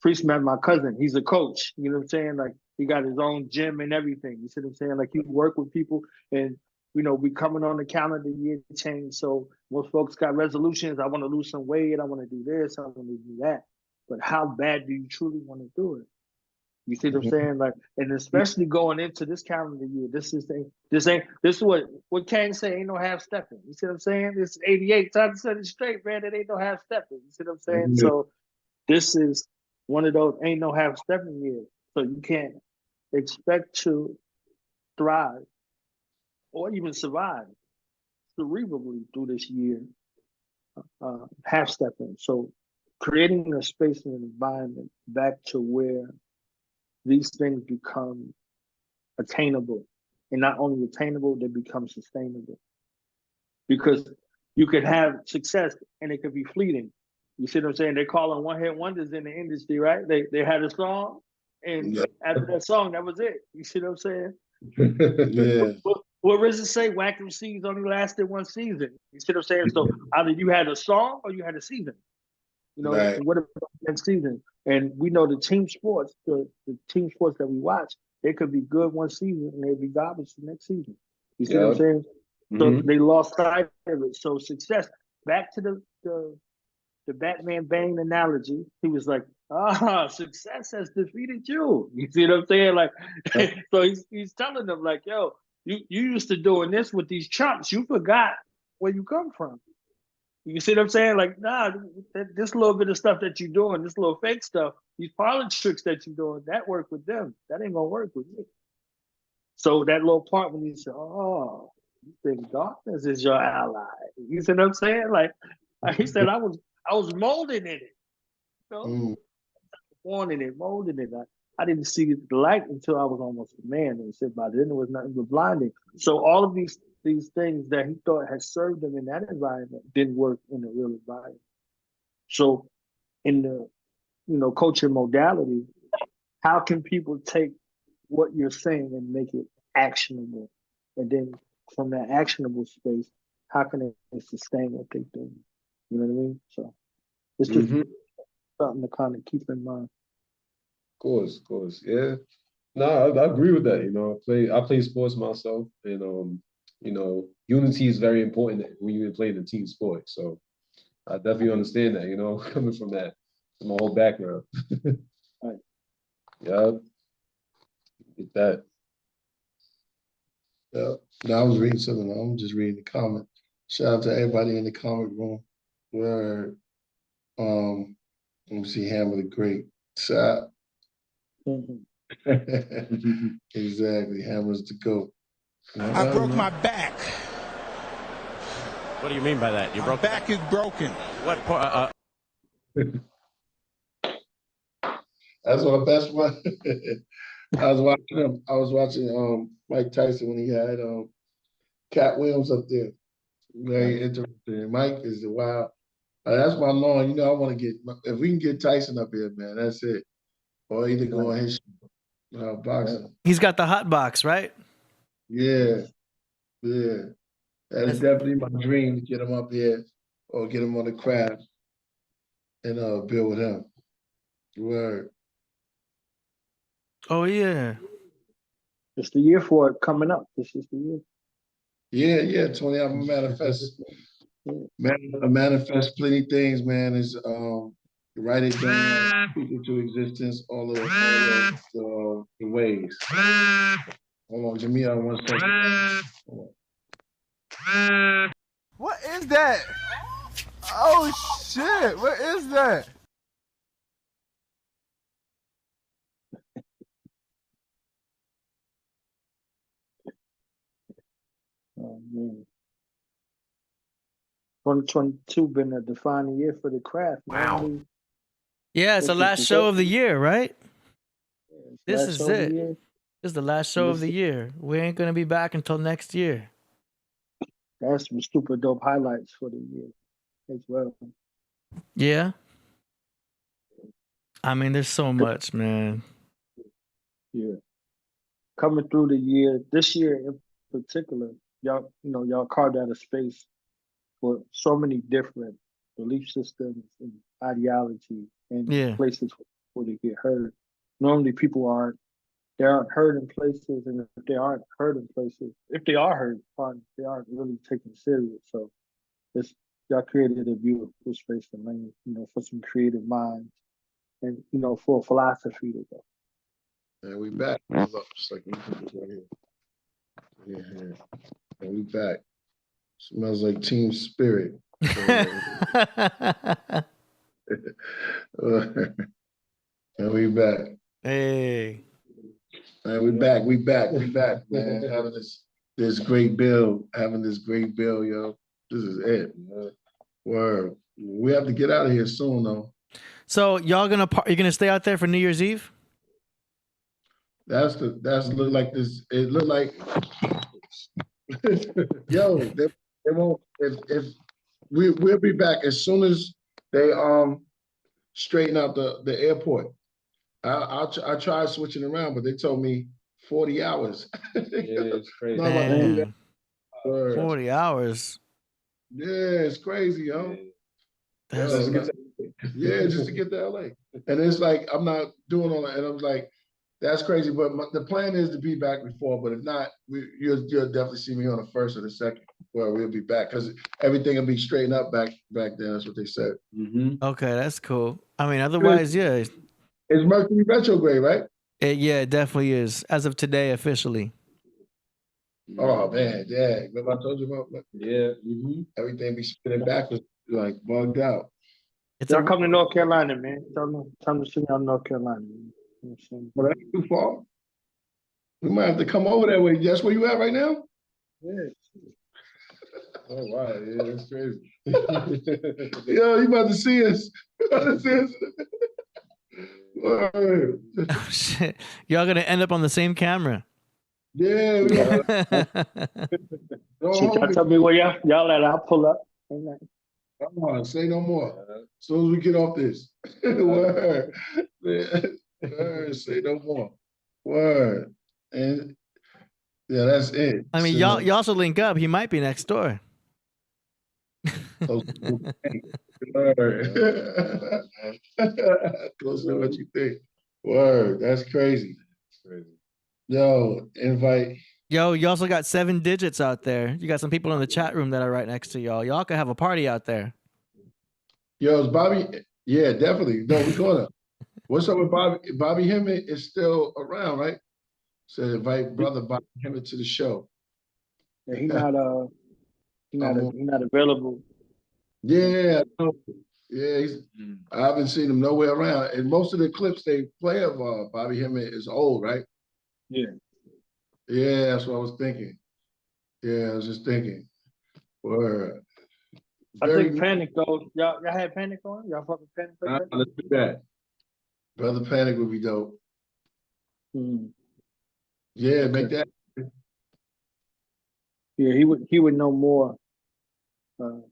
Priest met my cousin. He's a coach, you know what I'm saying? Like, he got his own gym and everything. You see what I'm saying? Like, he work with people, and we coming on the calendar year change. So most folks got resolutions. I want to lose some weight. I want to do this. I want to do that. But how bad do you truly want to do it? You see what I'm saying? Like, and especially going into this calendar year, this is what Kane say, ain't no half stepping. You see what I'm saying? It's 88 time to set it straight, man. It ain't no half stepping. You see what I'm saying? So this is one of those ain't no half stepping years. So you can't expect to thrive or even survive cerebrally through this year half stepping. So creating a space and an environment back to where these things become attainable, and not only attainable, they become sustainable. Because you could have success and it could be fleeting. You see what I'm saying? They call them one-hit wonders in the industry, right? They had a song, and after that song, that was it. You see what I'm saying? What does it say? Whack MCs only lasted one season. You see what I'm saying? So either you had a song or you had a season. And what about next season? And we know the team sports, the team sports that we watch, they could be good one season and they'd be garbage the next season. You see what I'm saying? So they lost sight of it. So success. Back to the Batman Bane analogy. He was like, success has defeated you. You see what I'm saying? Like, so he's telling them, like, yo, you used to doing this with these chumps. You forgot where you come from. You see what I'm saying? Like, nah, this little bit of stuff that you're doing, this little fake stuff, these parlor tricks that you're doing, that work with them. That ain't gonna work with me. So that little part when you say, oh, you think darkness is your ally. You see what I'm saying? Like he said, I was molding in it. Born in it, molding in it. I didn't see the light until I was almost a man. And he said by then it was nothing but blinding. So all of these things that he thought had served him in that environment didn't work in the real environment. So in the coaching modality, how can people take what you're saying and make it actionable? And then from that actionable space, how can they sustain what they do? You know what I mean? So it's just something to kind of keep in mind. Of course, yeah. No, I agree with that. I play sports myself, and unity is very important when you're playing a team sport. So I definitely understand that. Coming from my whole background. Right. Yeah, get that. Yeah. Now I was reading something. I'm just reading the comment. Shout out to everybody in the comic room. Where let me see, Hammer the Great. Exactly. Hammers to go. I broke my back. What do you mean by that? You broke back is broken. What part? That's my best one. I was watching Mike Tyson when he had Cat Williams up there. Very interesting. Mike is the wild. That's my lawn. You know, I want to get, if we can get Tyson up here, man, that's it. Or either go on his boxing. He's got the hot box, right? Yeah. Yeah. That is definitely my dream to get him up here or get him on the craft and build with him. Word. Oh, yeah. It's the year for it coming up. This is the year. Yeah, 20. I'm manifest. Manifest plenty things, man. Is write it down, speak it to existence, all of the ways. Hold on, give me 1 second. What is that? Oh shit! What is that? Oh, man. 2022 been a defining year for the craft. Wow. Man. Yeah, it's the last show of the year, right? This is it. This is the last show of the year. We ain't gonna be back until next year. That's some super dope highlights for the year as well. Yeah. I mean, there's so much, man. Yeah. Coming through the year, this year in particular, y'all carved out a space for so many different belief systems and ideologies and places where they get heard. Normally people aren't heard in places, and if they aren't heard in places, if they are heard, they aren't really taken serious. So y'all created a beautiful space and lane, for some creative minds and, for philosophy to go. And we back. Look, just like we put this right here. Yeah. And we back. Smells like team spirit. And we back. Hey. And we back, man. Having this great bill, yo. This is it, man. Word. We have to get out of here soon, though. So you're gonna stay out there for New Year's Eve? That's look like this. It look like yo, they won't if we'll be back as soon as they straighten out the airport. I tried switching around, but they told me 40 hours. Yeah, it's crazy. 40 hours. Yeah, it's crazy, yo. Just to get to LA. And it's like, I'm not doing all that. And I'm like, that's crazy. But the plan is to be back before. But if not, you'll definitely see me on the 1st or the 2nd, where we'll be back. Because everything will be straightened up back then. That's what they said. Mm-hmm. Okay, that's cool. I mean, otherwise, yeah. It's Mercury retrograde, right? It definitely is. As of today, officially. Oh, man. Yeah. Remember I told you about that? Yeah. Mm-hmm. Everything be spinning backwards, like bugged out. Y'all come to North Carolina, man. Time to see y'all in North Carolina. Well, that's too far. We might have to come over that way. That's where you at right now? Yeah. Oh, wow. Yeah, that's crazy. Yo, you about to see us. Oh, shit. Y'all gonna end up on the same camera. Yeah. So tell me where y'all at. I'll pull up. Come on, say no more. As soon as we get off this. Word. Word. Say no more. Word. And yeah, that's it. I mean, y'all also link up. He might be next door. Close to what you think. Word. That's crazy. Yo, invite. Yo, you also got 7 digits out there. You got some people in the chat room that are right next to y'all. Y'all could have a party out there. Yo, is Bobby? Yeah, definitely. No, we're gonna. What's up with Bobby? Bobby Hemmett is still around, right? So invite brother Bobby Hemmett to the show. Yeah, he's not available. Yeah, Yeah, I haven't seen him nowhere around. And most of the clips they play of Bobby Hemmett is old, right? Yeah. Yeah, that's what I was thinking. Yeah, I was just thinking. Word. I think Panic though. Y'all had Panic on? Y'all fucking Panic? Let's do that. Brother Panic would be dope. Hmm. Yeah, make that. Yeah, he would know more in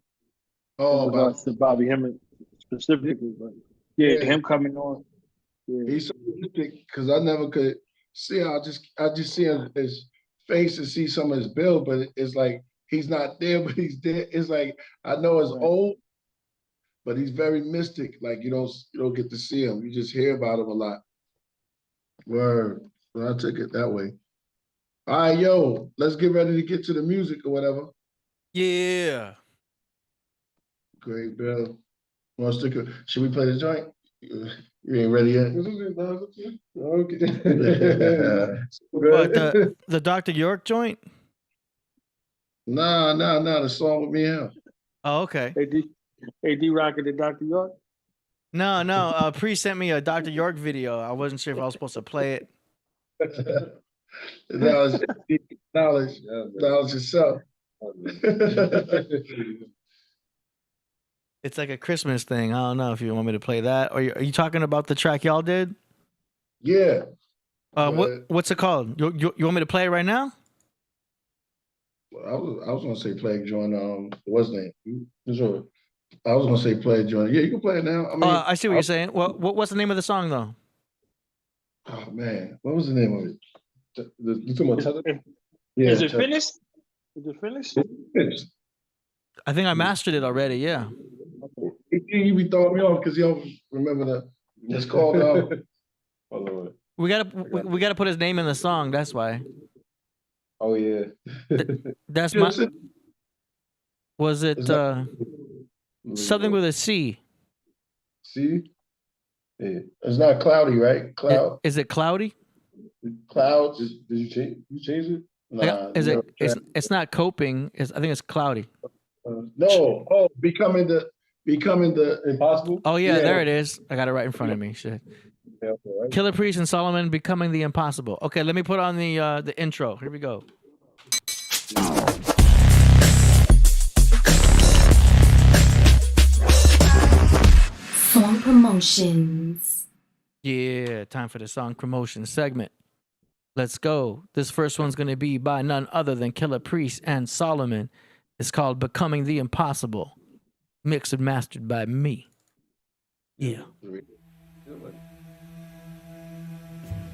regards to Bobby Hemmett specifically, but yeah, him coming on. Yeah. He's so interesting because I never could see. I just see his face and see some of his build, but it's like he's not there, but he's there. It's like I know it's old, but he's very mystic. Like you don't get to see him. You just hear about him a lot. Word. So I took it that way. All right, yo, let's get ready to get to the music or whatever. Yeah. Great, Bill. Want to stick it? Should we play the joint? You ain't ready yet? Okay. But the Dr. York joint? Nah, the song with me and him. Oh, okay. AD Rocket and Dr. York? No. Pre sent me a Dr. York video. I wasn't sure if I was supposed to play it. Knowledge yourself. It's like a Christmas thing. I don't know if you want me to play that. Or are you talking about the track y'all did? Yeah. What's it called? You want me to play it right now? I was gonna say play join. What's the name? Sure. I was gonna say play join. Yeah, you can play it now. I mean, I see what you're saying. Well, what's the name of the song though? Oh man, what was the name of it? You talking about Tether? Yeah. Is it finished? Is it finished? Finished. I think I mastered it already. Yeah. You be throwing me off because you don't remember the. It's called. We gotta put his name in the song. That's why. Oh yeah. That's my. Was it something with a C? C. Yeah. It's not cloudy, right? Cloud. Is it cloudy? Clouds. Did you change? You change it? Nah. Is it? It's not coping. I think it's cloudy. No. Oh, becoming the impossible. Oh yeah, there it is. I got it right in front of me. Shit. Yeah, right. Killah Priest and Solomon becoming the impossible. Okay, let me put on the intro. Here we go. Song promotions. Yeah, time for the song promotion segment. Let's go. This first one's going to be by none other than Killah Priest and Solomon. It's called Becoming the Impossible. Mixed and mastered by me. Yeah.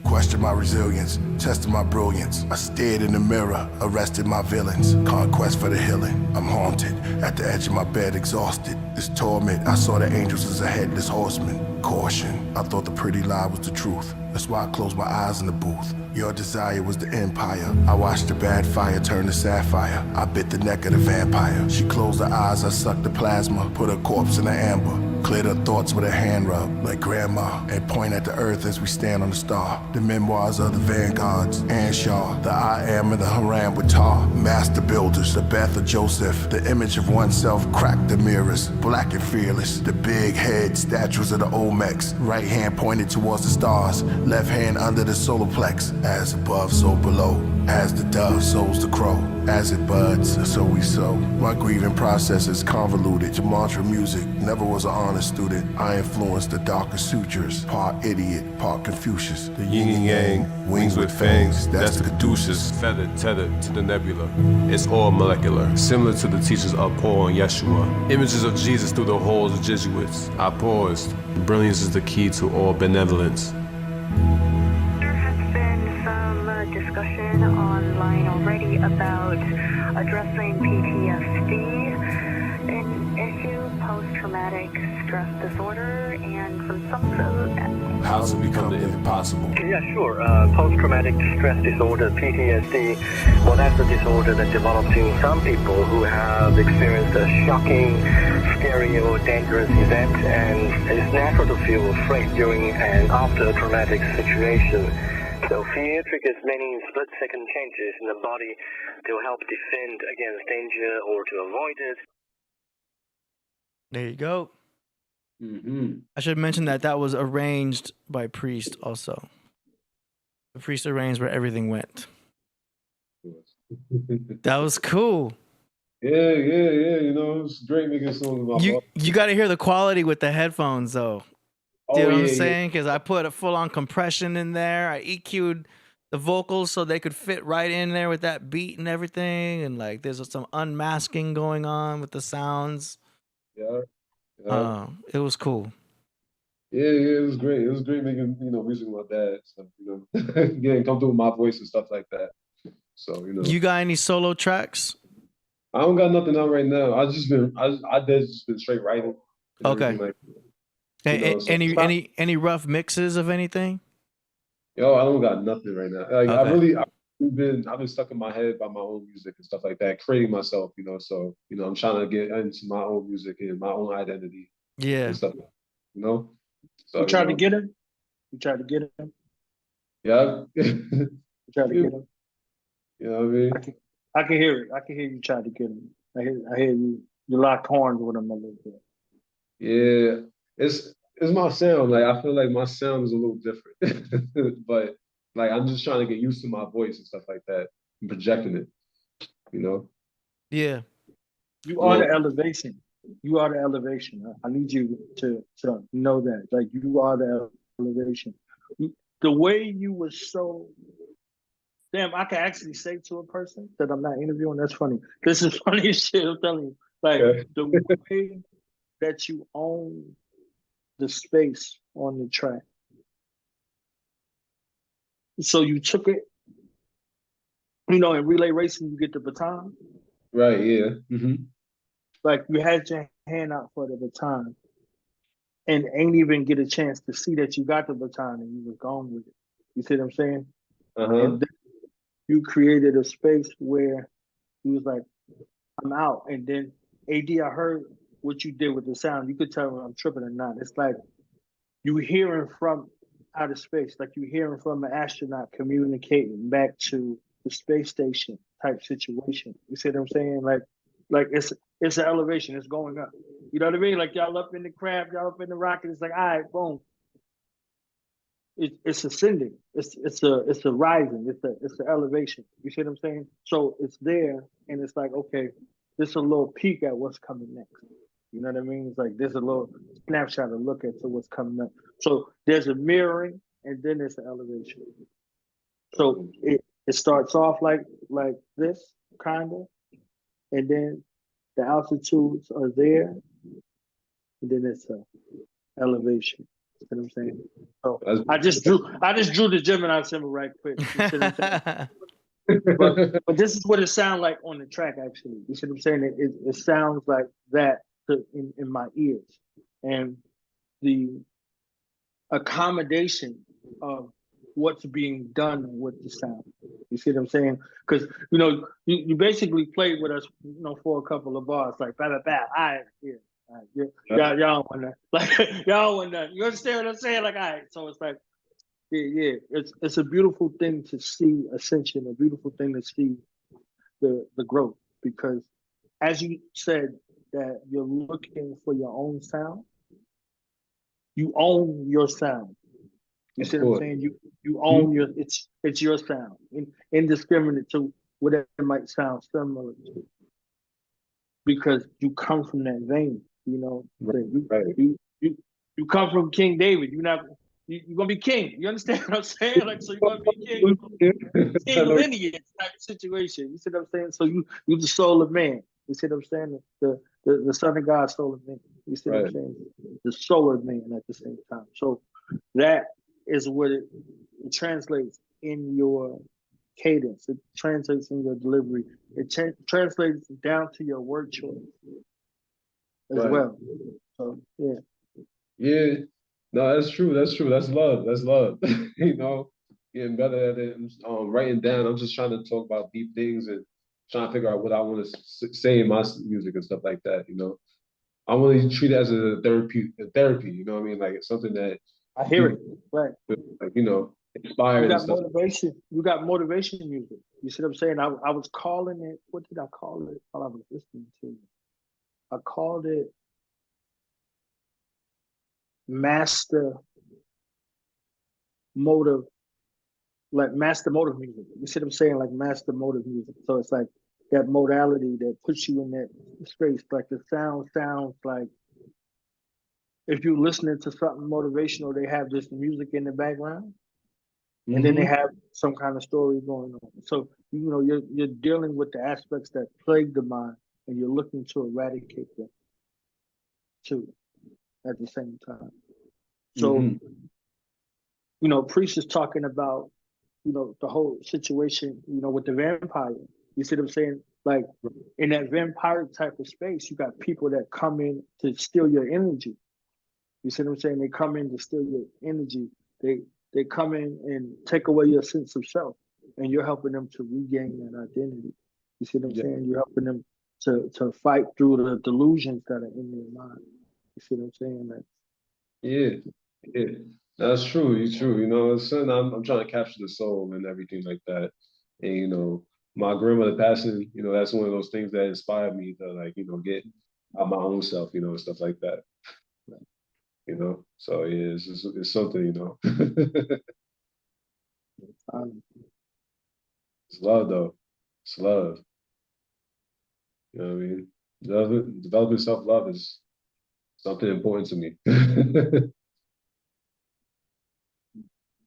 Questioned my resilience, tested my brilliance. I stared in the mirror, arrested my villains. Conquest for the healing. I'm haunted, at the edge of my bed, exhausted. This torment, I saw the angels as a headless horseman. Caution, I thought the pretty lie was the truth. That's why I closed my eyes in the booth. Your desire was the empire. I watched the bad fire turn to sapphire. I bit the neck of the vampire. She closed her eyes, I sucked the plasma. Put her corpse in the amber. Cleared her thoughts with a hand rub, like grandma. And point at the earth as we stand on the star. The memoirs of the vanguards. Anshaw, the I am and the Haram with tar. Master builders, the Beth of Joseph. The image of oneself cracked the mirrors. Black and fearless. The big head statues of the Olmecs. Right hand pointed towards the stars. Left hand under the solar plex. As above, so below. As the dove sows the crow. As it buds, so we sow. My grieving process is convoluted. To mantra music, never was an honest student. I influenced the darker sutures. Part idiot, part Confucius. The yin and yang, wings with fangs, that's the caduceus. Feathered, tethered to the nebula. It's all molecular, similar to the teachings of Paul and Yeshua. Images of Jesus through the halls of Jesuits. I paused. Brilliance is the key to all benevolence. There has been some discussion online already about addressing PTSD, an issue, post-traumatic stress disorder, and from some of those. How to become the impossible. Yeah, sure. Post-traumatic stress disorder, PTSD, well, that's a disorder that develops in some people who have experienced a shocking, scary, or dangerous event, and it's natural to feel afraid during and after a traumatic situation. So fear triggers many split-second changes in the body to help defend against danger or to avoid it. There you go. I should mention that was arranged by Priest also. The Priest arranged where everything went. That was cool. Yeah. You know, it's great making songs about you got to hear the quality with the headphones though. Do you know what I'm saying? Because I put a full-on compression in there. I EQ'd the vocals so they could fit right in there with that beat and everything. And like, there's some unmasking going on with the sounds. Yeah. It was cool. Yeah, it was great. It was great making, you know, music with my dad, stuff, you know, getting comfortable with my voice and stuff like that. So, you know. You got any solo tracks? I don't got nothing out right now. I just been straight writing. Okay. Like, any rough mixes of anything? Yo, I don't got nothing right now. Like okay. I've been stuck in my head by my own music and stuff like that, creating myself, you know. So, you know, I'm trying to get into my own music and my own identity. Yeah. And stuff, you know. So, you tried to get him? You tried to get him? Yeah. You tried to get him? You know what I mean? I can hear it. I can hear you trying to get him. I hear you. You lock horns with him a little bit. Yeah, it's my sound. Like I feel like my sound is a little different, but like I'm just trying to get used to my voice and stuff like that and projecting it. You know? Yeah. You are the elevation. You are the elevation. I need you to know that. Like you are the elevation. The way you were so damn, I can actually say to a person that I'm not interviewing. That's funny. This is funny shit. I'm telling you. Like the way that you own the space on the track. So you took it. You know, in relay racing, you get the baton. Right. Yeah. Mm-hmm. Like you had your hand out for the baton, and ain't even get a chance to see that you got the baton and you were gone with it. You see what I'm saying? And then you created a space where he was like, I'm out. And then AD, I heard what you did with the sound. You could tell when I'm tripping or not. It's like you hearing from outer space, like you hearing from an astronaut communicating back to the space station type situation. You see what I'm saying? Like it's an elevation. It's going up. You know what I mean? Like y'all up in the craft, y'all up in the rocket. It's like, all right, boom. It's ascending. It's a rising. It's the elevation. You see what I'm saying? So it's there, and it's like, okay, this is a little peek at what's coming next. You know what I mean? It's like there's a little snapshot to look at to what's coming up. So there's a mirroring, and then there's an elevation. So it starts off like this kind of, and then the altitudes are there, and then it's a elevation. You know what I'm saying? So I just drew the Gemini symbol right quick. You see what I'm saying? but this is what it sounds like on the track, actually. You see what I'm saying? It sounds like that in my ears. And the accommodation of what's being done with the sound. You see what I'm saying? Because, you know, you basically played with us, you know, for a couple of bars, like, blah, blah, blah. All right, yeah. All right, y'all don't want that. Like, y'all want that. You understand what I'm saying? Like, all right. So it's like, yeah. It's a beautiful thing to see ascension, a beautiful thing to see the growth. Because as you said that you're looking for your own sound, you own your sound. You see what I'm saying? You own your it's your sound, indiscriminate to whatever it might sound similar to, because you come from that vein. You know, you come from King David. You're gonna be king. You understand what I'm saying? Like, so you're gonna be king lineage type of situation. You see what I'm saying? So you the soul of man. You see what I'm saying? The Son of God, soul of man. You see what I'm saying? The soul of man at the same time. So that is what it translates in your cadence. It translates in your delivery. It translates down to your word choice as well. So yeah. Yeah. No, that's true. That's love. That's love. You know, getting better at it. Writing down. I'm just trying to talk about deep things and trying to figure out what I want to say in my music and stuff like that. You know, I want to treat it as a therapy. You know what I mean? Like it's something that I hear it. Right. Like, you know, inspired. You got and stuff. motivation. You got motivation music. You see what I'm saying? I was calling it. What did I call it while I was listening to you? I called it master motive, like master motive music. You see what I'm saying? Like master motive music. So it's like that modality that puts you in that space. Like the sound sounds like if you're listening to something motivational, they have this music in the background. And then they have some kind of story going on. So, you know, you're dealing with the aspects that plague the mind and you're looking to eradicate them too at the same time. So, you know, Priest is talking about, you know, the whole situation, you know, with the vampire. You see what I'm saying? Like in that vampire type of space, you got people that come in to steal your energy. You see what I'm saying? They come in to steal your energy. They come in and take away your sense of self, and you're helping them to regain that identity. You see what I'm saying? You're helping them to fight through the delusions that are in their mind. You see what I'm saying? Yeah, that's true. It's true. You know, son, I'm trying to capture the soul and everything like that. And you know, my grandmother passing, you know, that's one of those things that inspired me to like, you know, get out my own self, you know, and stuff like that. You know, so yeah, it's something, you know. It's love, though. It's love. You know what I mean? Developing self-love is something important to me.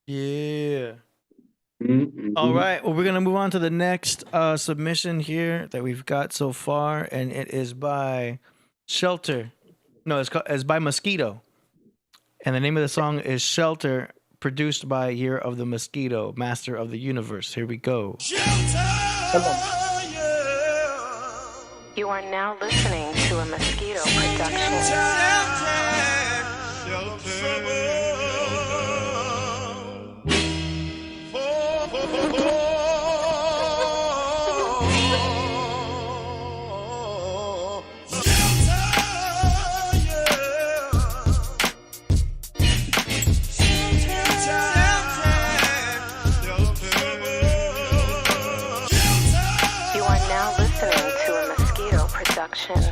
Yeah. All right. Well, we're gonna move on to the next submission here that we've got so far, and it is by Shelter. No, it's by Mosquito. And the name of the song is Shelter, produced by Year of the Mosquito, Master of the Universe. Here we go. You are now listening to a Mosquito production. Production.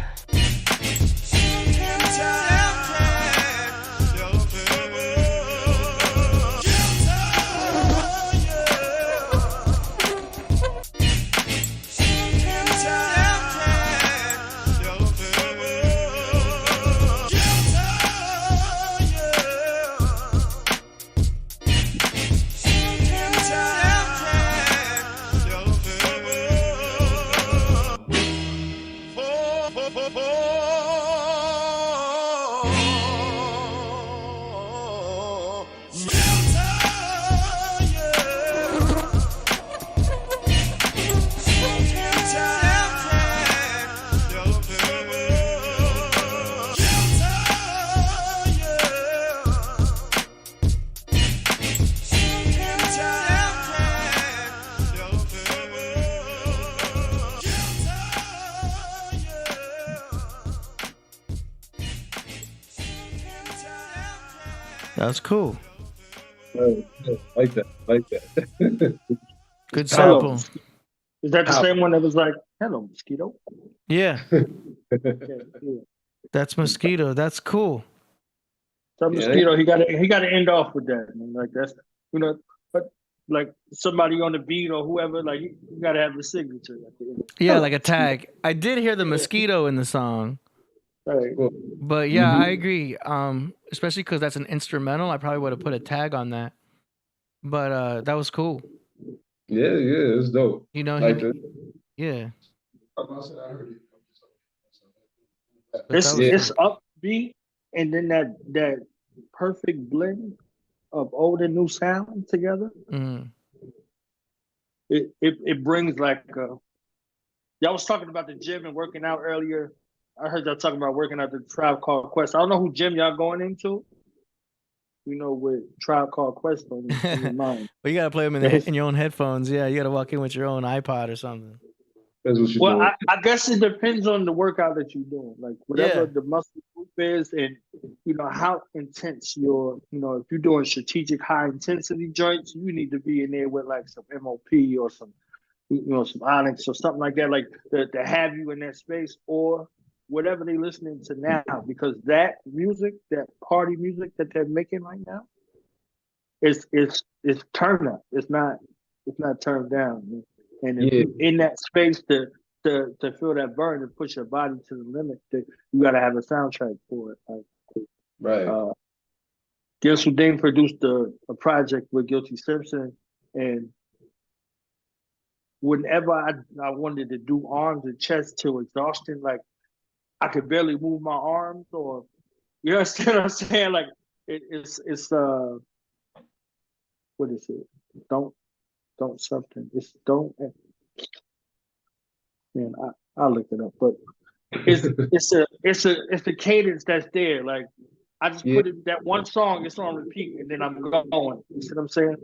That's cool. Like that. Good sample. Is that the same one that was like, hello, Mosquito? Yeah. That's Mosquito. That's cool. So Mosquito, he got to end off with that. Man. Like that's, you know, but like somebody on the beat or whoever, like you got to have the signature at the end. Yeah, like a tag. I did hear the Mosquito in the song. Right. But yeah, I agree. Especially because that's an instrumental. I probably would have put a tag on that. But that was cool. Yeah, it's dope. You know, like yeah. It's upbeat, and then that perfect blend of old and new sound together. It brings like y'all was talking about the gym and working out earlier. I heard y'all talking about working out the Tribe Called Quest. I don't know who gym y'all going into. You know, with Tribe Called Quest on your mind. But you gotta play them in your own headphones. Yeah, you gotta walk in with your own iPod or something. That's what well, I guess it depends on the workout that you're doing. Like whatever the muscle group is, and you know how intense your, you know, if you're doing strategic high intensity joints, you need to be in there with like some MOP or some, you know, some Onyx or something like that, like to have you in that space. Or whatever they listening to now, because that music, that party music that they're making right now, it's turned up. It's not turned down. And if you in that space to feel that burn and push your body to the limit, that you got to have a soundtrack for it. Like, Right. Gil Soudane produced a project with Guilty Simpson, and whenever I wanted to do arms and chest till exhaustion, like I could barely move my arms, or you understand what I'm saying? Like it's what is it? Don't something. It's don't. Man, I'll look it up, but it's a cadence that's there. Like I just put it that one song, it's on repeat, and then I'm going. You see what I'm saying?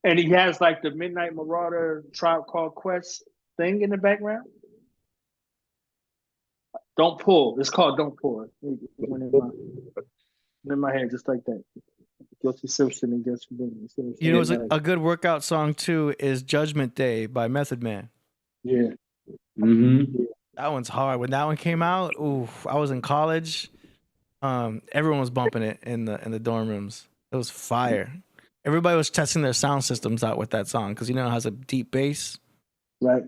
And he has like the Midnight Marauder Tribe Called Quest thing in the background. Don't Pull. It's called Don't Pull. It went in my head just like that. Guilty Simpson and Guilty Simpson. You know, a good workout song too is Judgment Day by Method Man. Yeah. Mm-hmm. That one's hard. When that one came out, I was in college. Everyone was bumping it in the dorm rooms. It was fire. Everybody was testing their sound systems out with that song because you know it has a deep bass. Right.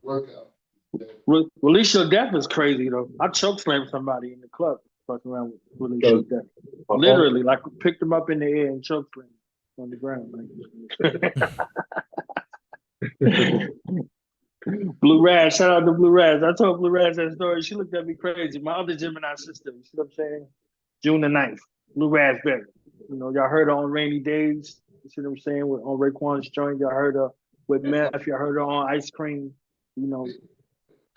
Workout. Release Your Death is crazy though. I choke slammed somebody in the club fucking around with Release Your Death. Literally, like picked them up in the air and choke slammed on the ground. Like. Blue Raz, shout out to Blue Raz. I told Blue Raz that story. She looked at me crazy. My other Gemini sister, you see what I'm saying? June the 9th, Blue Raspberry. You know, y'all heard her on Rainy Days. You see what I'm saying? On Raekwon's joint, y'all heard her with Meth. Y'all heard her on Ice Cream. You know,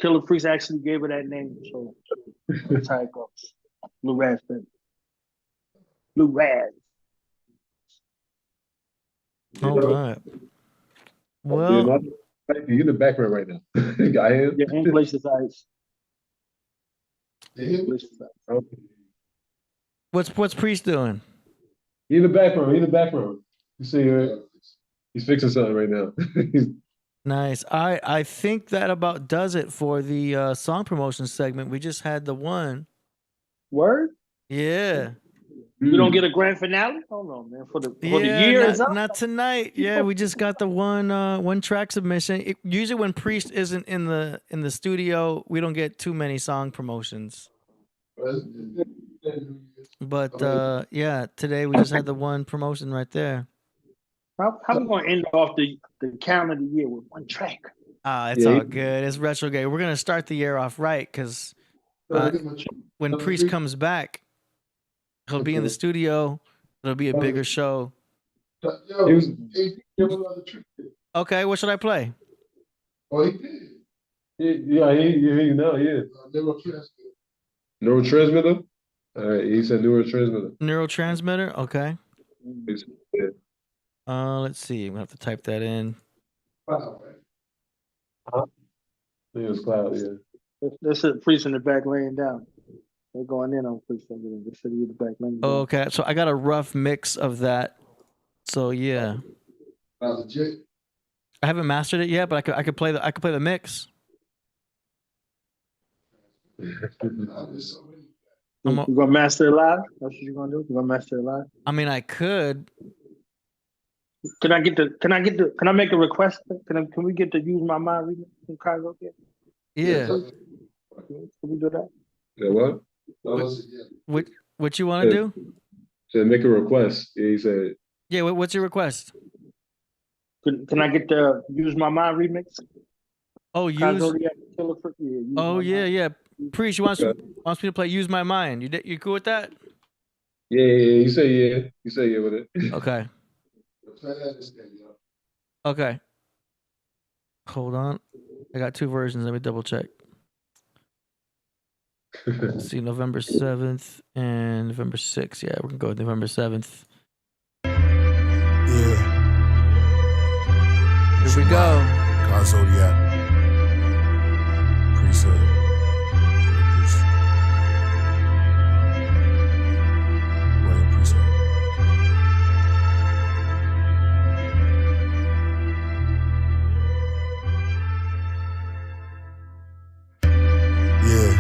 Killah Priest actually gave her that name. So that's how it goes. Blue Raspberry. Blue Raz. All right. Well, you're in the background right now. Got him? Yeah, and Places Ice. What's Priest doing? He in the background. You see, he's fixing something right now. Nice. I think that about does it for the song promotion segment. We just had the one. Word? Yeah. You don't get a grand finale? Hold on, man. For the year is up? Not tonight. Yeah, we just got the one track submission. Usually when Priest isn't in the studio, we don't get too many song promotions. But yeah, today we just had the one promotion right there. How we gonna end off the calendar of the year with one track? It's all good. It's retrograde. We're gonna start the year off right because when Priest comes back, he'll be in the studio. It'll be a bigger show. Okay, what should I play? Oh, he did. Yeah, you know, yeah. Neurotransmitter? All right, he said neurotransmitter. Neurotransmitter? Okay. Yeah. Let's see. I'm gonna have to type that in. Wow, I think it was Cloud, yeah. That's it, Priest in the back laying down. They're going in on Priest over there. They said he in the back laying down. Okay, so I got a rough mix of that. So yeah. Legit. I haven't mastered it yet, but I could play the mix. You gonna master it live? That's what you gonna do? You gonna master it live? I mean, I could. Can I make a request? Can we get to use my mind reading from Chicago here? Yeah. Can we do that? Yeah, what? What you want to do? Said make a request. Yeah, he said. Yeah, what's your request? Can I get the Use My Mind remix? Oh, yeah. Priest, wants me to play Use My Mind. You cool with that? Yeah. You say yeah. You say yeah with it. Okay. Okay. Hold on. I got two versions. Let me double check. Let's see, November 7th and November 6th. Yeah, we're going to go with November 7th. Yeah. Here we go. God Zodiac. Priesthood. Royal Priesthood. Yeah.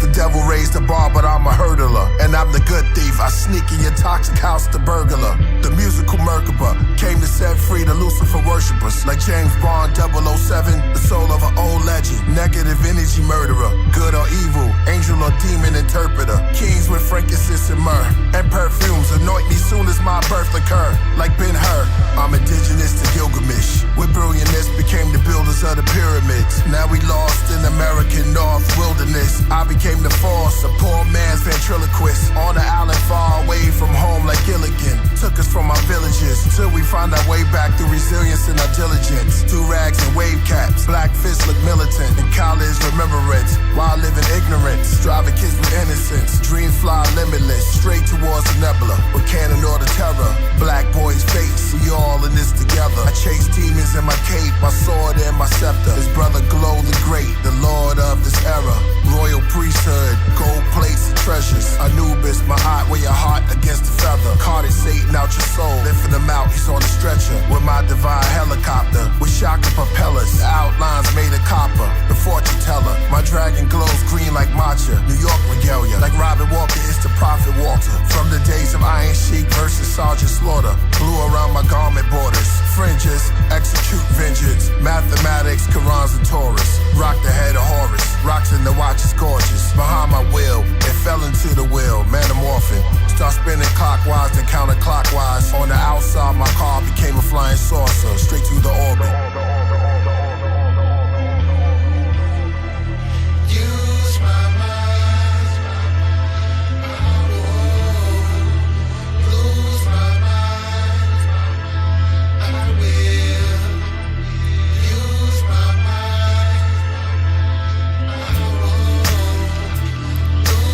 The devil raised the bar, but I'm a hurdler. And I'm the good thief, I sneak in your toxic house, the burglar. The musical Merkaba came to set free the Lucifer worshippers. Like James Bond 007, the soul of an old legend. Negative energy murderer, good or evil, angel or demon interpreter. Kings with frankincense and myrrh, and perfumes anoint me soon as my birth occur. Like Ben-Hur, I'm indigenous to Gilgamesh. With brilliantness became the builders of the pyramids. Now we lost in American North wilderness. I became the force, a poor man's ventriloquist. On the island far away from home like Gilligan. Took us from our villages till we find our way back through resilience and our diligence. Through rags and wave caps, black fists look militant, and college remembrance. While living ignorance, driving kids with innocence. Dreams fly limitless, straight towards the nebula. With cannon or the terror, black boy's face, we all in this together. I chase demons in my cape, my sword and my scepter. His brother Glow the Great, the lord of this era. Royal priesthood, gold plates and treasures. Anubis, my eye, wear your heart against the feather. Carted Satan out your soul, lifting him out, he's on the stretcher. With my divine helicopter, with shocking propellers. The outlines made of copper, the fortune teller. My dragon glows green like matcha. New York regalia, like Robin Walker, it's the Prophet Walter. From the days of Iron Sheik versus Sergeant Slaughter. Blue around my garment borders. Fringes, execute vengeance. Mathematics, Qurans and Taurus. Rock the head of Horus. Rocks in the watch is gorgeous. Behind my will, it fell into the wheel. Metamorphing. Start spinning clockwise, then counterclockwise. On the outside, my car became a flying saucer. Straight through the orbit. Use my mind. I won't lose my mind. I will use my mind.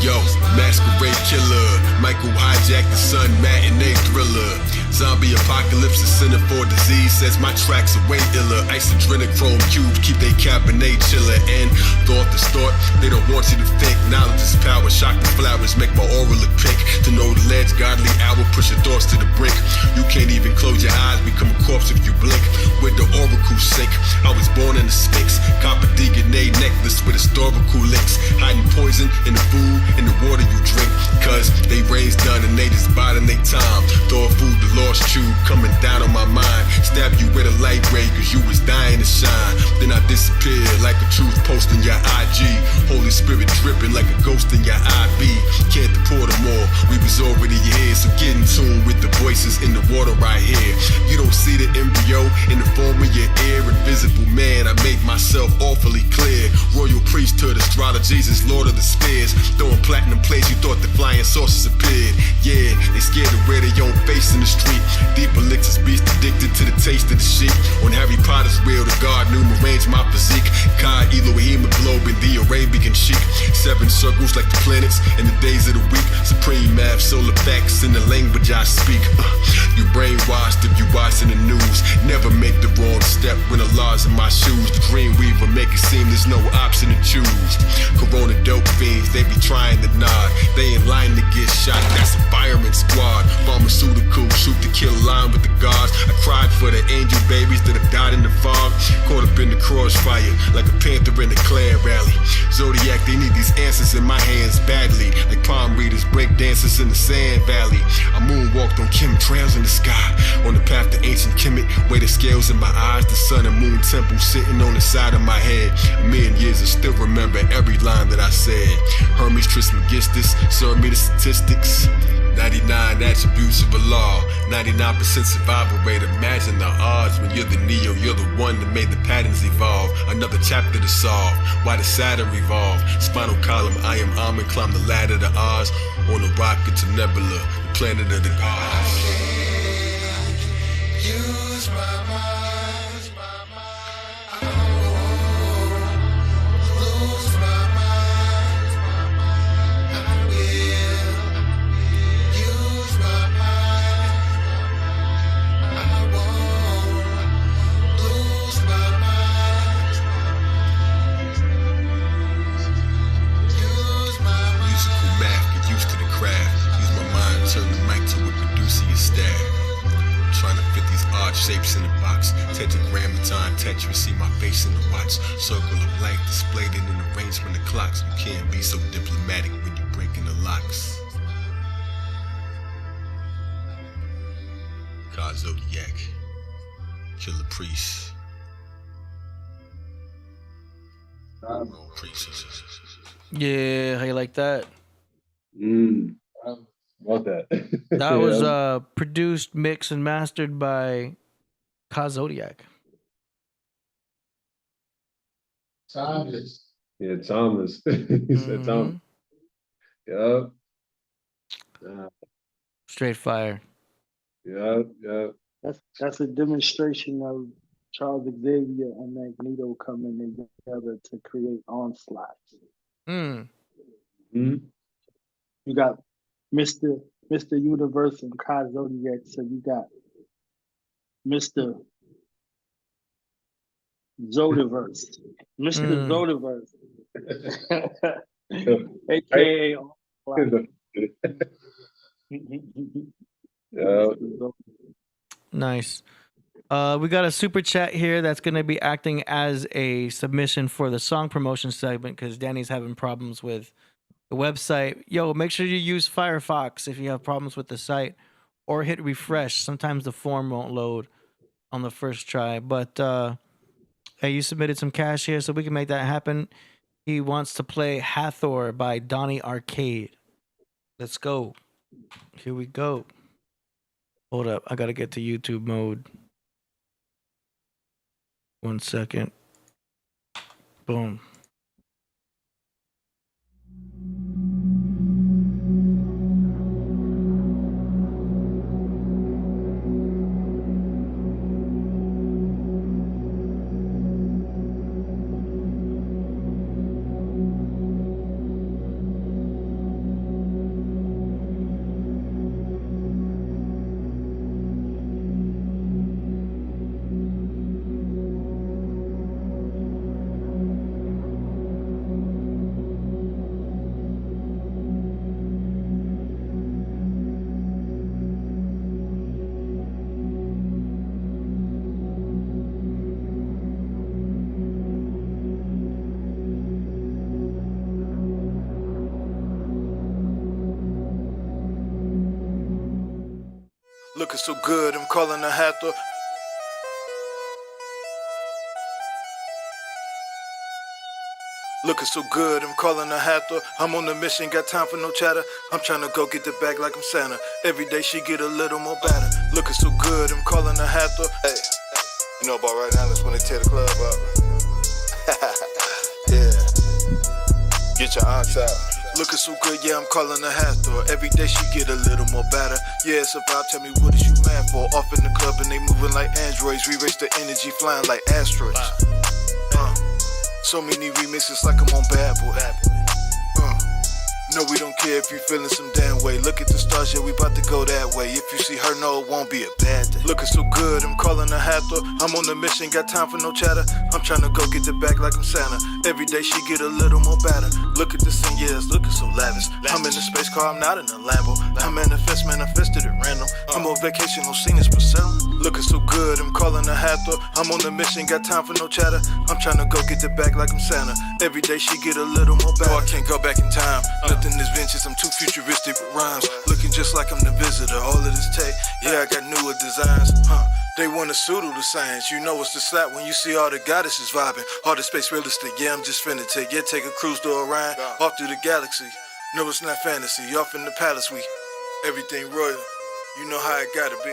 Yo, masquerade killer, Michael hijack the sun, matinee thriller. Zombie apocalypse, a center for disease, says my tracks are way iller. Isodrenochrome cubes keep they cabernet chiller. And thought is thought, they don't want you to think. Knowledge is power, shocking flowers make my aura look pink. To know the ledge, godly hour, push your thoughts to the brink. You can't even close your eyes, become a corpse if you blink. Where the oracle sink, I was born in the Sphinx. Copper DNA necklace with historical links. Hiding poison in the food, in the water you drink. Cause they raised done and they just biding their time. Throw food the lost tube coming down on my mind. Stab you with a light ray cause you was dying to shine. Then I disappear like a truth post in your IG. Holy Spirit dripping like a ghost in your IB. Can't deport them all, we was already here. So get in tune with the voices in the water right here. You don't see the embryo in the form of your ear. Invisible man, I made myself awfully clear. Royal priesthood, astrologies is Lord of the Spears. Throwing platinum plates, you thought the flying saucers appeared. Yeah, they scared to wear their own face in the street. Deep elixirs, beast addicted to the taste of the sheep. On Harry Potter's wheel, the god knew arrange my physique. Kai, Elohim, Globe, and the Arabian chic. 7 circles like the planets in the days of the week. Supreme math, solar facts in the language I speak. You brainwashed if you watching the news. Never make the wrong step when the laws in my shoes. The dream weaver make it seem there's no option to choose. Corona dope fiends, they be trying to nod. They in line to get shot, that's a fireman squad. Pharmaceutical, shoot to kill line with the gods. I cried for the angel babies that have died in the fog. Caught up in the crossfire, like a panther in a Klan rally. Zodiac, they need these answers in my hands badly. Like palm readers, break dancers in the sand valley. I moonwalked on chemtrails in the sky. On the path to ancient Kemet, weigh the scales in my eyes. The sun and moon temple sitting on the side of my head. A million years I still remember every line that I said. Hermes Trismegistus, serve me the statistics. 99 attributes of Allah, 99% survival rate. Imagine the odds when you're the Neo, you're the one that made the patterns evolve. Another chapter to solve, why did Saturn revolve? Spinal column, I am Amen, climb the ladder to Oz. On a rocket to Nebula, the planet of the gods. Use my mind. Turn the mic to a producer staff. Trying to fit these odd shapes in the box. Tetragrammaton text, you see my face in the watch. Circle of life displayed in an arrangement of clocks. You can't be so diplomatic when you're breaking the locks. God Zodiac, Killah Priest. Yeah, how you like that? Love that. That was produced, mixed, and mastered by Zodiac. Timeless. Yeah, timeless. He said timeless. Yeah. Straight fire. Yeah. That's a demonstration of Charles Xavier and Magneto coming together to create Onslaught. You got Mr. Universe and Zodiac, so you got Mr. Zodiverse. Mr. Zodiverse. AKA Nice. We got a super chat here that's going to be acting as a submission for the song promotion segment because Danny's having problems with the website. Yo, make sure you use Firefox if you have problems with the site, or hit refresh. Sometimes the form won't load on the first try. But hey, you submitted some cash here, so we can make that happen. He wants to play Hathor by Donnie Arcade. Let's go. Here we go. Hold up. I got to get to YouTube mode. 1 second. Boom. Looking so good, I'm calling a Hathor. Looking so good, I'm calling a Hathor. I'm on the mission, got time for no chatter. I'm trying to go get the bag like I'm Santa. Every day she get a little more better. Looking so good, I'm calling a Hathor. Hey, you know about right now, that's when they tear the club up. Yeah, get your aunts out. Looking so good, yeah, I'm calling a Hathor. Every day she get a little more better. Yeah, it's about, tell me what is you mad for? Off in the club and they moving like androids. Re-race the energy flying like asteroids. So many remixes like I'm on Bad Boy. No, we don't care if you feeling some damn way. Look at the stars, yeah, we about to go that way. If you see her, no, it won't be a bad day. Looking so good, I'm calling a Hathor. I'm on the mission, got time for no chatter. I'm trying to go get the bag like I'm Santa. Every day she get a little more better. Look at the scene, yeah, it's looking so lavish. I'm in a space car, I'm not in a Lambo. I manifested at random. I'm on vacation, no scene is for sale. Looking so good, I'm calling a Hathor. I'm on the mission, got time for no chatter. I'm trying to go get the bag like I'm Santa. Every day she get a little more better. No, I can't go back in time. Nothing is vintage, I'm too futuristic with rhymes. Looking just like I'm the visitor, all of this tech. Yeah, I got newer designs, They want to pseudo the science. You know it's the slap when you see all the goddesses vibing. All the space realistic, yeah, I'm just finna take a cruise to Orion, off through the galaxy. No, it's not fantasy, off in the palace, we everything royal. You know how it gotta be.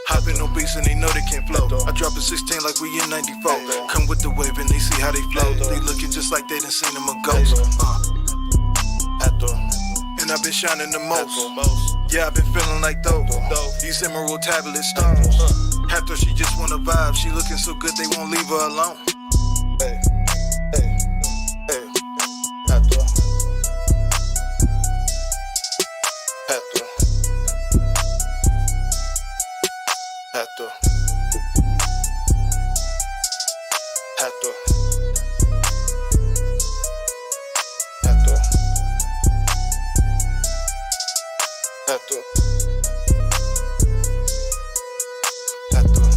Hopping on beats and they know they can't flow. I drop a 16 like we in 94. Come with the wave and they see how they flow. They looking just like they done seen them a ghost. And I've been shining the most. Yeah, I've been feeling like those. These emerald tablet stones. Hathor, she just wanna vibe. She looking so good they won't leave her alone. Hey, hey, hey, Hathor. Hathor. Hathor. Hathor. Hathor. Hathor. Hathor.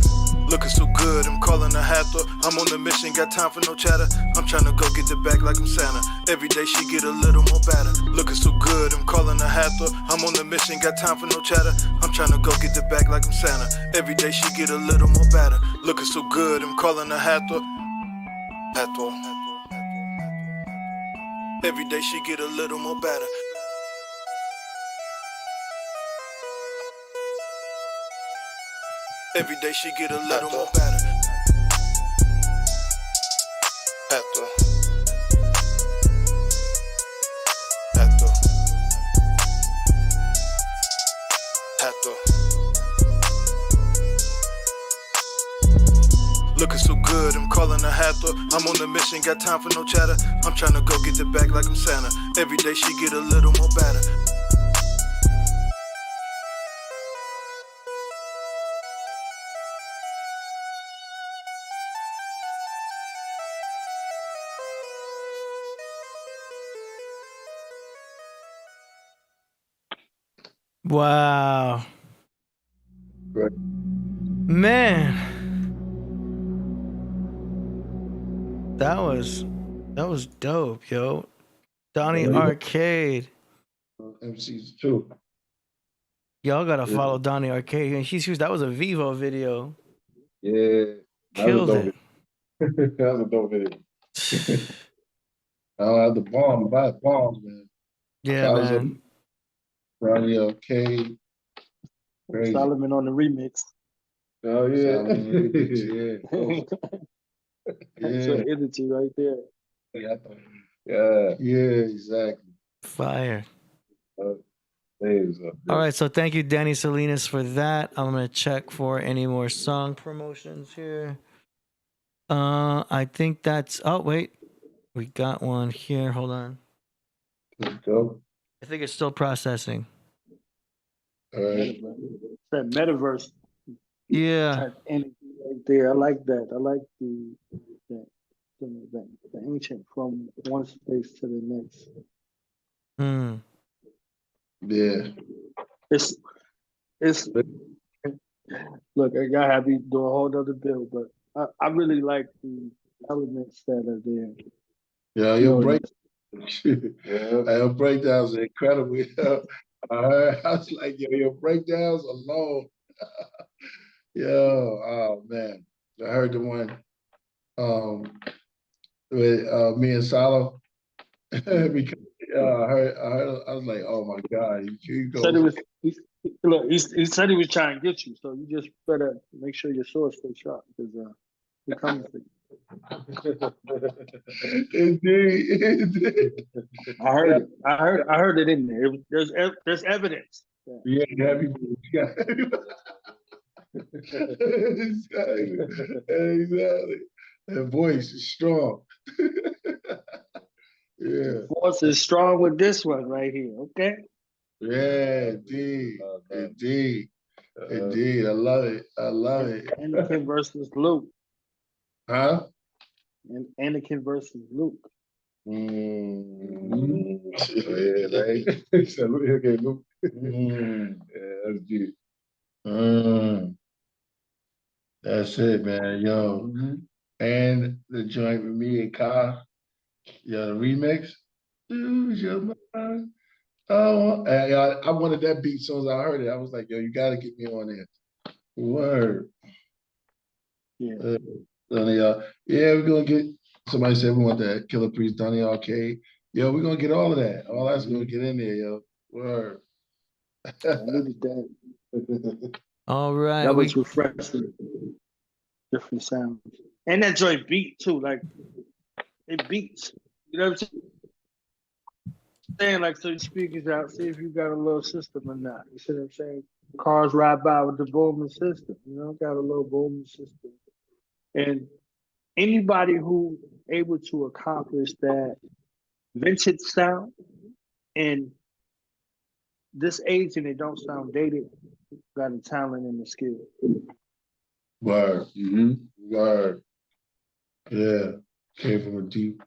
good, I'm calling a Hathor. I'm on the mission, got time for no chatter. I'm trying to go get the bag like I'm Santa. Every day she get a little more better. Looking so good, I'm calling a Hathor. I'm on the mission, got time for no chatter. I'm trying to go get the bag like I'm Santa. Every day she get a little more better. Looking so good, I'm calling a Hathor. Hathor. Every day she get a little more better. Every day she get a little more better. Hathor. Hathor. Hathor. Looking so good, I'm calling a Hathor. I'm on the mission, got time for no chatter. I'm trying to go get the bag like I'm Santa. Every day she get a little more better. Wow. Right. Man. That was dope, yo. Donnie Arcade. MCs too. Y'all gotta follow Donnie Arcade. And that was a Vivo video. Yeah. Killed it. That was a dope video. I had the bomb, buy bombs, man. Yeah, man. Ronnie Arcade. Crazy. Solomon on the remix. Oh yeah. That's your energy right there. Yeah, exactly. Fire. All right, so thank you, Danny Salinas, for that. I'm gonna check for any more song promotions here. I think that's. Oh wait, we got one here. Hold on. Let's go. I think it's still processing. All right. That metaverse. Yeah. Type energy right there. I like that. I like the ancient from one space to the next. Yeah. It's look, I gotta have you do a whole other bill, but I really like the elements that are there. Yeah, your breakdowns are incredible. I was like, your breakdowns alone. Oh man. I heard the one with me and Salo. Because I was like, oh my God, you go. He said he was trying to get you, so you just better make sure your sword stays sharp because he comes for you. Indeed. I heard it. I heard it in there. There's evidence. Yeah, exactly. That voice is strong. Yeah. Force is strong with this one right here, okay? Yeah, indeed. Indeed. I love it. Anakin versus Luke. Huh? And Anakin versus Luke. Yeah, right. Okay, Luke. Yeah, that's deep. That's it, man. Yo. And the joint with me and Kyle. The remix. Lose your mind. Oh, I wanted that beat as soon as I heard it. I was like, yo, you got to get me on there. Word. Yeah. Yeah, we're going to get, somebody said we want that Killah Priest, Donnie Arcade. Yo, we're going to get all of that. All that's going to get in there, yo. Word. I needed that. All right. That was refreshing. Different sounds. And that joint beat, too. Like, it beats. You know what I'm saying? Like, so you speakers out, see if you got a little system or not. You see what I'm saying? Cars ride by with the booming system. You know, got a little booming system. And anybody who able to accomplish that vintage sound and this age and it don't sound dated, got a talent and the skill. Word. Word. Yeah. Came from a deep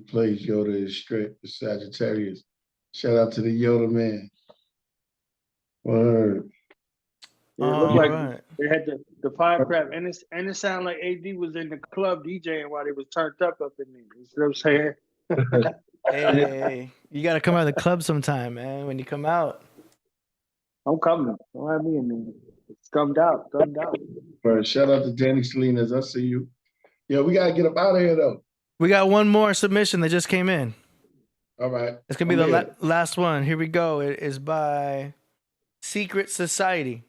place. Yoda is straight, the Sagittarius. Shout out to the Yoda man. Word. It looked like they had the Podcraft, and it sounded like AD was in the club DJing while they was turned up in there. You see what I'm saying? Hey, you gotta come out of the club sometime, man. When you come out, I'm coming. Don't have me in there. It's gummed out. Right, shout out to Danny Salinas. I see you. Yeah, we gotta get up out of here though. we got one more submission that just came in. All right. It's gonna be the last one. Here we go. It is by Secret Society.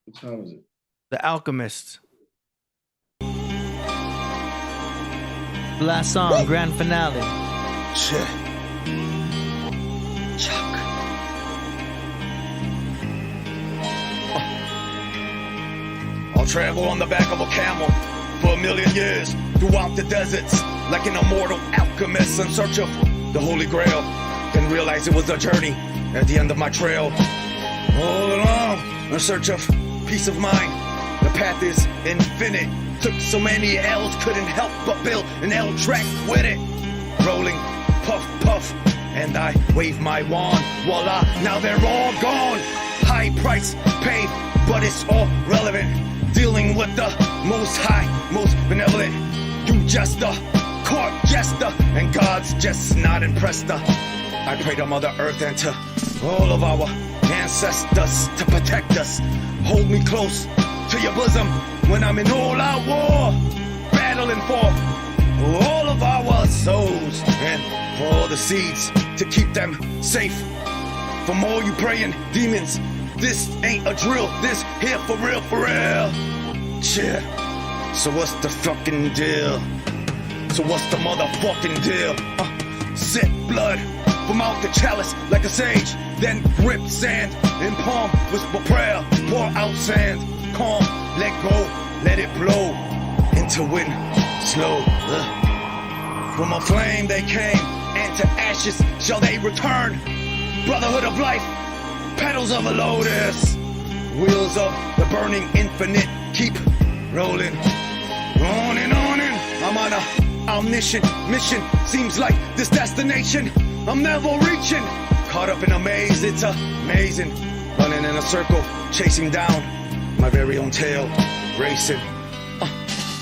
What time is it? The Alchemist. Last song, grand finale. Shit. Chuck. I'll travel on the back of a camel for 1,000,000 years throughout the deserts like an immortal alchemist in search of the Holy Grail. Then realize it was a journey at the end of my trail. All along in search of peace of mind. The path is infinite. Took so many L's, couldn't help but build an L track with it. Rolling, puff, puff, and I wave my wand. Voila, now they're all gone. High price paid, but it's all relevant. Dealing with the most high, most benevolent. You just a court jester, and God's just not impressed. I pray to Mother Earth and to all of our ancestors to protect us. Hold me close to your bosom when I'm in all-out war, battling for all of our souls and for all the seeds to keep them safe from all you praying demons. This ain't a drill, this here for real, for real. Yeah. So what's the fucking deal? So what's the motherfucking deal? Sip blood from out the chalice like a sage, then grip sand in palm, whisper prayer, pour out sand, calm, let go, let it blow into wind, slow. From a flame they came, and to ashes shall they return. Brotherhood of life, petals of a lotus, wheels of the burning infinite keep rolling on and on, and I'm on a omniscient mission. Seems like this destination I'm never reaching. Caught up in a maze, it's amazing. Running in a circle, chasing down my very own tail, racing.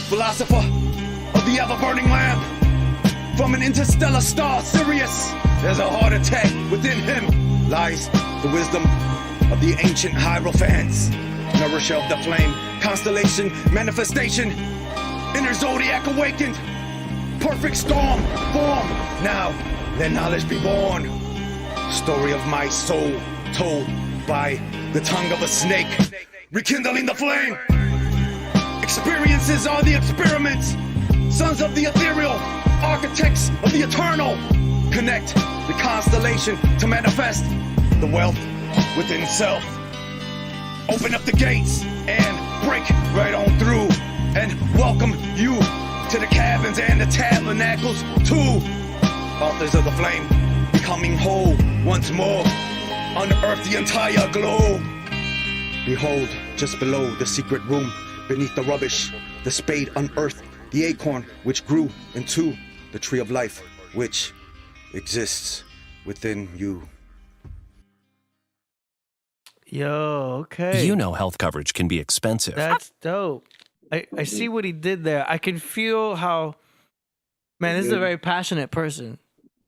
Philosopher of the ever-burning lamp, from an interstellar star, Sirius. There's a heart attack within him. Lies the wisdom of the ancient hierophants, nourisher of the flame, constellation, manifestation, inner Zodiac awakened, perfect storm, form. Now let knowledge be born. Story of my soul told by the tongue of a snake, rekindling the flame. Experiences are the experiments, sons of the ethereal, architects of the eternal. Connect the constellation to manifest the wealth within self. Open up the gates and break right on through, and welcome you to the cabins and the tabernacles too. Authors of the flame, becoming whole once more, unearth the entire globe. Behold, just below the secret room, beneath the rubbish, the spade unearthed the acorn which grew into the tree of life, which exists within you. Yo, okay. You know health coverage can be expensive. That's dope. I see what he did there. I can feel how, man, this is a very passionate person.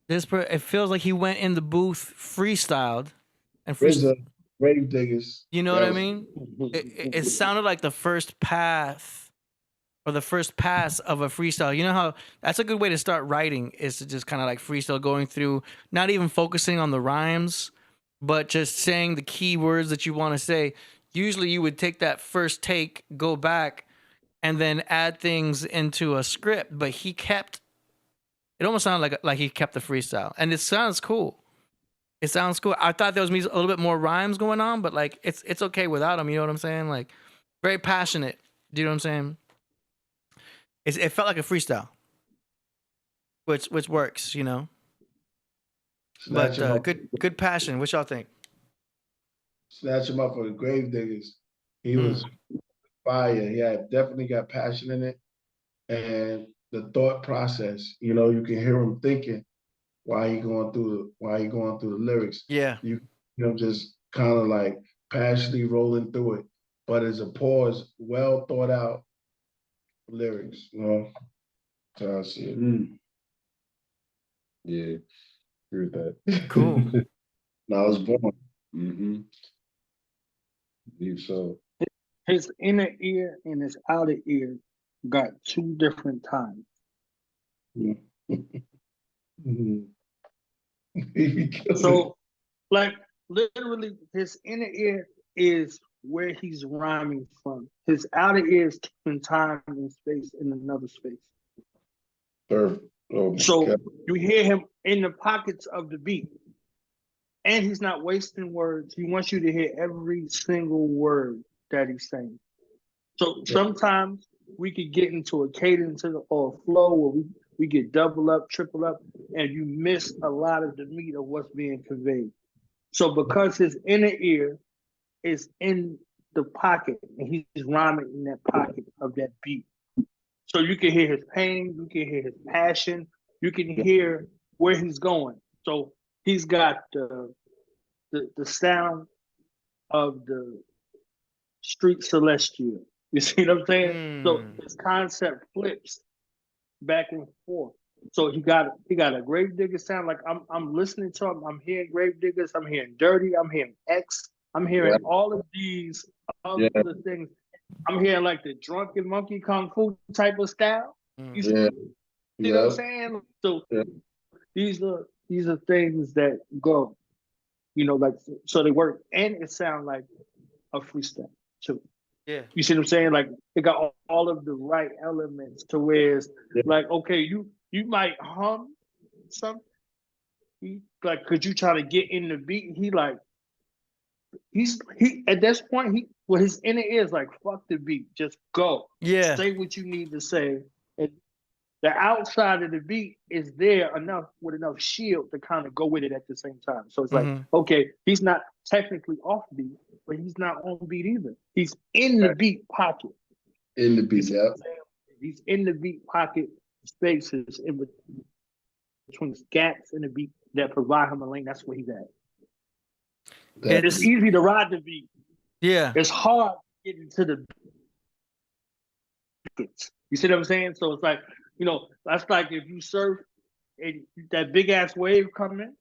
It feels like he went in the booth, freestyled, and Grave diggers. You know what I mean? It sounded like the first path or the first pass of a freestyle. You know how that's a good way to start writing, is to just kind of like freestyle, going through, not even focusing on the rhymes, but just saying the key words that you want to say. Usually you would take that first take, go back, and then add things into a script. But he kept, it almost sounded like he kept the freestyle. And it sounds cool. It sounds cool. I thought there was a little bit more rhymes going on, but like it's okay without them. You know what I'm saying? Like, very passionate. Do you know what I'm saying? It felt like a freestyle, which works, you know. But good passion. What y'all think? Snatch him up for the grave diggers. He was fire. He had definitely got passion in it, and the thought process. You know, you can hear him thinking while he going through the lyrics. Yeah. You know, just kind of like passionately rolling through it, but it's a pause, well thought out lyrics, you know. That's how I see it. Yeah, agree with that. Cool. Now I was born. Mm-hmm. So his inner ear and his outer ear got two different times. So, like, literally, his inner ear is where he's rhyming from. His outer ear is in time and space in another space. So you hear him in the pockets of the beat. And he's not wasting words. He wants you to hear every single word that he's saying. So sometimes we could get into a cadence or a flow where we get double up, triple up, and you miss a lot of the meat of what's being conveyed. So because his inner ear is in the pocket and he's rhyming in that pocket of that beat. So you can hear his pain, you can hear his passion, you can hear where he's going. So he's got the sound of the street celestial. You see what I'm saying? So his concept flips back and forth. So he got a grave digger sound. Like I'm listening to him, I'm hearing grave diggers, I'm hearing dirty, I'm hearing X, I'm hearing all of these other things. I'm hearing like the drunken monkey kung fu type of style. You see what I'm saying? So these are things that go, you know, like, so they work, and it sounds like a freestyle too. Yeah. You see what I'm saying? Like, it got all of the right elements to where it's like, okay, you might hum something, like, cause you try to get in the beat. He at this point, what his inner ear is like, fuck the beat, just go. Yeah. Say what you need to say. And the outside of the beat is there with enough shield to kind of go with it at the same time. So it's like, okay, he's not technically off beat, but he's not on beat either. He's in the beat pocket. In the beat, He's in the beat pocket spaces in between gaps in the beat that provide him a lane. That's where he's at. It's easy to ride the beat. Yeah. It's hard to get into the beats. You see what I'm saying? So it's like, you know, that's like if you surf and that big ass wave coming,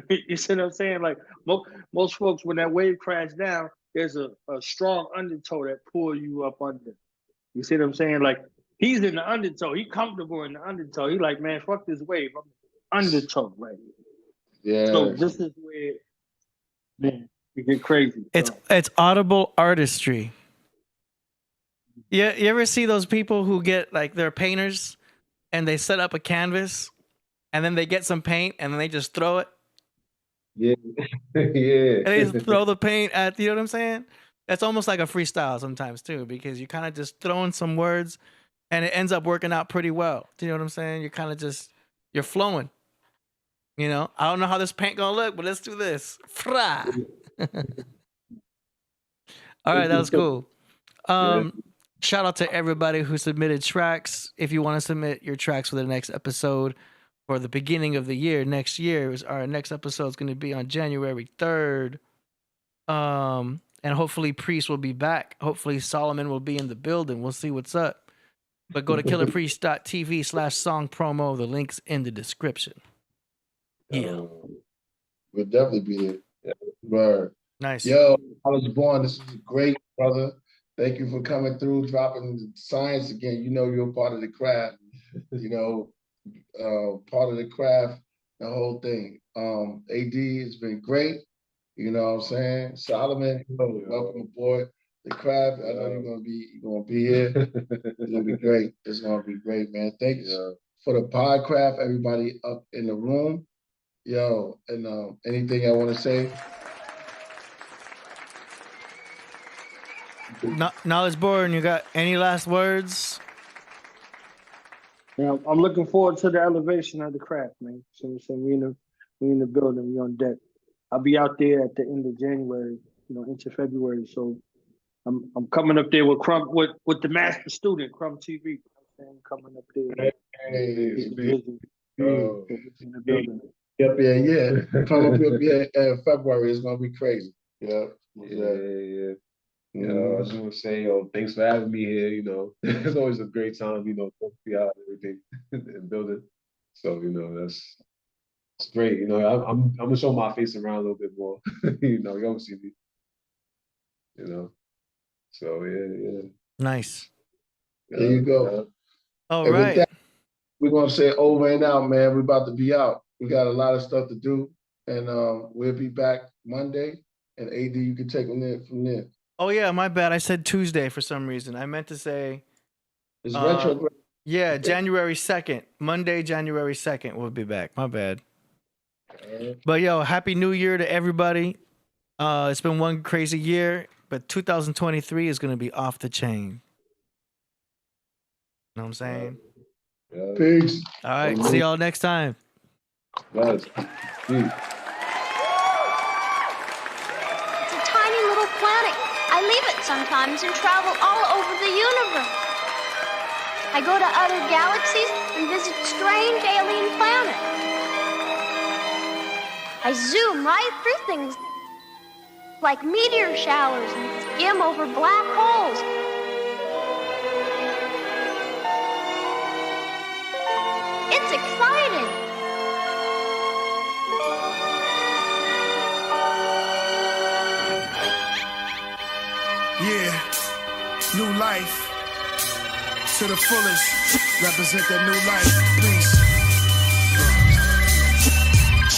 you see what I'm saying? Like most folks, when that wave crashes down, there's a strong undertow that pull you up under. You see what I'm saying? Like, he's in the undertow. He comfortable in the undertow. He like, man, fuck this wave. I'm undertow right here. So this is where, man, you get crazy. It's audible artistry. Yeah, you ever see those people who get, like, they're painters and they set up a canvas and then they get some paint and then they just throw it? Yeah. And they just throw the paint at, you know what I'm saying? That's almost like a freestyle sometimes too, because you kind of just throwing some words and it ends up working out pretty well. Do you know what I'm saying? You're kind of you're flowing. You know, I don't know how this paint gonna look, but let's do this. Fra. All right, that was cool. Shout out to everybody who submitted tracks. If you want to submit your tracks for the next episode for the beginning of the year, next year, our next episode is going to be on January 3rd. And hopefully Priest will be back. Hopefully Solomon will be in the building. We'll see what's up. But go to killerpriest.tv/song promo. The link's in the description. Yeah. We'll definitely be there. Word. Nice. Yo, I was born. This is great, brother. Thank you for coming through, dropping science again. You know, you're part of the craft, you know, part of the craft, the whole thing. AD has been great. You know what I'm saying? Solomon, welcome aboard the craft. I know you're gonna be here. It's gonna be great. It's gonna be great, man. Thanks for the Podcraft, everybody up in the room. Yo, and anything I want to say? Knowledge Born, you got any last words? Yeah, I'm looking forward to the elevation of the craft, man. So we in the building, we on deck. I'll be out there at the end of January, you know, into February. So I'm coming up there with the master student, Crumb TV. I'm coming up there. In the building. Yeah. Come up here in February. It's gonna be crazy. Yeah. Yeah. I just want to say, thanks for having me here. It's always a great time, talk to you out and everything and build it. So, it's great. I'm gonna show my face around a little bit more. You don't see me. So yeah. Nice. There you go. All right. We're gonna say over and out, man. We're about to be out. We got a lot of stuff to do, and we'll be back Monday. And AD, you can take them there from there. Oh yeah, my bad. I said Tuesday for some reason. I meant to say. It's retrograde. Yeah, January 2nd. Monday, January 2nd, we'll be back. My bad. But yo, Happy New Year to everybody. It's been one crazy year, but 2023 is gonna be off the chain. Know what I'm saying? Peace. All right, see y'all next time. Yes. It's a tiny little planet. I leave it sometimes and travel all over the universe. I go to other galaxies and visit strange alien planets. I zoom right through things like meteor showers and skim over black holes. It's exciting. Yeah, new life to the fullest. Represent that new life, please.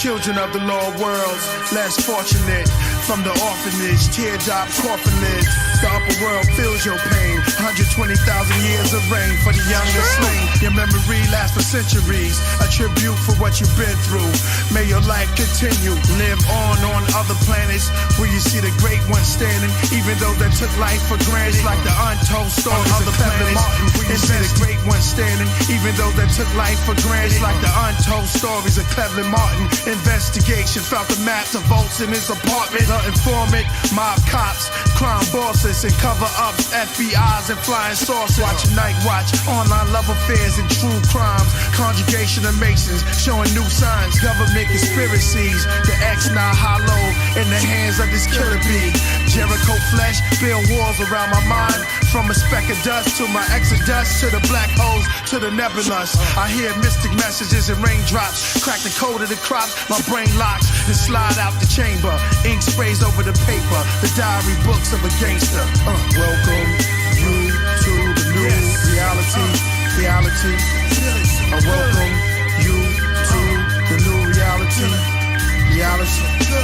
Children of the lower worlds, less fortunate. From the orphanage, teardrop coffin lids. The upper world feels your pain. 120,000 years of rain for the young and slain. Your memory lasts for centuries. A tribute for what you've been through. May your life continue. Live on other planets where you see the great ones standing. Even though they took life for granted. Like the untold stories of the planets where you see the great ones standing. Even though they took life for granted. Like the untold stories of Cleveland Martin. Investigation found the maps of votes in his apartment. Informant, mob cops, crime bosses, and cover-ups, FBI's and flying saucers. Watching Night Watch, online love affairs and true crimes. Conjugation of Masons, showing new signs. Government conspiracies, the X now hollow in the hands of this killer bee. Jericho flesh, build walls around my mind. From a speck of dust to my exodus, to the black holes, to the nebulous. I hear mystic messages and raindrops. Crack the code of the crops, my brain locks, then slide out the chamber. Ink sprays over the paper, the diary books of a gangster. Welcome you to the new reality. Welcome you to the new reality.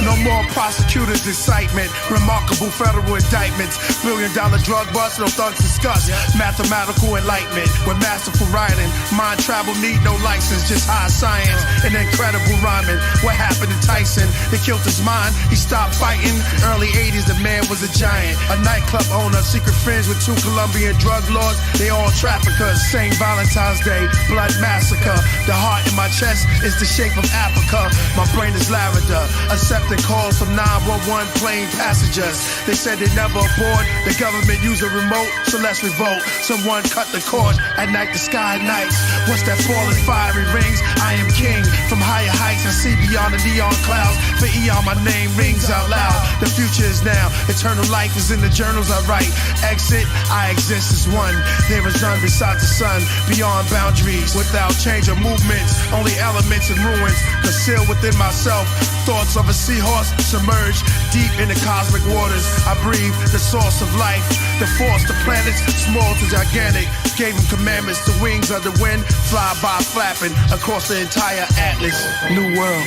No more prosecutors' incitement. Remarkable federal indictments. $1 billion drug bust, no thugs discuss. Mathematical enlightenment with masterful writing. Mind travel need no license, just high science and incredible rhyming. What happened to Tyson? They killed his mind. He stopped fighting. Early 80s, the man was a giant. A nightclub owner, secret friends with 2 Colombian drug lords. They all traffickers. St. Valentine's Day, blood massacre. The heart in my chest is the shape of Africa. My brain is lavender. Accepting calls from 911 plane passengers. They said they never aboard. The government use a remote, so let's revolt. Someone cut the cord. At night the sky nights. What's that falling fiery rings? I am king. From higher heights I see beyond the neon clouds. For eon my name rings out loud. The future is now. Eternal life is in the journals I write. Exit, I exist as one. There is none besides the sun. Beyond boundaries, without change or movements. Only elements and ruins concealed within myself. Thoughts of a seahorse submerged deep in the cosmic waters. I breathe the source of life. The force, the planets, small to gigantic. Gave him commandments, the wings of the wind. Fly by flapping across the entire atlas. New world.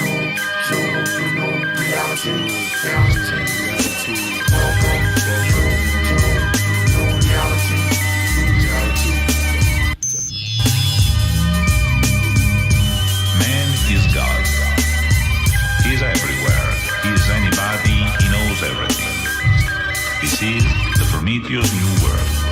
Man is God. He's everywhere. He's anybody. He knows everything. This is the Prometheus New World.